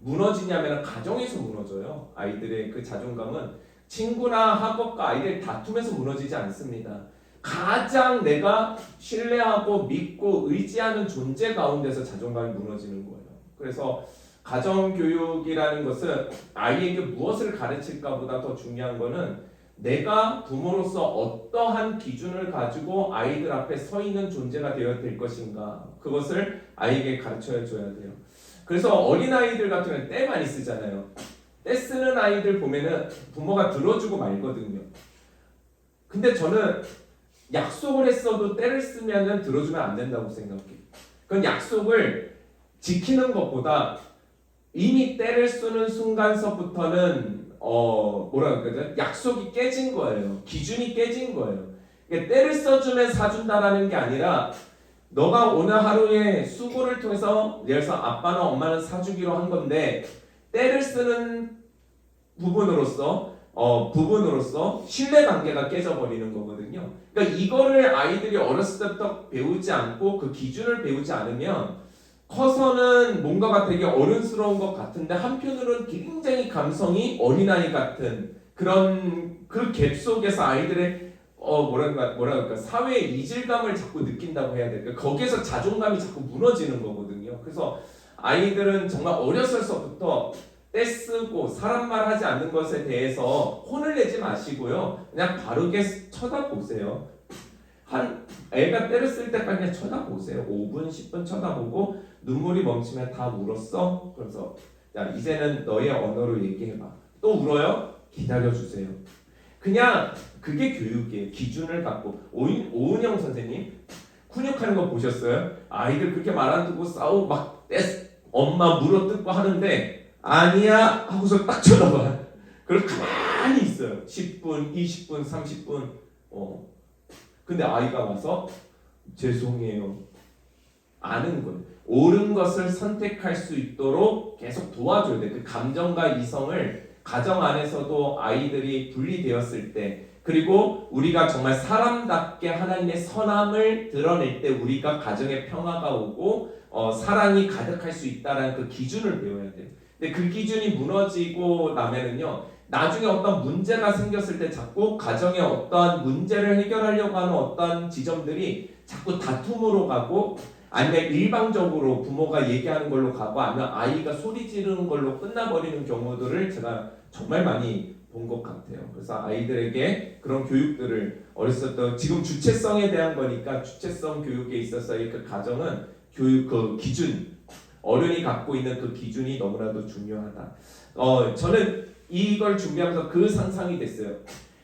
무너지냐면 가정에서 무너져요. 아이들의 그 자존감은 친구나 학업과 아이들 다툼에서 무너지지 않습니다. 가장 내가 신뢰하고 믿고 의지하는 존재 가운데서 자존감이 무너지는 거예요. 그래서 가정교육이라는 것은 아이에게 무엇을 가르칠까 보다 더 중요한 거는 내가 부모로서 어떠한 기준을 가지고 아이들 앞에 서 있는 존재가 되어야 될 것인가, 그것을 아이에게 가르쳐 줘야 돼요. 그래서 어린아이들 같은 경우는 때 많이 쓰잖아요. 때 쓰는 아이들 보면은 부모가 들어주고 말거든요. 근데 저는 약속을 했어도 때를 쓰면은 들어주면 안 된다고 생각해요. 그건 약속을 지키는 것보다 이미 때를 쓰는 순간서부터는 뭐라 그러죠? 약속이 깨진 거예요. 기준이 깨진 거예요. 그러니까 때를 써주면 사준다라는 게 아니라 너가 오늘 하루에 수고를 통해서 예를 들어서 아빠나 엄마는 사주기로 한 건데 때를 쓰는 부분으로서 신뢰관계가 깨져버리는 거거든요. 그러니까 이거를 아이들이 어렸을 때부터 배우지 않고 그 기준을 배우지 않으면 커서는 뭔가가 되게 어른스러운 것 같은데 한편으로는 굉장히 감성이 어린아이 같은 그런 그 갭 속에서 아이들의 뭐랄까 사회의 이질감을 자꾸 느낀다고 해야 될까, 거기에서 자존감이 자꾸 무너지는 거거든요. 그래서 아이들은 정말 어렸을서부터 떼쓰고 사람 말 하지 않는 것에 대해서 혼을 내지 마시고요, 그냥 바르게 쳐다보세요. 애가 때를 쓸 때까지 그냥 쳐다보세요. 5분, 10분 쳐다보고 눈물이 멈추면 다 울었어? 그래서 야, 이제는 너의 언어로 얘기해봐. 또 울어요? 기다려주세요. 그냥 그게 교육이에요. 기준을 갖고. 오은영 선생님 훈육하는 거 보셨어요? 아이들 그렇게 말 안 듣고 싸우고 막 엄마 물어뜯고 하는데 아니야 하고서 딱 쳐다봐. 그리고 가만히 있어요. 10분, 20분, 30분. 근데 아이가 와서 죄송해요. 아는 거예요. 옳은 것을 선택할 수 있도록 계속 도와줘야 돼. 그 감정과 이성을 가정 안에서도 아이들이 분리되었을 때, 그리고 우리가 정말 사람답게 하나님의 선함을 드러낼 때 우리가 가정에 평화가 오고 사랑이 가득할 수 있다는 그 기준을 배워야 돼요. 근데 그 기준이 무너지고 나면은요, 나중에 어떤 문제가 생겼을 때 자꾸 가정에 어떠한 문제를 해결하려고 하는 어떤 지점들이 자꾸 다툼으로 가고, 아니면 일방적으로 부모가 얘기하는 걸로 가고, 아니면 아이가 소리 지르는 걸로 끝나버리는 경우들을 제가 정말 많이 본 것 같아요. 그래서 아이들에게 그런 교육들을 어렸을 때 지금 주체성에 대한 거니까 주체성 교육에 있어서의 그 가정은 교육 그 기준 어른이 갖고 있는 그 기준이 너무나도 중요하다. 저는 이걸 준비하면서 그 상상이 됐어요.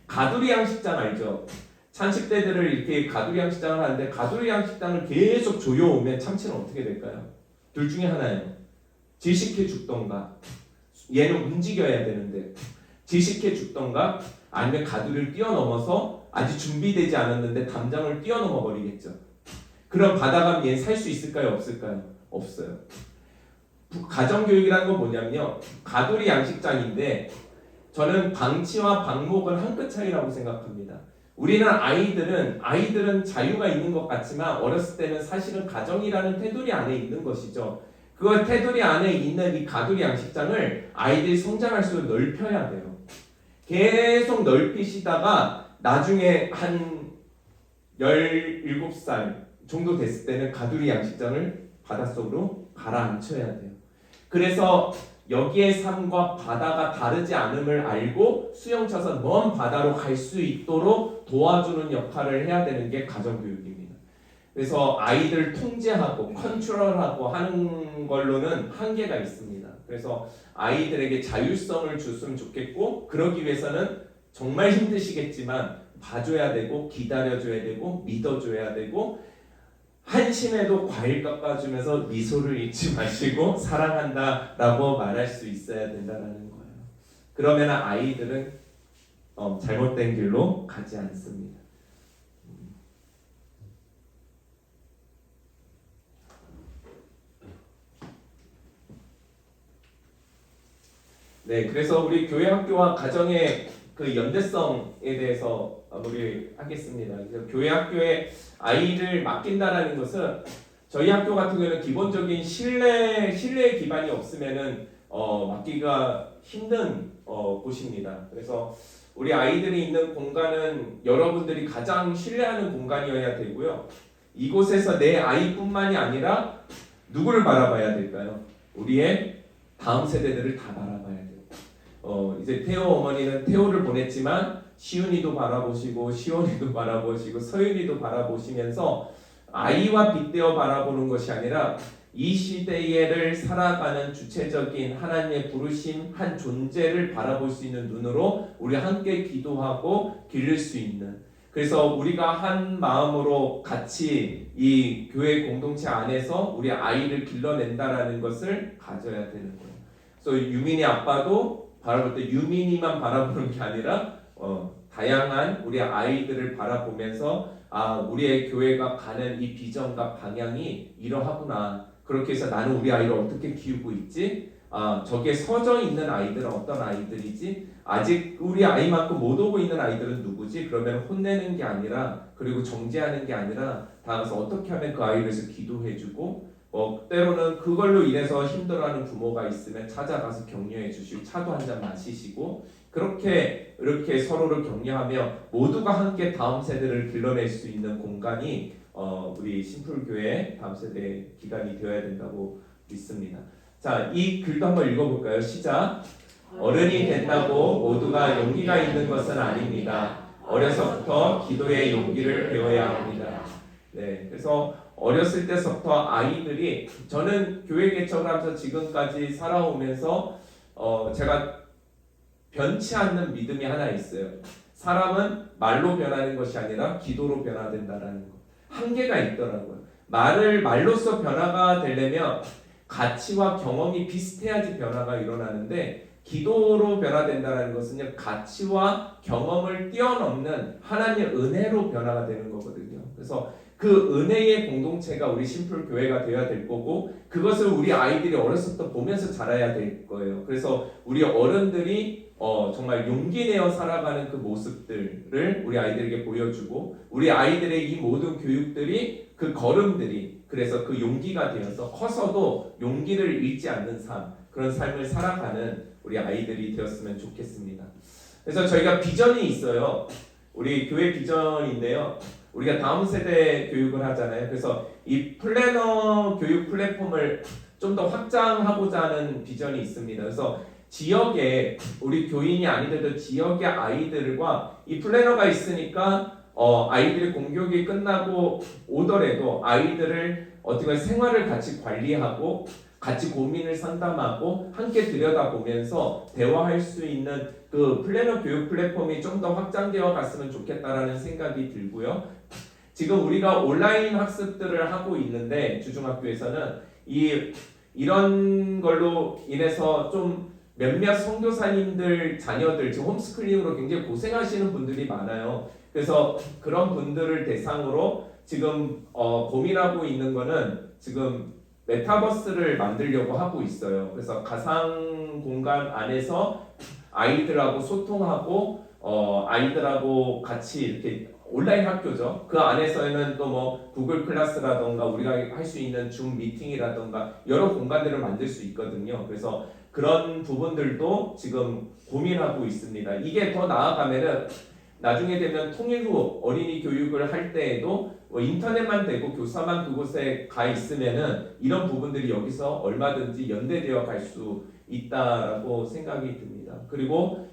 가두리 양식장 알죠? 찬식대들을 이렇게 가두리 양식장을 하는데 가두리 양식장을 계속 조여오면 참치는 어떻게 될까요? 둘 중에 하나예요. 질식해 죽던가 얘는 움직여야 되는데 질식해 죽던가 아니면 가두리를 뛰어넘어서 아직 준비되지 않았는데 담장을 뛰어넘어 버리겠죠. 그럼 바다감 얘는 살 수 있을까요? 없을까요? 없어요. 가정교육이라는 건 뭐냐면요. 가두리 양식장인데 저는 방치와 방목은 한 끗 차이라고 생각합니다. 우리는 아이들은 자유가 있는 것 같지만 어렸을 때는 사실은 가정이라는 테두리 안에 있는 것이죠. 그 테두리 안에 있는 이 가두리 양식장을 아이들이 성장할수록 넓혀야 돼요. 계속 넓히시다가 나중에 한 17살 정도 됐을 때는 가두리 양식장을 바닷속으로 가라앉혀야 돼요. 그래서 여기의 삶과 바다가 다르지 않음을 알고 수영쳐서 먼 바다로 갈 수 있도록 도와주는 역할을 해야 되는 게 가정교육입니다. 그래서 아이들 통제하고 컨트롤하고 하는 걸로는 한계가 있습니다. 그래서 아이들에게 자율성을 줬으면 좋겠고 그러기 위해서는 정말 힘드시겠지만 봐줘야 되고 기다려줘야 되고 믿어줘야 되고 한심해도 과일 깎아주면서 미소를 잃지 마시고 사랑한다라고 말할 수 있어야 된다는 거예요. 그러면 아이들은 잘못된 길로 가지 않습니다. 네, 그래서 우리 교회 학교와 가정의 그 연대성에 대해서 마무리하겠습니다. 교회 학교에 아이를 맡긴다라는 것은 저희 학교 같은 경우는 기본적인 신뢰 기반이 없으면은 맡기가 힘든 곳입니다. 그래서 우리 아이들이 있는 공간은 여러분들이 가장 신뢰하는 공간이어야 되고요. 이곳에서 내 아이뿐만이 아니라 누구를 바라봐야 될까요? 우리의 다음 세대들을 다 바라봐야 돼요. 이제 태호 어머니는 태호를 보냈지만 시윤이도 바라보시고 시온이도 바라보시고 서윤이도 바라보시면서 아이와 빗대어 바라보는 것이 아니라 이 시대를 살아가는 주체적인 하나님의 부르심 한 존재를 바라볼 수 있는 눈으로 우리 함께 기도하고 기를 수 있는, 그래서 우리가 한 마음으로 같이 이 교회 공동체 안에서 우리 아이를 길러낸다라는 것을 가져야 되는 거예요. 그래서 유민이 아빠도 바라볼 때 유민이만 바라보는 게 아니라 다양한 우리 아이들을 바라보면서 우리의 교회가 가는 이 비전과 방향이 이러하구나. 그렇게 해서 나는 우리 아이를 어떻게 키우고 있지? 저기에 서져 있는 아이들은 어떤 아이들이지? 아직 우리 아이만큼 못 오고 있는 아이들은 누구지? 그러면 혼내는 게 아니라, 그리고 정죄하는 게 아니라 다가서 어떻게 하면 그 아이를 위해서 기도해주고, 때로는 그걸로 인해서 힘들어하는 부모가 있으면 찾아가서 격려해 주시고 차도 한 잔 마시시고, 이렇게 서로를 격려하며 모두가 함께 다음 세대를 길러낼 수 있는 공간이 우리 심플교회 다음 세대 기관이 되어야 된다고 믿습니다. 자, 이 글도 한번 읽어볼까요? 시작. 어른이 된다고 모두가 용기가 있는 것은 아닙니다. 어려서부터 기도의 용기를 배워야 합니다. 네, 그래서 어렸을 때부터 아이들이, 저는 교회 개척을 하면서 지금까지 살아오면서 제가 변치 않는 믿음이 하나 있어요. 사람은 말로 변하는 것이 아니라 기도로 변화된다라는 것. 한계가 있더라고요. 말로써 변화가 되려면 가치와 경험이 비슷해야지 변화가 일어나는데, 기도로 변화된다는 것은요, 가치와 경험을 뛰어넘는 하나님의 은혜로 변화가 되는 거거든요. 그래서 그 은혜의 공동체가 우리 심플교회가 되어야 될 거고, 그것을 우리 아이들이 어렸을 때 보면서 자라야 될 거예요. 그래서 우리 어른들이 정말 용기 내어 살아가는 그 모습들을 우리 아이들에게 보여주고, 우리 아이들의 이 모든 교육들이, 그 걸음들이, 그래서 그 용기가 되어서 커서도 용기를 잃지 않는 삶, 그런 삶을 살아가는 우리 아이들이 되었으면 좋겠습니다. 그래서 저희가 비전이 있어요. 우리 교회 비전인데요. 우리가 다음 세대 교육을 하잖아요. 그래서 이 플래너 교육 플랫폼을 좀 더 확장하고자 하는 비전이 있습니다. 그래서 지역에 우리 교인이 아니더라도 지역의 아이들과 이 플래너가 있으니까 아이들의 공교육이 끝나고 오더라도 아이들을 어떻게 생활을 같이 관리하고 같이 고민을 상담하고 함께 들여다보면서 대화할 수 있는 그 플래너 교육 플랫폼이 좀 더 확장되어 갔으면 좋겠다라는 생각이 들고요. 지금 우리가 온라인 학습들을 하고 있는데 주중학교에서는 이런 걸로 인해서 좀 몇몇 선교사님들 자녀들 지금 홈스쿨링으로 굉장히 고생하시는 분들이 많아요. 그래서 그런 분들을 대상으로 지금 고민하고 있는 거는 지금 메타버스를 만들려고 하고 있어요. 그래서 가상 공간 안에서 아이들하고 소통하고 아이들하고 같이 이렇게 온라인 학교죠. 그 안에서는 또 뭐 구글 클래스라던가 우리가 할 수 있는 줌 미팅이라던가 여러 공간들을 만들 수 있거든요. 그래서 그런 부분들도 지금 고민하고 있습니다. 이게 더 나아가면은 나중에 되면 통일 후 어린이 교육을 할 때에도 인터넷만 되고 교사만 그곳에 가 있으면은 이런 부분들이 여기서 얼마든지 연대되어 갈 수 있다라고 생각이 듭니다. 그리고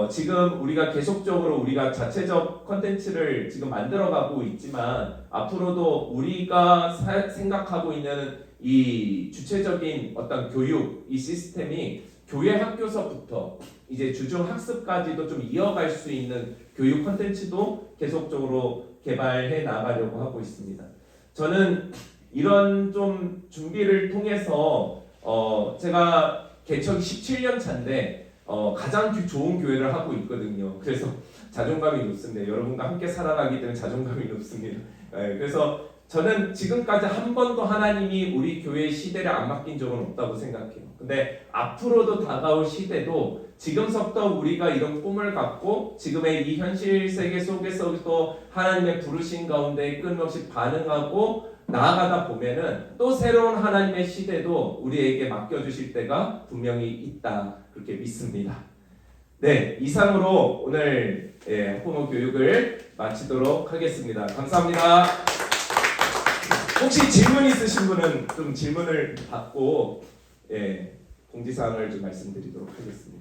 지금 우리가 계속적으로 우리가 자체적 컨텐츠를 지금 만들어가고 있지만 앞으로도 우리가 생각하고 있는 이 주체적인 어떤 교육 이 시스템이 교회 학교서부터 이제 주중 학습까지도 좀 이어갈 수 있는 교육 컨텐츠도 계속적으로 개발해 나가려고 하고 있습니다. 저는 이런 좀 준비를 통해서 제가 개척이 17년 차인데 가장 좋은 교회를 하고 있거든요. 그래서 자존감이 높습니다. 여러분과 함께 살아가기 때문에 자존감이 높습니다. 그래서 저는 지금까지 한 번도 하나님이 우리 교회의 시대를 안 맡긴 적은 없다고 생각해요. 근데 앞으로도 다가올 시대도 지금서부터 우리가 이런 꿈을 갖고 지금의 이 현실 세계 속에서도 하나님의 부르신 가운데 끊임없이 반응하고 나아가다 보면은 또 새로운 하나님의 시대도 우리에게 맡겨주실 때가 분명히 있다 그렇게 믿습니다. 네, 이상으로 오늘 학부모 교육을 마치도록 하겠습니다. 감사합니다. 혹시 질문 있으신 분은 좀 질문을 받고 공지사항을 좀 말씀드리도록 하겠습니다.